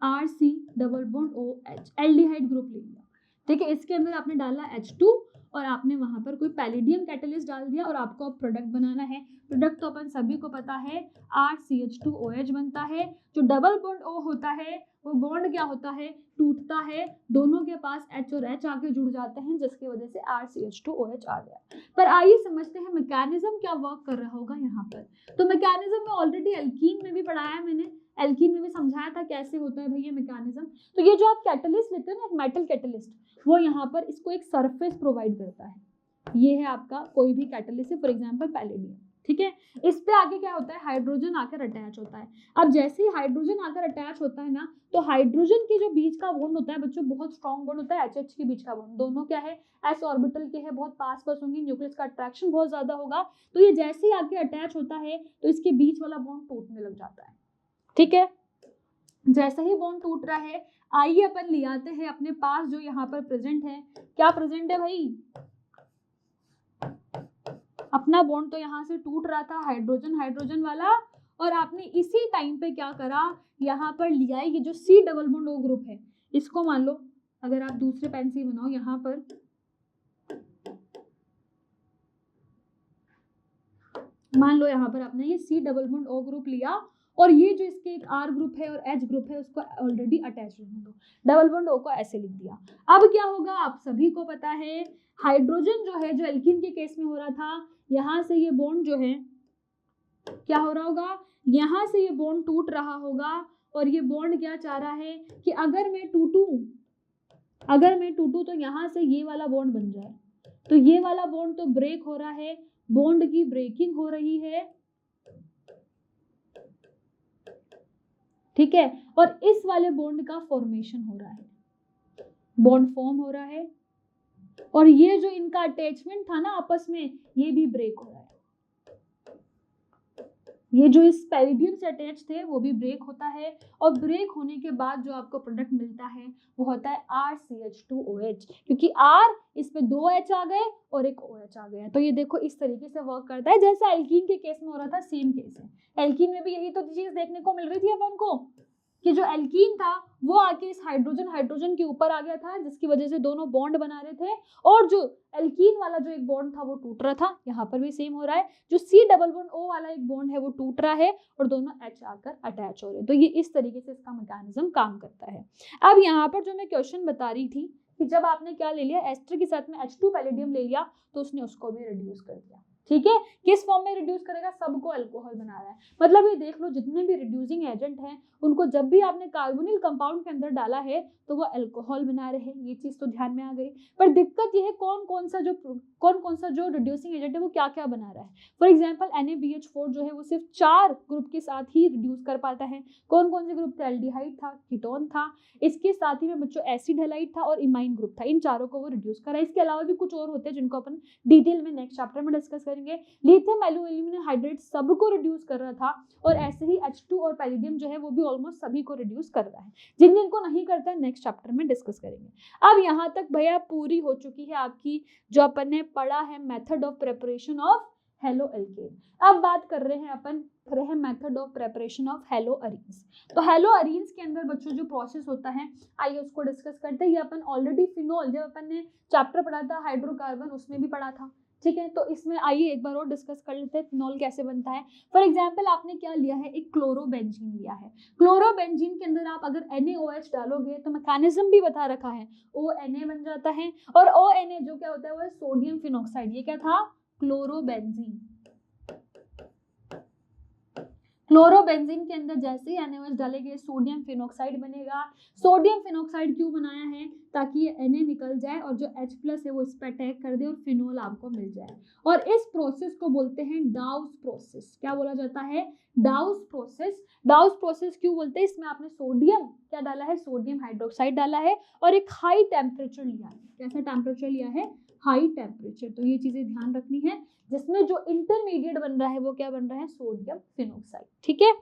S1: RC double bond OH aldehyde group ले लिया, ठीक है, इसके अंदर आपने डाला H2 और आपने वहां पर कोई पैलेडियम कैटलिस्ट डाल दिया, और आपको अब प्रोडक्ट बनाना है। प्रोडक्ट तो अपन सभी को पता है, RCH2OH बनता है। जो डबल बॉन्ड O होता है वो बॉन्ड क्या होता है, टूटता है, दोनों के पास H और H आके जुड़ जाते हैं, जिसकी वजह से RCH2OH आ गया। पर आइए समझते हैं मैकेनिज्म क्या वर्क कर रहा होगा यहाँ पर। तो मैकेनिज्म में ऑलरेडी एल्कीन में भी पढ़ाया मैंने, एल्कीन में भी समझाया था कैसे होता है भाई ये मैकेनिज्म। तो ये जो आप कैटलिस्ट लेते हो ना, एक मेटल कैटलिस्ट, वो यहाँ पर इसको एक सरफेस प्रोवाइड करता है। ये है आपका कोई भी कैटलिस्ट है, फॉर एग्जांपल पैलेडियम, ठीक है। इस पे आगे क्या होता है, हाइड्रोजन आकर अटैच होता है। अब जैसे ही हाइड्रोजन आकर अटैच होता है ना, तो हाइड्रोजन के जो बीच का बॉन्ड होता है बच्चों, बहुत स्ट्रॉन्ग बॉन्ड होता है, HH के बीच का बॉन्ड, दोनों क्या है, s ऑर्बिटल के है, बहुत पास होंगी, न्यूक्लियस का अट्रैक्शन बहुत ज्यादा होगा। तो ये जैसे ही आके अटैच होता है तो इसके बीच वाला बॉन्ड टूटने लग जाता है, ठीक है। जैसे ही बॉन्ड टूट रहा है, आइए अपन ले आते हैं अपने पास जो यहाँ पर प्रेजेंट है। क्या प्रेजेंट है भाई, अपना बॉन्ड तो यहाँ से टूट रहा था हाइड्रोजन हाइड्रोजन वाला, और आपने इसी टाइम पे क्या करा, यहाँ पर लिया है ये जो C double bond O group है, इसको मान लो अगर आप दूसरे पेन से बनाओ, यहाँ पर मान लो यहाँ पर आपने ये C double bond O group लिया, और ये जो इसके एक R ग्रुप है और H ग्रुप है उसको ऑलरेडी अटैच रहने दो, डबल बॉन्ड O को ऐसे लिख दिया। अब क्या होगा, आप सभी को पता है हाइड्रोजन जो है, जो एल्कीन के केस में हो रहा था, यहाँ से ये बॉन्ड जो है क्या हो रहा होगा, यहाँ से ये बॉन्ड टूट रहा होगा, और ये बॉन्ड क्या चाह रहा है कि अगर मैं टूटूं तो यहाँ से ये वाला बॉन्ड बन जाए, तो ये वाला बॉन्ड तो ब्रेक हो रहा है, बॉन्ड की ब्रेकिंग हो रही है, ठीक है, और इस वाले बॉन्ड का फॉर्मेशन हो रहा है, बॉन्ड फॉर्म हो रहा है, और ये जो इनका अटैचमेंट था ना आपस में, ये भी ब्रेक हो रहा है, ये जो इस पैरिडियम से अटैच थे वो भी ब्रेक होता है, और ब्रेक होने के बाद जो आपको प्रोडक्ट मिलता है वो होता है RCH2OH, क्योंकि R इस पे 2 H आ गए और एक OH आ गया। तो ये देखो इस तरीके से वर्क करता है जैसा एल्कीन के केस में हो रहा था, सेम केस है। एल्कीन में भी यही तो चीज देखने को मिल रही थी अपन को, कि जो एल्कीन था वो आके इस हाइड्रोजन हाइड्रोजन के ऊपर आ गया था, जिसकी वजह से दोनों बॉन्ड बना रहे थे, और जो एल्कीन वाला जो एक बॉन्ड था वो टूट रहा था। यहाँ पर भी सेम हो रहा है, जो C डबल बॉन्ड O वाला एक बॉन्ड है वो टूट रहा है और दोनों H आकर अटैच हो रहे हैं। तो ये इस तरीके से इसका मैकेनिज्म काम करता है। अब यहाँ पर जो मैं क्वेश्चन बता रही थी कि जब आपने क्या ले लिया, एस्टर के साथ में H2 पैलेडियम ले लिया, तो उसने उसको भी रिड्यूस कर दिया, ठीक है। किस फॉर्म में रिड्यूस करेगा, सबको अल्कोहल बना रहा है। मतलब ये देख लो जितने भी रिड्यूसिंग एजेंट हैं उनको जब भी आपने कार्बोनिल कंपाउंड के अंदर डाला है तो वो अल्कोहल बना रहे हैं, ये चीज तो ध्यान में आ गई। पर दिक्कत ये है कौन कौन सा जो रिड्यूसिंग एजेंट है वो क्या क्या बना रहा है। फॉर एग्जाम्पल NaBH4 जो है वो सिर्फ 4 ग्रुप के साथ ही रिड्यूस कर पाता है। कौन कौन से ग्रुप थे, एल्डिहाइड था, कीटोन था, इसके साथ ही में बच्चों एसिड हैलाइड था और इमाइन ग्रुप था। इन चारों को वो रिड्यूस करा। इसके अलावा भी कुछ और होते हैं जिनको अपन डिटेल में नेक्स्ट चैप्टर में डिस्कस करेंगे। लिथियम एल्यूमिनियम हाइड्रेट सबको रिड्यूस कर रहा था, और ऐसे ही H2 और पैलिडियम जो है वो भी ऑलमोस्ट सभी को रिड्यूस कर रहा है। जिन जिनको नहीं करता है नेक्स्ट चैप्टर में डिस्कस करेंगे। अब यहाँ तक भैया पूरी हो चुकी है आपकी जो अपन ने पढ़ा है method of preparation of haloalkane. अब बात कर रहे हैं अपन method of preparation of haloarenes. तो हेलो अरीन्स के अंदर बच्चों जो प्रोसेस होता है आइए उसको डिस्कस करते हैं। ये अपन ऑलरेडी फिनोल जब अपन ने चैप्टर पढ़ा था हाइड्रोकार्बन उसमें भी पढ़ा था, ठीक है। तो इसमें आइए एक बार और डिस्कस कर लेते हैं फिनोल कैसे बनता है। फॉर एग्जांपल आपने क्या लिया है, एक क्लोरोबेंजीन लिया है। क्लोरोबेंजीन के अंदर आप अगर NaOH डालोगे तो मैकेनिज्म भी बता रखा है, ONA बन जाता है, और ONA जो क्या होता है वो है सोडियम फिनॉक्साइड। ये क्या था, क्लोरोबेंजीन। क्लोरोबेंजीन के अंदर जैसे ही NaOH डालेंगे सोडियम फिनॉक्साइड बनेगा। सोडियम फिनॉक्साइड क्यों बनाया है, ताकि ये Na निकल जाए और जो H+ है वो इस पर अटैक कर दे और फिनोल आपको मिल जाए। और इस प्रोसेस को बोलते हैं डाउस प्रोसेस। क्या बोला जाता है, डाउस प्रोसेस। डाउस प्रोसेस क्यों बोलते हैं, इसमें आपने सोडियम क्या डाला है, सोडियम हाइड्रोक्साइड डाला है और एक हाई टेम्परेचर लिया है। कैसा टेम्परेचर लिया है, हाई टेम्परेचर। तो ये चीजें ध्यान रखनी है, जिसमें जो इंटरमीडिएट बन रहा है वो क्या बन रहा है, सोडियम फिनॉक्साइड, ठीक है।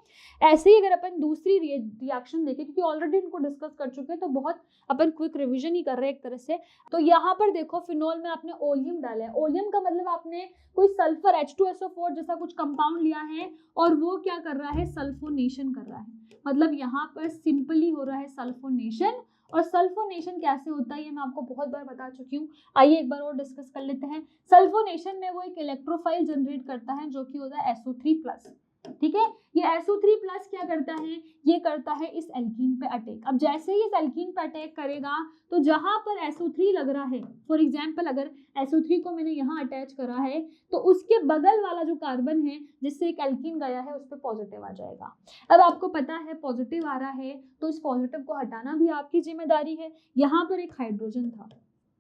S1: ऐसे ही अगर अपन दूसरी रिएक्शन देखें, क्योंकि ऑलरेडी इनको डिस्कस कर चुके हैं तो बहुत अपन क्विक रिवीजन ही कर रहे हैं एक तरह से। तो यहाँ पर देखो फिनोल में आपने ओलियम डाला है। ओलियम का मतलब आपने कोई सल्फर H2SO4 जैसा कुछ कंपाउंड लिया है और वो क्या कर रहा है, सल्फोनेशन कर रहा है। मतलब यहाँ पर सिंपली हो रहा है सल्फोनेशन। और सल्फोनेशन कैसे होता है ये मैं आपको बहुत बार बता चुकी हूँ, आइए एक बार और डिस्कस कर लेते हैं। सल्फोनेशन में वो एक इलेक्ट्रोफाइल जनरेट करता है जो कि होता है SO3+, ठीक है। ये SO3+ क्या करता है, ये करता है इस एल्कीन पे अटैक। अब जैसे ही इस एल्कीन पे अटैक करेगा तो जहां पर SO3 लग रहा है, फॉर एग्जांपल अगर SO3 को मैंने यहाँ अटैच करा है तो उसके बगल वाला जो कार्बन है जिससे एक एल्कीन गया है उस पर पॉजिटिव आ जाएगा। अब आपको पता है पॉजिटिव आ रहा है तो इस पॉजिटिव को हटाना भी आपकी जिम्मेदारी है। यहाँ पर एक हाइड्रोजन था,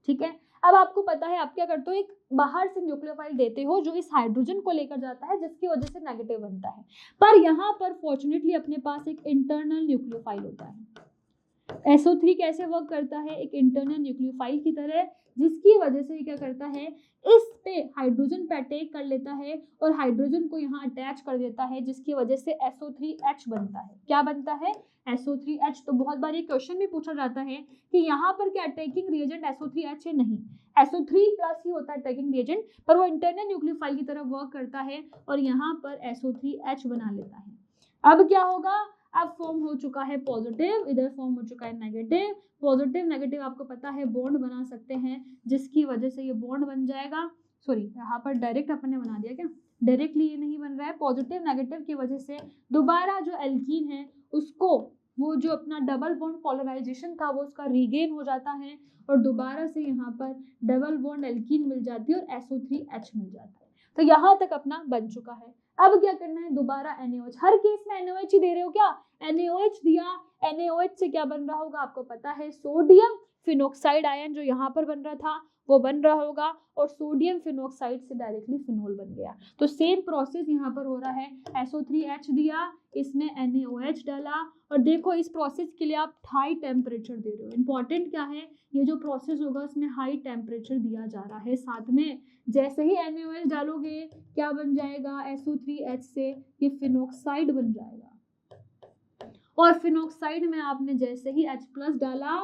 S1: ठीक है। अब आपको पता है आप क्या करते हो, एक बाहर से न्यूक्लियोफाइल देते हो जो इस हाइड्रोजन को लेकर जाता है जिसकी वजह से नेगेटिव बनता है। पर यहाँ पर फॉर्चुनेटली अपने पास एक इंटरनल न्यूक्लियोफाइल होता है। SO3 कैसे वर्क करता है, एक इंटरनल न्यूक्लियोफाइल की तरह, जिसकी वजह से ये क्या करता है, इस पे हाइड्रोजन पे अटैक कर लेता है और हाइड्रोजन को यहाँ अटैच कर देता है, जिसकी वजह से SO3H बनता है। क्या बनता है, SO3H। तो बहुत बार ये क्वेश्चन भी पूछा जाता है कि यहाँ पर क्या अटैकिंग रिएजेंट SO3H है, नहीं, SO3+ ही होता है अटैकिंग रिएजेंट, पर वो इंटरनल न्यूक्लियोफाइल की तरह वर्क करता है और यहाँ पर SO3H बना लेता है। अब क्या होगा, अब फॉर्म हो चुका है पॉजिटिव, इधर फॉर्म हो चुका है नेगेटिव। पॉजिटिव नेगेटिव आपको पता है बॉन्ड बना सकते हैं, जिसकी वजह से ये बॉन्ड बन जाएगा। सॉरी, यहाँ पर डायरेक्ट अपन ने बना दिया, क्या डायरेक्टली ये नहीं बन रहा है, पॉजिटिव नेगेटिव की वजह से दोबारा जो एल्कीन है उसको, वो जो अपना डबल बॉन्ड पोलराइजेशन था वो उसका रीगेन हो जाता है और दोबारा से यहाँ पर डबल बॉन्ड एल्कीन मिल जाती है और SO3H मिल जाता है। तो यहाँ तक अपना बन चुका है। अब क्या करना है, दोबारा NaOH, हर केस में NaOH ही दे रहे हो क्या, NaOH दिया, NaOH से क्या बन रहा होगा आपको पता है, सोडियम फिनोक्साइड आयन जो यहाँ पर बन रहा था वो बन रहा होगा और सोडियम फिनोक्साइड से डायरेक्टली फिनोल बन गया। तो सेम प्रोसेस यहाँ पर हो रहा है, SO3H दिया, इसमें NaOH डाला और देखो इस प्रोसेस के लिए आप हाई टेम्परेचर दे रहे हो। इंपॉर्टेंट क्या है, ये जो प्रोसेस होगा उसमें हाई टेम्परेचर दिया जा रहा है। साथ में जैसे ही NaOH डालोगे क्या बन जाएगा, SO3H से ये फिनोक्साइड बन जाएगा और फिनोक्साइड में आपने जैसे ही H+ डाला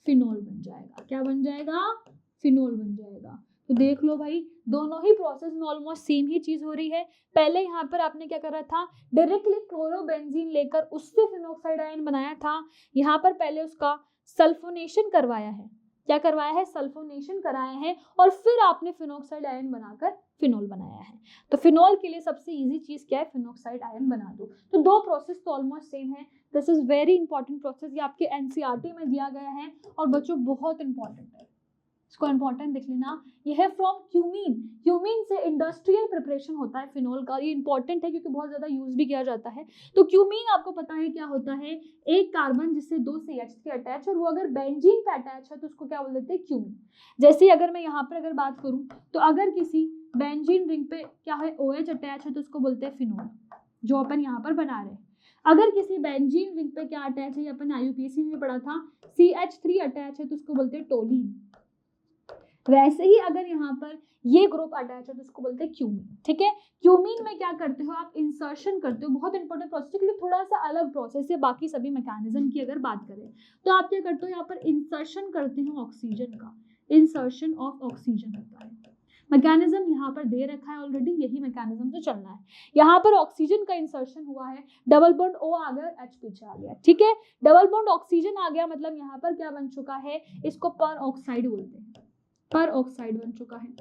S1: फिनोल बन जाएगा। क्या बन जाएगा, फिनोल बन जाएगा। तो देख लो भाई, दोनों ही प्रोसेस में ऑलमोस्ट सेम ही चीज हो रही है। पहले यहाँ पर आपने क्या करा था, डायरेक्टली क्लोरोबेंजीन लेकर उससे फिनोक्साइड आयन बनाया था। यहाँ पर पहले उसका सल्फोनेशन करवाया है, क्या करवाया है, सल्फोनेशन कराया है और फिर आपने फिनोक्साइड आयन बनाकर फिनोल बनाया है। तो फिनोल के लिए सबसे इजी चीज क्या है, फिनोक्साइड आयन बना दो। तो दो प्रोसेस तो ऑलमोस्ट सेम है। This is very important process, ये आपके एनसीईआरटी में दिया गया है और बच्चों बहुत इंपॉर्टेंट है, इसको इंपॉर्टेंट देख लेना। ये है फ्रॉम क्यूमीन, क्यूमीन से इंडस्ट्रियल प्रिपरेशन होता है फिनोल का। ये इंपॉर्टेंट है क्योंकि बहुत ज्यादा यूज भी किया जाता है। तो क्यूमीन आपको पता है क्या होता है, एक कार्बन जिससे 2 CH3 अटैच, और वो अगर बेंजीन पे अटैच है तो उसको क्या बोल देते हैं, क्यूमीन। जैसे अगर मैं यहाँ पर अगर बात करूं तो अगर किसी बेंजीन रिंग पे क्या है, OH अटैच है तो उसको बोलते हैं फिनोल, जो अपन यहाँ पर बना रहे हैं। अगर किसी बेंजीन रिंग पे क्या अटैच है, अपन IUPAC में पढ़ा था, CH3 अटैच है तो उसको बोलते हैं टोलीन। वैसे ही अगर यहाँ पर ये ग्रुप अटैच है तो उसको बोलते हैं क्यूमीन। ठीक है, क्यूमीन में क्या करते हो आप, इंसर्शन करते हो। बहुत इंपॉर्टेंट प्रोसेस के लिए थोड़ा सा अलग प्रोसेस है बाकी सभी मैकेनिज्म की अगर बात करें तो आप क्या करते हो, यहाँ पर इंसर्शन करते हो ऑक्सीजन का, इंसर्शन ऑफ ऑक्सीजन होता है। मैकेनिज्म यहाँ पर दे रखा है ऑलरेडी, यही मैकेनिज्म से चलना है। यहाँ पर ऑक्सीजन का इंसर्शन हुआ है, डबल बॉन्ड O आ गया, H पीछे आ गया। ठीक है, डबल बॉन्ड ऑक्सीजन आ गया, मतलब यहाँ पर क्या बन चुका है, इसको पर ऑक्साइड बोलते हैं, पर ऑक्साइड बन चुका है।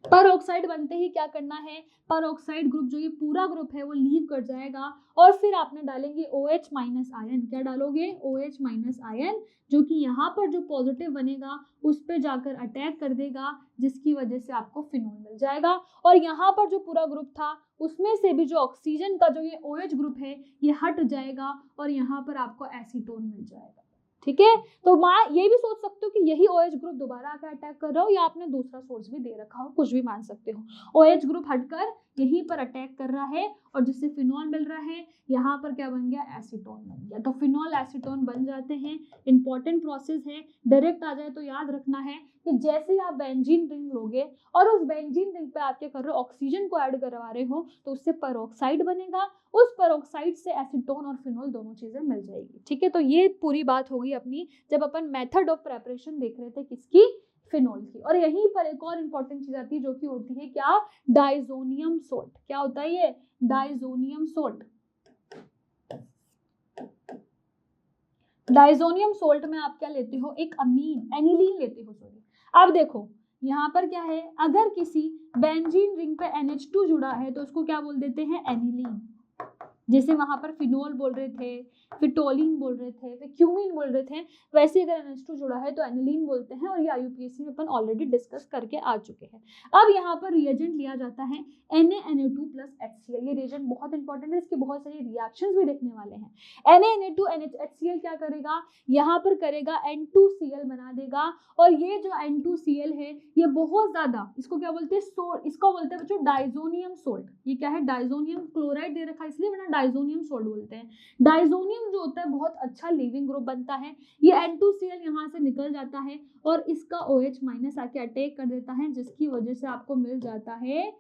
S1: पर ऑक्साइड बनते ही क्या करना है, पर ऑक्साइड ग्रुप जो ये पूरा ग्रुप है वो लीव कर जाएगा और फिर आपने डालेंगे OH- आयन। क्या डालोगे, OH- आयन, जो कि यहाँ पर जो पॉजिटिव बनेगा उस पे जाकर अटैक कर देगा, जिसकी वजह से आपको फिनोल मिल जाएगा। और यहाँ पर जो पूरा ग्रुप था उसमें से भी जो ऑक्सीजन का जो ये OH ग्रुप है ये हट जाएगा और यहाँ पर आपको एसीटोन मिल जाएगा। ठीक है, तो माँ ये भी सोच सकते हो कि यही OH ग्रुप दोबारा आकर अटैक कर रहा हो, या आपने दूसरा सोर्स भी दे रखा हो, कुछ भी मान सकते हो। OH ग्रुप हटकर यहीं पर अटैक कर रहा है और जिससे फिनोल मिल रहा है, यहाँ पर क्या बन गया, एसीटोन बन गया। तो फिनोल एसीटोन बन जाते हैं। इंपॉर्टेंट प्रोसेस है, डायरेक्ट आ जाए तो याद रखना है कि जैसे आप बेंजीन रिंग लोगे और उस बेंजीन रिंग पे आप क्या कर रहे हो, ऑक्सीजन को ऐड करवा रहे हो, तो उससे पेरोक्साइड बनेगा, उस पेरोक्साइड से एसीटोन और फिनोल दोनों चीजें मिल जाएगी। ठीक है, तो ये पूरी बात हो गई अपनी जब अपन मेथड ऑफ प्रेपरेशन देख रहे थे किसकी, फिनोल की। और यहीं पर एक और इंपॉर्टेंट चीज आती है जो कि होती है क्या, डाइजोनियम सोल्ट। क्या होता है ये, डाइजोनियम सोल्ट। डाइजोनियम सोल्ट में आप क्या लेते हो, एक अमीन, एनिलीन लेते हो। सॉरी, अब देखो यहाँ पर क्या है, अगर किसी बेंजीन रिंग पे NH2 जुड़ा है तो उसको क्या बोल देते हैं, एनिलीन। जैसे वहां पर फिनोल बोल रहे थे, फिर टोलिन बोल रहे थे, फिर क्यूमीन बोल रहे थे, वैसे अगर NH2 जुड़ा है तो एनिलीन बोलते हैं। और ये IUPAC में अपन ऑलरेडी डिस्कस करके आ चुके हैं। अब यहाँ पर रिएजेंट लिया जाता है Na-Na2 + HCl। ये रिएजेंट बहुत इंपॉर्टेंट है, इसके बहुत सारे रिएक्शंस भी देखने वाले हैं। Na-Na2 HCl क्या करेगा, यहाँ पर करेगा N2Cl बना देगा। और ये जो N2Cl है ये बहुत ज्यादा, इसको क्या बोलते हैं, सोल्ट, इसको बोलते हैं बच्चों डाइजोनियम सोल्ट। ये क्या है, डाइजोनियम क्लोराइड दे रखा है इसलिए, वरना डाइजोनियम सोल्ट बोलते हैं। डाइजोनियम जो होता है बहुत अच्छा लीविंग ग्रुप बनता है। ये N2Cl यहाँ से निकल जाता है और इसका OH माइनस आके अटैक कर देता है, जिसकी वजह से आपको मिल जाता है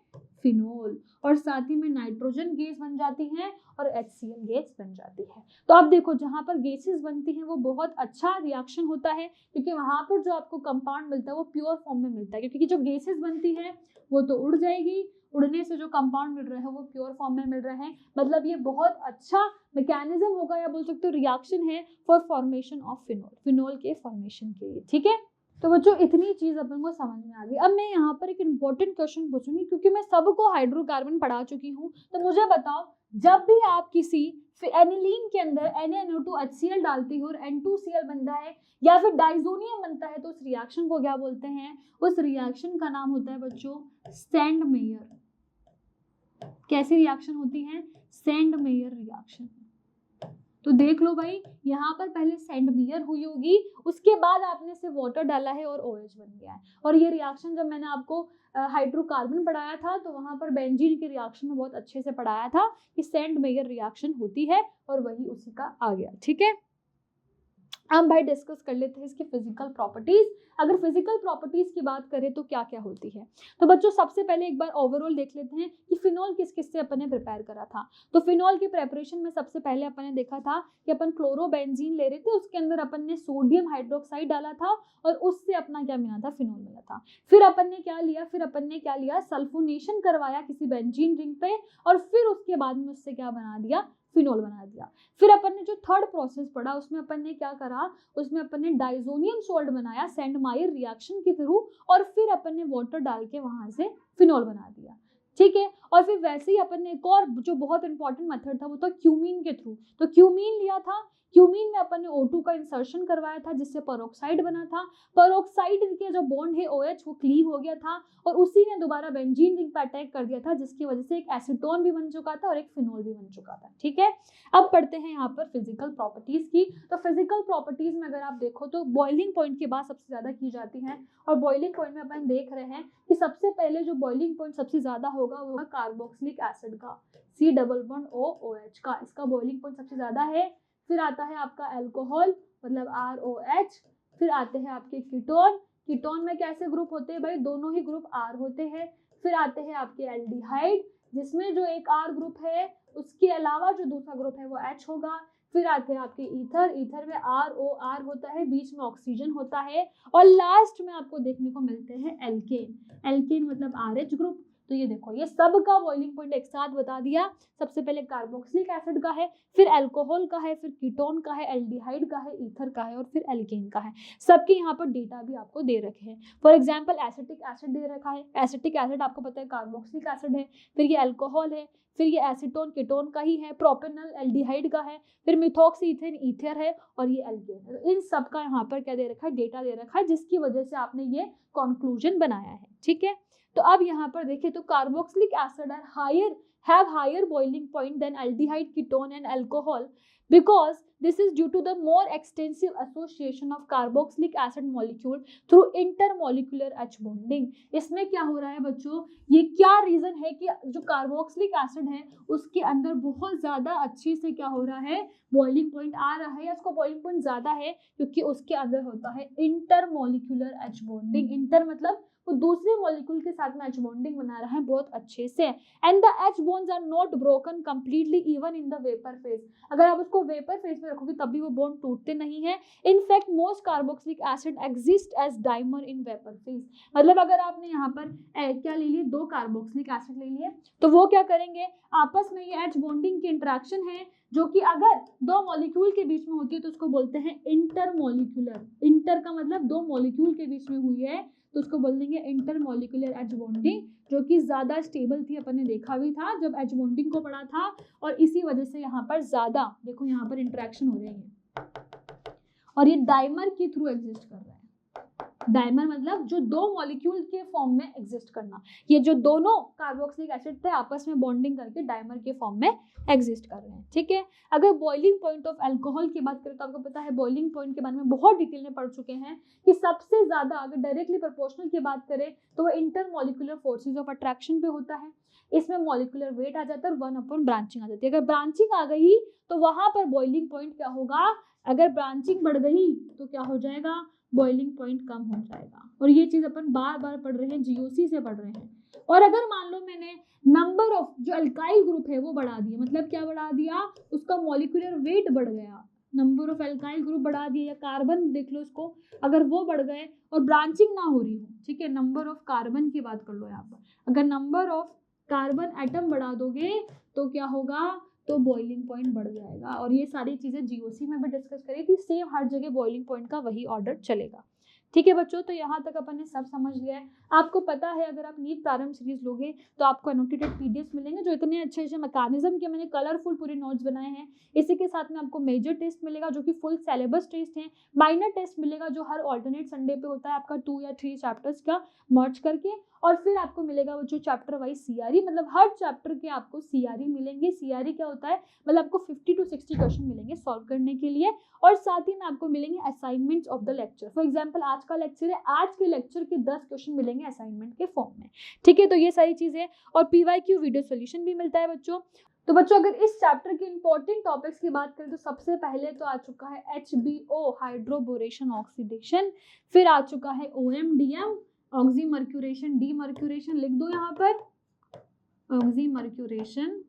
S1: फिनोल, और साथ ही में नाइट्रोजन गैस बन जाती है और HCl गैस बन जाती है। तो अब देखो जहाँ पर गैसेस बनती हैं वो बहुत अच्छा रिएक्शन होता है, क्योंकि वहाँ पर जो आपको कंपाउंड मिलता है वो प्योर फॉर्म में मिलता है, क्योंकि जो गैसेस बनती है वो तो उड़ जाएगी, उड़ने से जो कंपाउंड मिल रहे हैं वो प्योर फॉर्म में मिल रहे हैं। मतलब ये बहुत अच्छा मैकेनिज्म होगा या बोल सकते हो रिएक्शन है for formation of phenol, phenol के फॉर्मेशन के लिए। ठीक है, तो बच्चों इतनी चीज अपन को समझ में आ गई। अब मैं यहाँ पर एक इम्पोर्टेंट क्वेश्चन पूछूंगी, क्योंकि मैं सबको हाइड्रोकार्बन पढ़ा चुकी हूँ, तो मुझे बताओ जब भी आप किसी एनिलीन के अंदर Na2HCl डालती हो और N2Cl बनता है या फिर डाइजोनियम बनता है, तो उस रिएक्शन को क्या बोलते हैं? उस रिएक्शन का नाम होता है बच्चों सैंडमेयर। कैसी रिएक्शन होती है? Sandmeyer reaction. तो देख लो भाई, यहाँ पर पहले सैंडमेयर हुई होगी, उसके बाद आपने सिर्फ वाटर डाला है और OH बन गया है। और ये रिएक्शन जब मैंने आपको हाइड्रोकार्बन पढ़ाया था तो वहाँ पर बेंजीन के रिएक्शन में बहुत अच्छे से पढ़ाया था कि सैंडमेयर रिएक्शन होती है, और वही उसी का आ गया। ठीक है, हम भाई डिस्कस कर लेते हैं इसकी फिजिकल प्रॉपर्टीज। अगर फिजिकल प्रॉपर्टीज की बात करें तो क्या क्या होती है, तो बच्चों सबसे पहले एक बार ओवरऑल देख लेते हैं कि फिनोल किस किस से अपन ने प्रिपेयर करा था। तो फिनोल की प्रेपरेशन में सबसे पहले अपन ने देखा था कि अपन क्लोरोबेंजीन ले रहे थे, उसके अंदर अपन ने सोडियम हाइड्रोक्साइड डाला था और उससे अपना क्या मिला था? फिनोल मिला था। फिर अपन ने क्या लिया? सल्फोनेशन करवाया किसी बेंजीन रिंग पे, और फिर उसके बाद में उससे क्या बना दिया? फिनोल बना दिया। फिर अपन ने जो थर्ड प्रोसेस पढ़ा उसमें अपन ने क्या करा? उसमें अपन ने डाइजोनियम सोल्ट बनाया सैंडमायर रिएक्शन के थ्रू, और फिर अपन ने वाटर डाल के वहां से फिनोल बना दिया। ठीक है, और फिर वैसे ही अपन ने एक और जो बहुत इंपॉर्टेंट मेथड था वो था क्यूमीन के थ्रू। तो क्यूमीन लिया था, क्यूमीन में अपन ने O2 का इंसर्शन करवाया था जिससे पेरोक्साइड बना था। पेरोक्साइड के जो बॉन्ड है OH वो क्लीव हो गया था, और उसी ने दोबारा बेंजीन रिंग पर अटैक कर दिया था, जिसकी वजह से एक एसीटोन भी बन चुका था और एक फिनोल भी बन चुका था। ठीक है, अब पढ़ते हैं यहाँ पर फिजिकल प्रॉपर्टीज की। तो फिजिकल प्रॉपर्टीज में अगर आप देखो तो बॉइलिंग पॉइंट की बात सबसे ज्यादा की जाती है, और बॉइलिंग पॉइंट में अपन देख रहे हैं कि सबसे पहले जो बॉइलिंग पॉइंट सबसे ज्यादा होगा वो है कार्बोक्सिलिक एसिड का, C++OOH का, इसका बॉइलिंग पॉइंट सबसे ज्यादा है। फिर आता है आपका अल्कोहल मतलब ROH, फिर आते हैं आपके कीटोन। कीटोन में कैसे ग्रुप होते हैं भाई? दोनों ही ग्रुप R होते हैं। फिर आते हैं आपके एल्डिहाइड, जिसमें जो एक R ग्रुप है उसके अलावा जो दूसरा ग्रुप है वो H होगा। फिर आते हैं आपके ईथर, ईथर में ROR होता है, बीच में ऑक्सीजन होता है, और लास्ट में आपको देखने को मिलते हैं एल्केन। एल्केन मतलब RH ग्रुप। तो ये देखो ये सब का बॉइलिंग पॉइंट एक साथ बता दिया। सबसे पहले कार्बोक्सिलिक एसिड का है, फिर अल्कोहल का है, फिर कीटोन का है, एल्डिहाइड का है, ईथर का है, और फिर एल्केन का है। सबके यहाँ पर डेटा भी आपको दे रखे हैं। फॉर एग्जांपल एसिटिक एसिड दे रखा है, एसिटिक एसिड आपको पता है कार्बोक्सिलिक एसिड है, फिर ये अल्कोहल है, फिर ये एसीटोन कीटोन का ही है, प्रोपेनॉल एल्डिहाइड का है, फिर मिथॉक्सीथेन ईथर है, और ये एल्केन है। इन सब का यहाँ पर क्या दे रखा है? डेटा दे रखा है, जिसकी वजह से आपने ये कंक्लूजन बनाया है। ठीक है, तो अब यहाँ पर देखिए तो carboxylic acid have higher boiling point than aldehyde, ketone and alcohol because this is due to the more extensive association of carboxylic acid molecule through intermolecular H bonding। इसमें क्या हो रहा है बच्चों? ये क्या रीजन है कि जो कार्बोक्सिलिक एसिड है उसके अंदर बहुत ज्यादा अच्छे से क्या हो रहा है? बॉइलिंग पॉइंट आ रहा है, या उसको बॉइलिंग पॉइंट ज्यादा है क्योंकि उसके अंदर होता है इंटरमोलिकुलर H बॉन्डिंग। इंटर मतलब वो दूसरे मॉलिक्यूल के साथ में H बॉन्डिंग बना रहा है बहुत अच्छे से। And the H bonds are not broken completely even in the vapor phase। अगर आप उसको वेपर फेज में रखोगे तब भी वो बॉन्ड टूटते नहीं है। In fact most carboxylic acid exist as dimer in vapour phase. मतलब अगर आपने यहाँ पर क्या ले लिए? 2 कार्बोक्सिलिक एसिड ले लिए, तो वो क्या करेंगे? आपस में ये H बॉन्डिंग की इंटरेक्शन है जो कि अगर 2 मॉलिक्यूल के बीच में होती है तो उसको बोलते हैं इंटरमॉलिक्यूलर। इंटर का मतलब 2 मॉलिक्यूल के बीच में हुई है तो उसको बोल देंगे इंटरमॉलिक्यूलर H बॉन्डिंग, जो कि ज्यादा स्टेबल थी। अपन ने देखा भी था जब H बॉन्डिंग को पढ़ा था, और इसी वजह से यहाँ पर ज्यादा देखो यहाँ पर इंटरेक्शन हो रही है, और ये डाइमर के थ्रू एग्जिस्ट कर रहा है। डाइमर मतलब जो 2 मॉलिक्यूल के फॉर्म में एग्जिस्ट करना। ये जो दोनों कार्बोक्सिलिक एसिड थे आपस में बॉन्डिंग करके डाइमर के फॉर्म में एग्जिस्ट कर रहे हैं। ठीक है, अगर बॉइलिंग पॉइंट ऑफ अल्कोहल की बात करें तो आपको पता है बॉइलिंग पॉइंट के बारे में बहुत डिटेल में पढ़ चुके हैं कि सबसे ज्यादा अगर डायरेक्टली प्रोपोर्शनल की बात करें तो वो इंटरमॉलिक्यूलर फोर्सेस ऑफ अट्रैक्शन पे होता है। इसमें मॉलिक्यूलर वेट आ जाता है और 1 ब्रांचिंग आ जाती है। अगर ब्रांचिंग आ गई तो वहां पर बॉइलिंग पॉइंट क्या होगा, अगर ब्रांचिंग बढ़ गई तो क्या हो जाएगा, बॉइलिंग पॉइंट कम हो जाएगा। और ये चीज अपन बार बार पढ़ रहे हैं, जीओसी से पढ़ रहे हैं। और अगर मान लो मैंने नंबर ऑफ जो अल्काइल ग्रुप है वो बढ़ा दिया, मतलब क्या बढ़ा दिया, उसका मॉलिक्यूलर वेट बढ़ गया, नंबर ऑफ अल्काइल ग्रुप बढ़ा दिया, या कार्बन देख लो उसको, अगर वो बढ़ गए और ब्रांचिंग ना हो रही हो, ठीक है, नंबर ऑफ कार्बन की बात कर लो यहाँ पर, अगर नंबर ऑफ कार्बन एटम बढ़ा दोगे तो क्या होगा, तो बॉइलिंग पॉइंट बढ़ जाएगा। और ये सारी चीजें जीओसी में भी डिस्कस करी थी, सेम हर जगह बॉइलिंग पॉइंट का वही ऑर्डर चलेगा। ठीक है बच्चों, तो यहाँ तक अपन ने सब समझ लिया है। आपको पता है अगर आप नीट प्रारंभ सीरीज लोगे तो आपको एनोटेटेड पीडीएफ मिलेंगे जो इतने अच्छे अच्छे मैकेनिज्म के मैंने कलरफुल पूरे नोट्स बनाए हैं। इसी के साथ में आपको मेजर टेस्ट मिलेगा जो कि फुल सिलेबस टेस्ट है, माइनर टेस्ट मिलेगा जो हर ऑल्टरनेट संडे पे होता है आपका 2 या 3 चैप्टर्स का मर्ज करके, और फिर आपको मिलेगा वो जो चैप्टर वाइज सीआरई, मतलब हर चैप्टर के आपको सीआरई मिलेंगे। सीआरई क्या होता है, मतलब आपको 50 to 60 क्वेश्चन मिलेंगे सॉल्व करने के लिए, और साथ ही में आपको मिलेंगे assignments of the lecture. For example आज का लेक्चर है, आज के लेक्चर के 10 क्वेश्चन मिलेंगे असाइनमेंट के फॉर्म में। ठीक है, तो ये सारी चीजें, और पीवाईक्यू वीडियो सोल्यूशन भी मिलता है बच्चों। तो बच्चों अगर इस चैप्टर के इंपॉर्टेंट टॉपिक्स की बात करें तो सबसे पहले तो आ चुका है HBO हाइड्रोबोरेशन ऑक्सीडेशन, फिर आ चुका है OMDM ऑक्सीमर्क्यूरेशन डीमर्क्यूरेशन, लिख दो यहाँ पर ऑक्सीमर्क्यूरेशन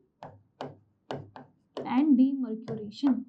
S1: एंड डीमर्क्यूरेशन।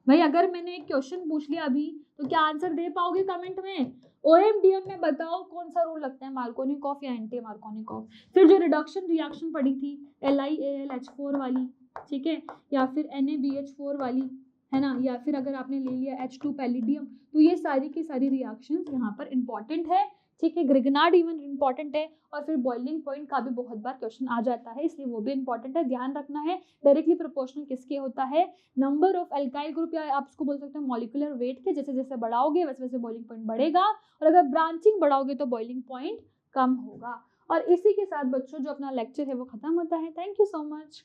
S1: भाई अगर मैंने एक क्वेश्चन पूछ लिया अभी तो क्या आंसर दे पाओगे कमेंट में? OMDM में बताओ कौन सा रूल लगता है, मार्कोनिकॉफ या एंटी मार्कोनिकॉफ। फिर जो रिडक्शन रिएक्शन पड़ी थी LiAlH4 वाली, ठीक है, या फिर NaBH4 वाली, है ना, या फिर अगर आपने ले लिया H2 पैलिडियम, तो ये सारी की सारी रिएक्शंस यहाँ पर इंपॉर्टेंट है। ठीक है, ग्रिग्नार्ड इवन इंपॉर्टेंट है, और फिर बॉइलिंग पॉइंट का भी बहुत बार क्वेश्चन आ जाता है, इसलिए वो भी इंपॉर्टेंट है, ध्यान रखना है। डायरेक्टली प्रोपोर्शनल किसके होता है, नंबर ऑफ अल्काइल ग्रुप, या आप उसको बोल सकते हैं मॉलिक्यूलर वेट के, जैसे जैसे बढ़ाओगे वैसे वैसे बॉइलिंग पॉइंट बढ़ेगा, और अगर ब्रांचिंग बढ़ाओगे तो बॉइलिंग पॉइंट कम होगा। और इसी के साथ बच्चों जो अपना लेक्चर है वो खत्म होता है। Thank you so much.